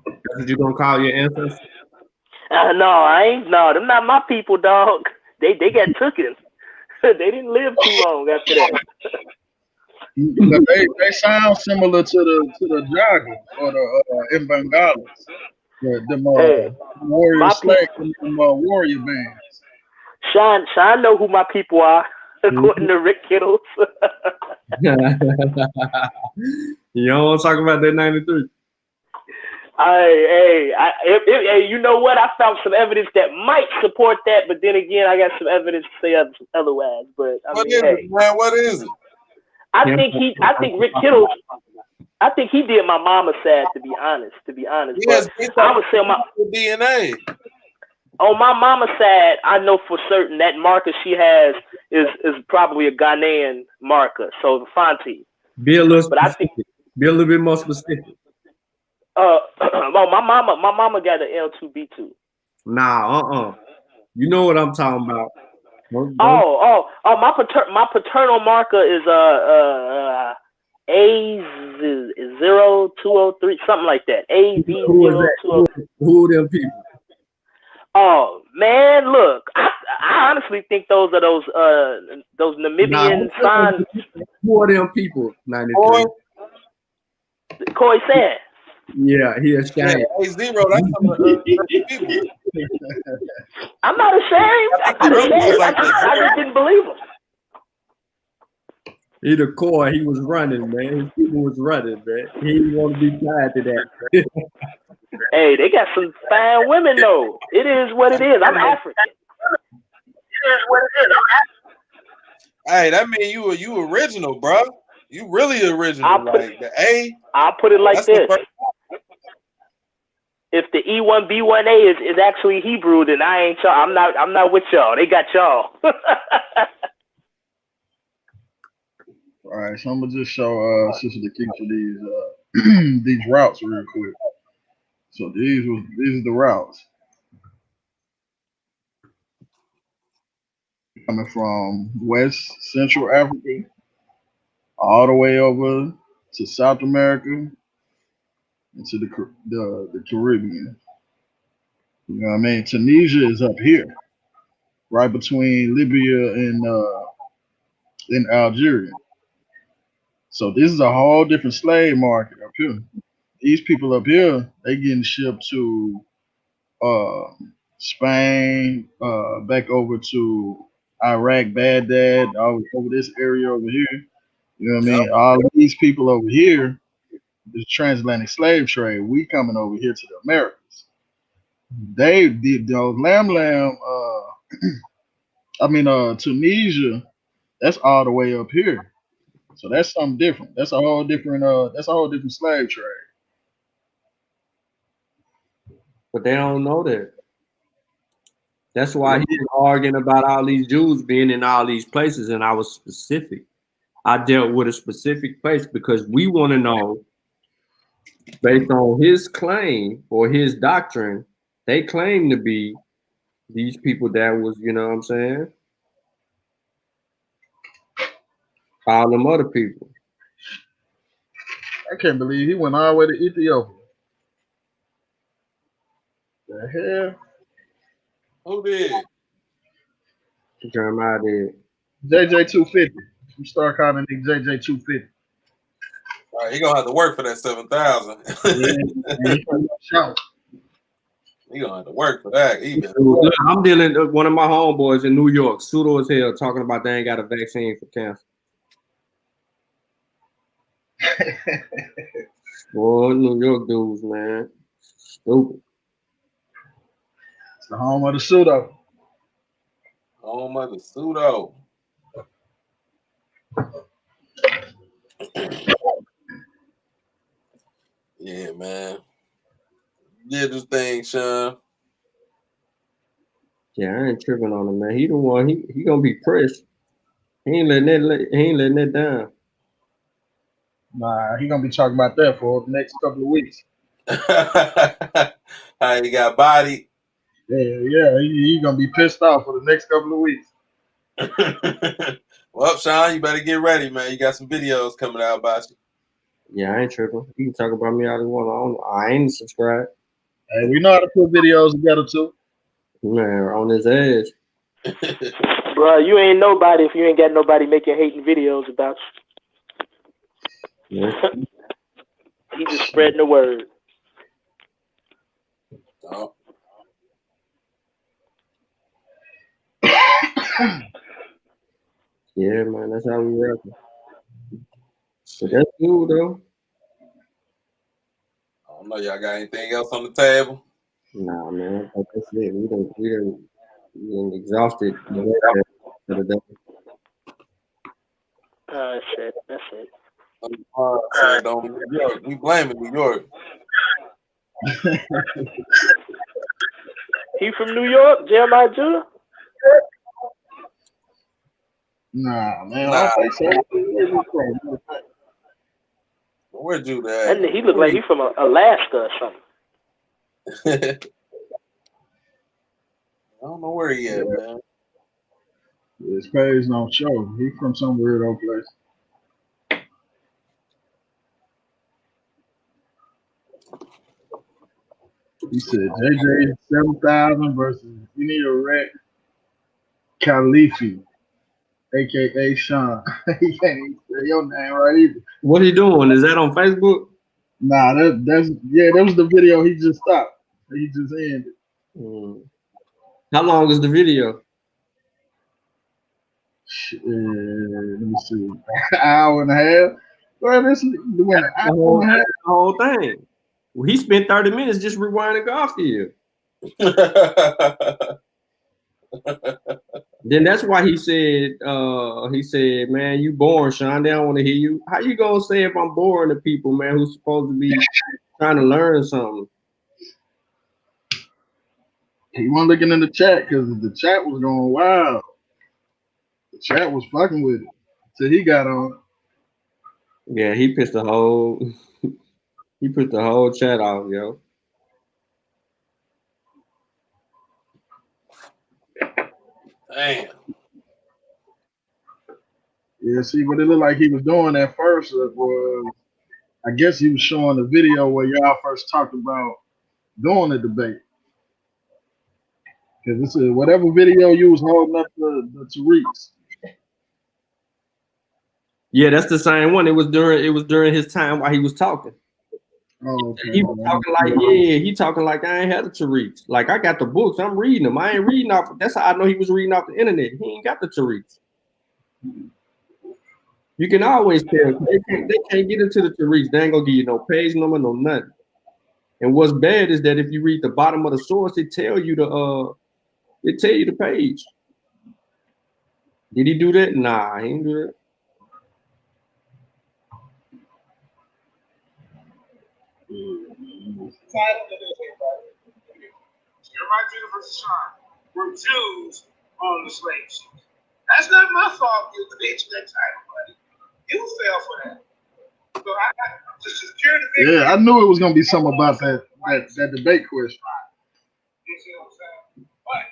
That's what you gonna call your ancestors? No, I ain't. No, them not my people, dog. They got tooken. They didn't live too long after that. They sound similar to the Jagas or the Mbangalas. The warrior slave, warrior bands. Shawn know who my people are, according to Rick Kittles. You don't want to talk about that 93? Hey, you know what? I found some evidence that might support that, but then again, I got some evidence to say otherwise. But What is it, man? What is it? I think Rick Kittles. I think he did my mama sad. To be honest, Yes, I would say my DNA. On my mama's side, I know for certain that marker she has is probably a Ghanaian marker. So the Fonte. Be a little but specific. Be a little bit more specific. Well, my mama got an L2B2. Nah, You know what I'm talking about. My paternal marker is A0203, something like that. AV0203. Who are them people? Oh man, look, I honestly think those are those Namibian signs. Who are them people? 93. Koi San. Yeah, he ashamed. Yeah, A0, that's some of the people. I'm not ashamed. I just didn't believe him. He the core, he was running, man. His people was running, man. He didn't want to be tied to that. Hey, they got some fine women though. It is what it is. I'm African. Hey, that mean you original, bro. You really original. I'll put it like this. If the E1B1A is actually Hebrew, then I ain't y'all. I'm not with y'all. They got y'all. All right, so I'm gonna just show Sister Keisha these routes real quick. So these are the routes coming from West Central Africa all the way over to South America and to the Caribbean. You know what I mean? Tunisia is up here, right between Libya and Algeria. So this is a whole different slave market up here. These people up here, they getting shipped to Spain, back over to Iraq, Baghdad, over this area over here. You know what I mean? All of these people over here, this transatlantic slave trade, we coming over here to the Americas. They did those Tunisia, that's all the way up here. So that's something different. That's a whole different slave trade. But they don't know that. That's why he was arguing about all these Jews being in all these places, and I was specific. I dealt with a specific place because we want to know, based on his claim or his doctrine, they claim to be these people that was, you know what I'm saying? All them other people. I can't believe he went all the way to Ethiopia. The hell? Who did? Jeremiah did. JJ 250. You start calling it JJ 250. All right, he gonna have to work for that 7,000. He gonna have to work for that. Look, I'm dealing with one of my homeboys in New York, pseudo as hell, talking about they ain't got a vaccine for cancer. Boy, New York dudes, man. Stupid. It's the home of the pseudo. Home of the pseudo. Yeah, man. Did this thing, Shawn. Yeah, I ain't tripping on him, man. He the one. He gonna be pressed. He ain't letting that down. Nah, he gonna be talking about that for the next couple of weeks. How he got bodied. Yeah, he gonna be pissed off for the next couple of weeks. Well, Shawn, you better get ready, man. You got some videos coming out about you. Yeah, I ain't tripping. He can talk about me all he want. I ain't subscribed. Hey, we know how to put videos together too. Man, on his ass. Bro, you ain't nobody if you ain't got nobody making hating videos about you. Yeah. He just spreading the word. Oh. Yeah, man, that's how we rap. But that's cool though. I don't know, y'all got anything else on the table? Nah, man, that's it. We done exhausted for the day. That's it. New York. We blaming New York. He from New York, Jeremiah Judah? Nah, man, I don't think so. Where'd you at? He look like he from Alaska or something. I don't know where he at, man. His page don't show. He from some weirdo place. He said JJ 7,000 versus you need a wreck Khalifi, aka Shawn. He can't even say your name right either. What he doing? Is that on Facebook? Nah, that was the video he just stopped. He just ended. How long is the video? Let me see. An hour and a half. Well, this went an hour and a half. The whole thing. Well, he spent 30 minutes just rewinding Garfield. Then that's why he said, man, you boring, Shawn. They don't want to hear you. How you gonna say if I'm boring to people, man, who's supposed to be trying to learn something? He wasn't looking in the chat because the chat was going wild. The chat was fucking with it till he got on. Yeah, he pissed the whole chat off, yo. Damn. Yeah, see what it looked like he was doing at first was, I guess he was showing the video where y'all first talked about doing the debate. Because this is whatever video you was holding up the Tariqs. Yeah, that's the same one. It was during his time while he was talking. Oh, okay. He was talking like, he talking like I ain't had the Tariqs. Like I got the books, I'm reading them. I ain't reading off. That's how I know he was reading off the internet. He ain't got the Tariqs. You can always tell they can't get into the Tariqs. They ain't gonna give you no page number, no nothing. And what's bad is that if you read the bottom of the source, it tell you the page. Did he do that? Nah, he didn't do that. Title of this, everybody. Jeremiah Judah versus Shawn. were Jews on the slave ships. That's not my fault. You reached that title, buddy. You fell for that. So to secure the victory. Yeah, I knew it was gonna be something about that debate question. You see what I'm saying? But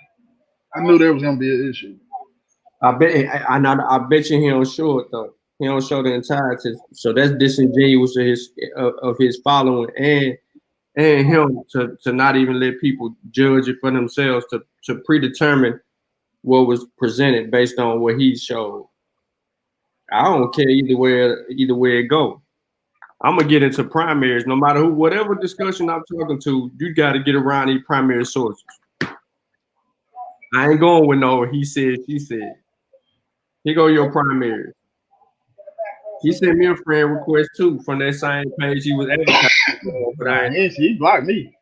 I knew there was gonna be an issue. I bet you he don't show it though. He don't show the entirety. So that's disingenuous of his following and him to not even let people judge it for themselves to predetermine what was presented based on what he showed. I don't care either way it go. I'm gonna get into primaries, no matter who, whatever discussion I'm talking to. You got to get around these primary sources. I ain't going with no he said, she said. Here go your primaries. He sent me a friend request too from that same page he was advertising. But he blocked me.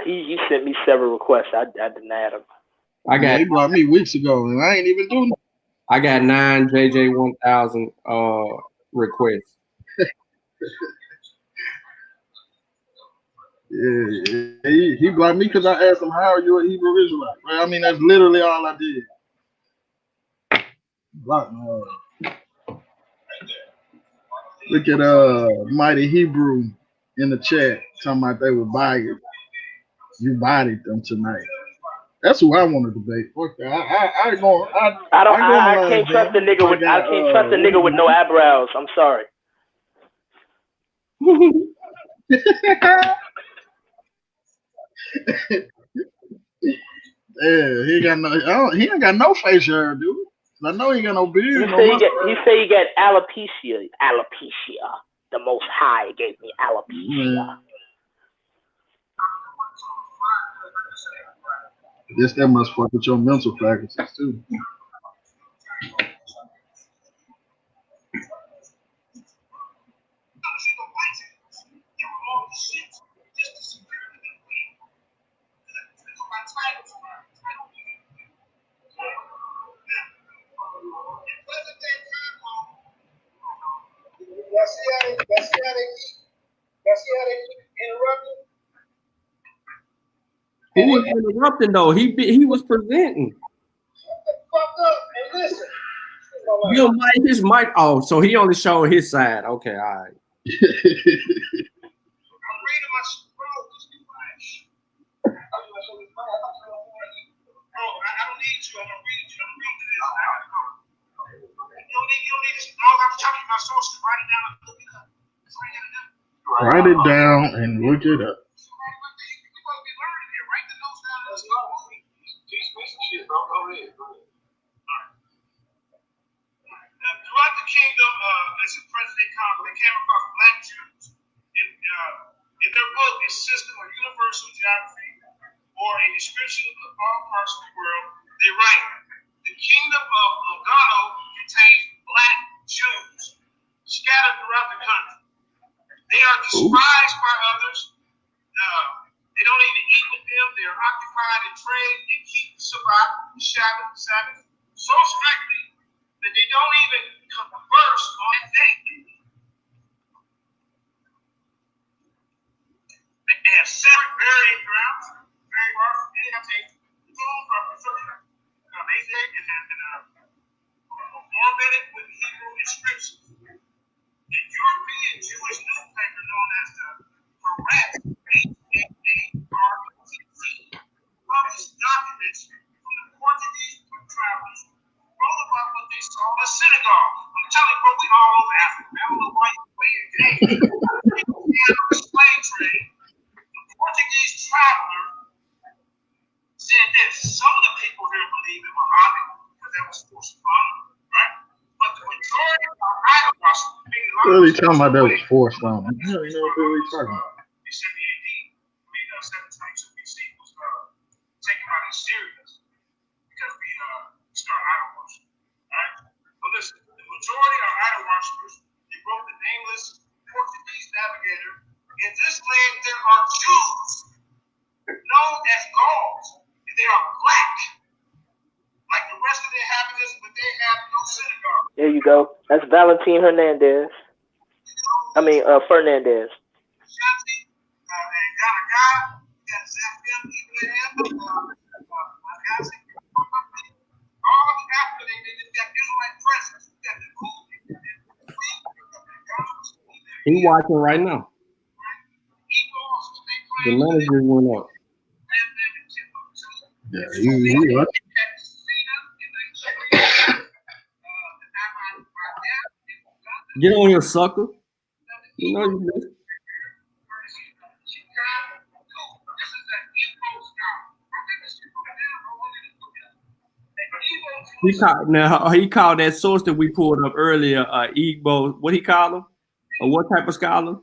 He sent me several requests. I denied him. He blocked me weeks ago, and I ain't even doing it. I got 9 JJ1000 requests. Yeah, he blocked me because I asked him, "How are you a Hebrew Israelite?" I mean, that's literally all I did. Blocked me. Look at Mighty Hebrew in the chat talking about they were biased. You bodied them tonight. That's who I want to debate. Fuck that. I can't trust a nigga with I can't trust a nigga with no eyebrows. I'm sorry. Yeah, he ain't got no facial hair, dude. I know he ain't got no beard. He say he got alopecia. Alopecia. The Most High gave me alopecia. I guess that must fuck with your mental faculties too. Y'all see how they keep interrupting? Who was interrupting though? He was presenting. Shut the fuck up and listen. Your mic, his mic. Oh, so he only showed his side. Okay, all right. I'm reading my scroll. I don't need you. I'm gonna read you. I'm reading this now. You don't need this. All I'm telling you, my sources. Write it down and look it up. Write it down and look it up. Throughout the kingdom, as a president conquered, they came across black Jews. In their book, A System of Universal Geography, or a description of all parts of the world, they write, the kingdom of Lugano contains black Jews scattered throughout the country. They are despised by others. They don't even eat with them. They are occupied in trade and keep the Sabbath so strictly that they don't even converse on a day. They have separate burying grounds, very far from any temptation. They say it has been ornamented with Hebrew inscriptions. The European Jewish newspaper known as the Haaretz, HAARETZ, published documents from the Portuguese travelers who wrote about what they saw in the synagogue. I'm telling you, bro, we all over Africa. I don't know why you're playing games. On the slave trade, the Portuguese traveler said this: some of the people here believe in Muhammad because that was forced upon them, right? But the majority are idol worshipers. What are you talking about? That was forced on him. I don't even know what they're talking about. They said the AD, 722 BC was taken out in Syria because we started idol worship. Right? But listen, the majority are idol worshipers. They wrote the nameless Portuguese navigator. In this land, there are Jews known as Gauls, and they are black, like the rest of the inhabitants, but they have no synagogue. There you go. That's Valentin Hernandez. Fernandez. Shanti and Ganaga He watching right now. The manager went up. Yeah, he watch. Get on here, sucker. You know you missed. He called that source that we pulled up earlier, Igbo. What he called him? Or what type of scholar?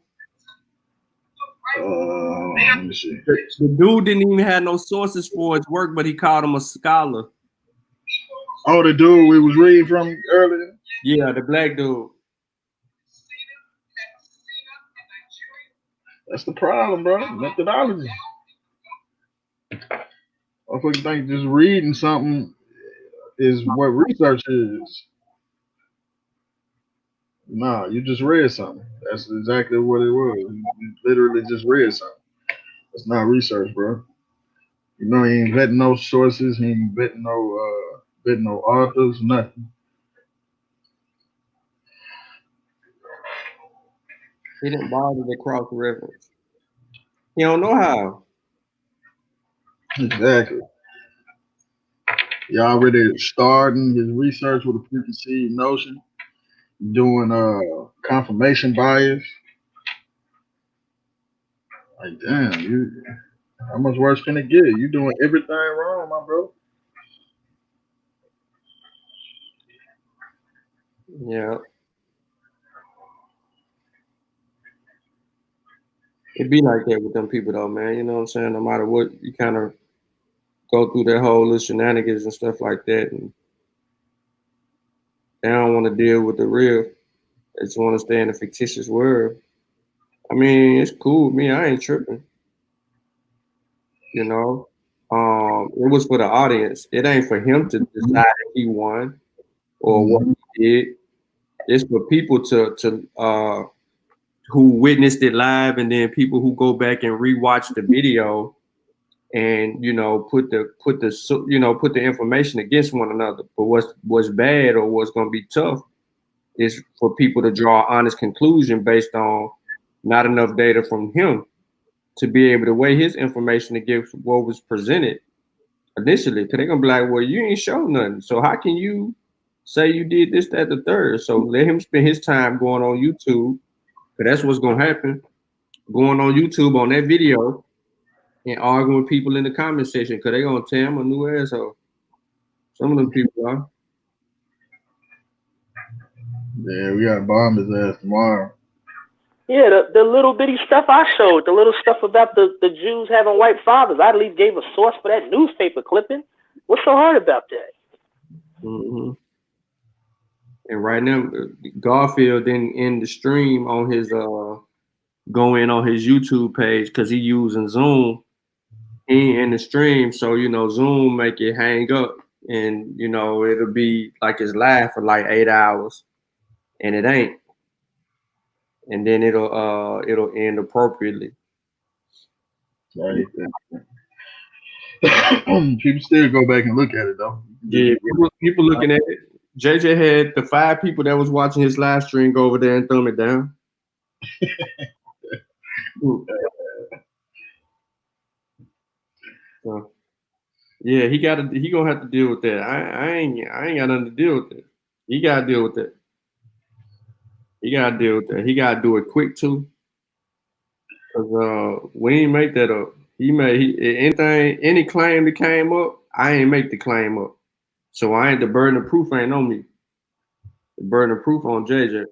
Let me see. The dude didn't even have no sources for his work, but he called him a scholar. Oh, the dude we was reading from earlier? Yeah, the black dude. That's the problem, bro. Methodology. I think just reading something is what research is. Nah, you just read something. That's exactly what it was. You literally just read something. It's not research, bro. You know, he ain't vetting no sources. He ain't vetting no authors, nothing. He didn't bother to cross reference. He don't know how. Exactly. He already starting his research with a preconceived notion, doing confirmation bias. Like, damn, you. How much worse can it get? You doing everything wrong, my bro. Yeah. It be like that with them people though, man. You know what I'm saying? No matter what, you kind of go through their whole little shenanigans and stuff like that, and they don't want to deal with the real. They just want to stay in the fictitious world. I mean, it's cool with me. I ain't tripping. You know, it was for the audience. It ain't for him to decide if he won or what he did. It's for people to who witnessed it live, and then people who go back and rewatch the video, and put the information against one another. But what's bad or what's going to be tough is for people to draw an honest conclusion based on not enough data from him to be able to weigh his information against what was presented initially. Because they're going to be like, well, you ain't show nothing. So how can you say you did this, that, the third? So let him spend his time going on YouTube, because that's what's going to happen. Going on YouTube on that video and arguing with people in the comment section, because they're going to tell him a new asshole. Some of them people are. Yeah, we got to bomb his ass tomorrow. Yeah, the little bitty stuff I showed, the little stuff about the Jews having white fathers. I at least gave a source for that newspaper clipping. What's so hard about that? Mm-hmm. And right now, Garfield didn't end the stream on his go in on his YouTube page because he using Zoom. He ain't in the stream, so Zoom make it hang up, and it'll be like it's live for like 8 hours, and it ain't. And then it'll end appropriately. Right. People still go back and look at it though. Yeah, people looking at it. JJ had the 5 people that was watching his live stream go over there and thumb it down. So, yeah, he gonna have to deal with that. I ain't got nothing to deal with it. He gotta deal with that. He gotta do it quick too. Cause we ain't make that up. Any claim that came up, I ain't make the claim up. So the burden of proof ain't on me. The burden of proof on JJ.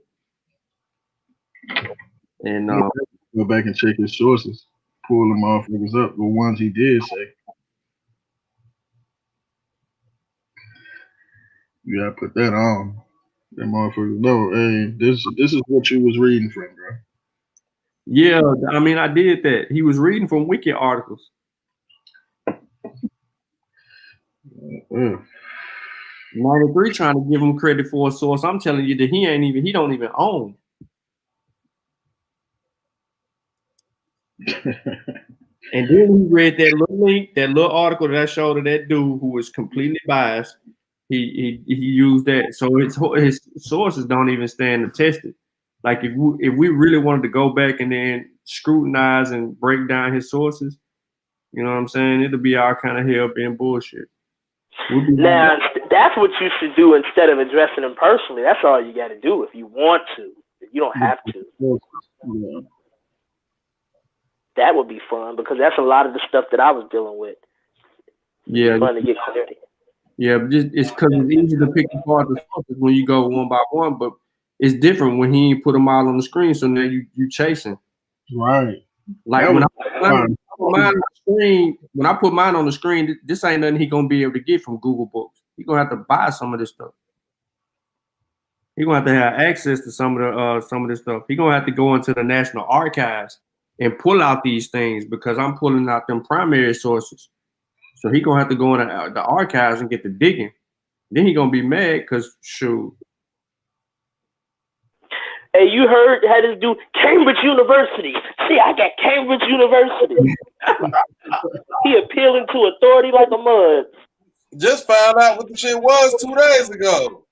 And go back and check his sources. Pull them motherfuckers up, the ones he did say. You gotta put that on. That motherfuckers know, hey, this is what you was reading from, bro. Yeah, I mean, I did that. He was reading from wiki articles. 93 trying to give him credit for a source. I'm telling you that he don't even own. And then he read that little link, that little article that I showed of that dude who was completely biased. He used that, so his sources don't even stand to test it. Like if we really wanted to go back and then scrutinize and break down his sources, you know what I'm saying? It'll be all kind of hell being bullshit. Now, that's what you should do instead of addressing him personally. That's all you got to do if you want to. You don't have to. Yeah. That would be fun because that's a lot of the stuff that I was dealing with. Yeah, fun to get clarity. Yeah, but it's because it's easy to pick apart the sources when you go one by one, but it's different when he put them all on the screen. So now you chasing. Right. Like when I put mine on the screen, when I put mine on the screen, this ain't nothing he gonna be able to get from Google Books. He gonna have to buy some of this stuff. He gonna have to have access to some of this stuff. He gonna have to go into the National Archives and pull out these things because I'm pulling out them primary sources. So he gonna have to go in the archives and get the digging. Then he gonna be mad because shoot. Hey, you heard how this dude Cambridge University. See, I got Cambridge University. He appealing to authority like a mud. Just found out what the shit was 2 days ago.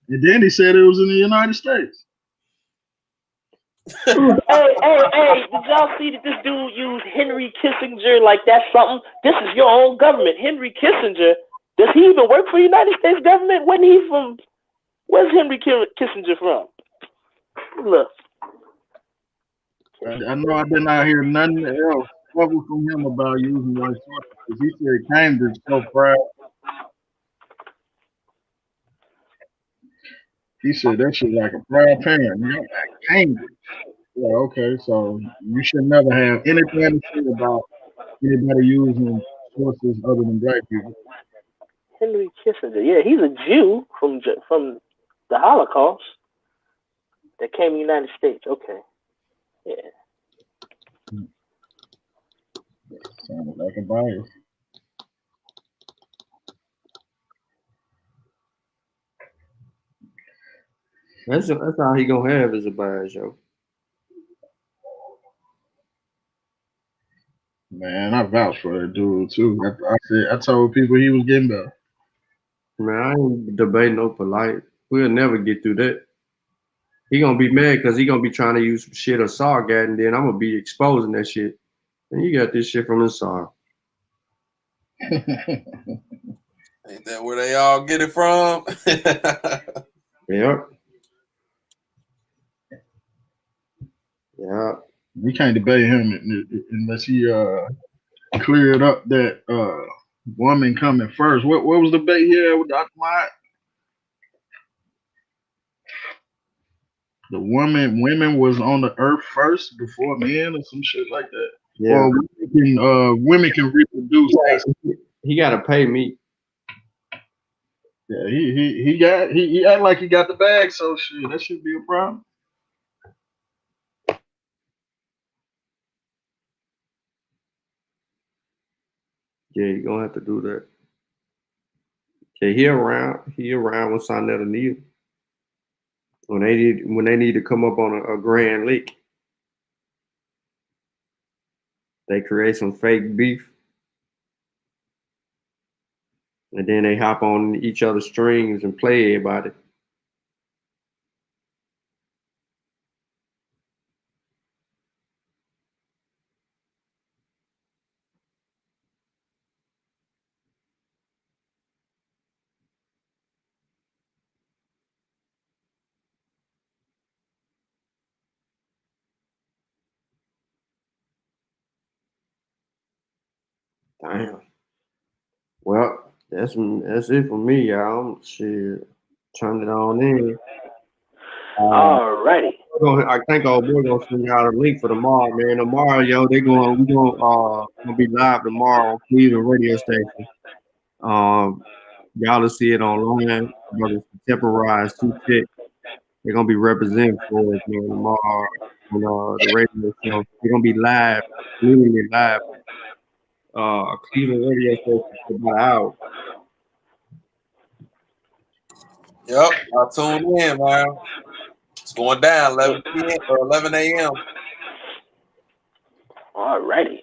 And then he said it was in the United States. Hey, did y'all see that this dude used Henry Kissinger like that's something? This is your own government. Henry Kissinger, does he even work for the United States government? Wasn't he from, where's Henry Kissinger from? Look. I know I've been out here nothing else trouble from him about using white sources because he said Cambridge so proud. He said that shit like a proud parent. You know, Cambridge. Yeah, okay, so you should never have anything to say about anybody using sources other than black people. Henry Kissinger, yeah, he's a Jew from the Holocaust that came to the United States. Okay, yeah. Sounds like a bias. That's all he gonna have is a bias, yo. Man, I vouch for that dude too. I told people he was getting better. Man, I ain't debating no polite. We'll never get through that. He gonna be mad because he gonna be trying to use some shit or SARG at, and then I'm gonna be exposing that shit. And you got this shit from the SARG. Ain't that where they all get it from? Yep. Yeah. We can't debate him unless he cleared up that woman coming first. What was the debate here with Dr. Mott? The women was on the earth first before men or some shit like that. Yeah. Or women can reproduce. He gotta pay me. Yeah, he act like he got the bag, so shit, that should be a problem. Yeah, you gonna have to do that. Okay, he around with Sonetta Neal. When they need to come up on a Grand Lake, they create some fake beef, and then they hop on each other's strings and play everybody. Damn. Well, that's it for me, y'all. Shit, turn it on in. Alrighty. I think our boy gonna send out a link for tomorrow, man. Tomorrow, yo, we gonna be live tomorrow on Cleveland radio station. Y'all will see it online. Brothers Contemporized 2-6. They're gonna be representing for us, man, tomorrow on the radio show. They're gonna be live, literally live. Cleveland radio station for about an hour. Yep, I tuned in, man. It's going down 11 p.m. or 11 a.m. Alrighty.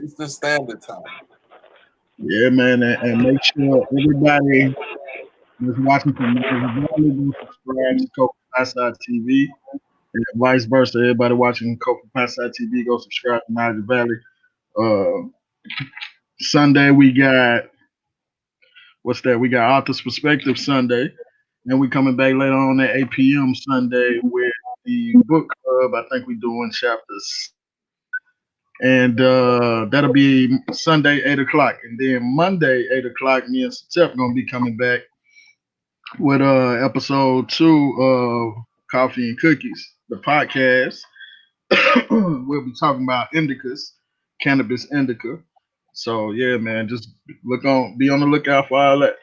Eastern Standard Time. Yeah, man, and make sure everybody that's watching from Magic Valley go subscribe to Coca Outside TV, and vice versa. Everybody watching Coca Outside TV go subscribe to Magic Valley. Uh, Sunday we got what's that? We got Author's Perspective Sunday, and we coming back later on at 8 p.m. Sunday with the book club. I think we're doing chapters, and that'll be Sunday 8 o'clock, and then Monday 8 o'clock. Me and Steph gonna be coming back with episode 2 of Coffee and Cookies, the podcast. We'll be talking about indicas, cannabis indica. So yeah, man, just be on the lookout for all that.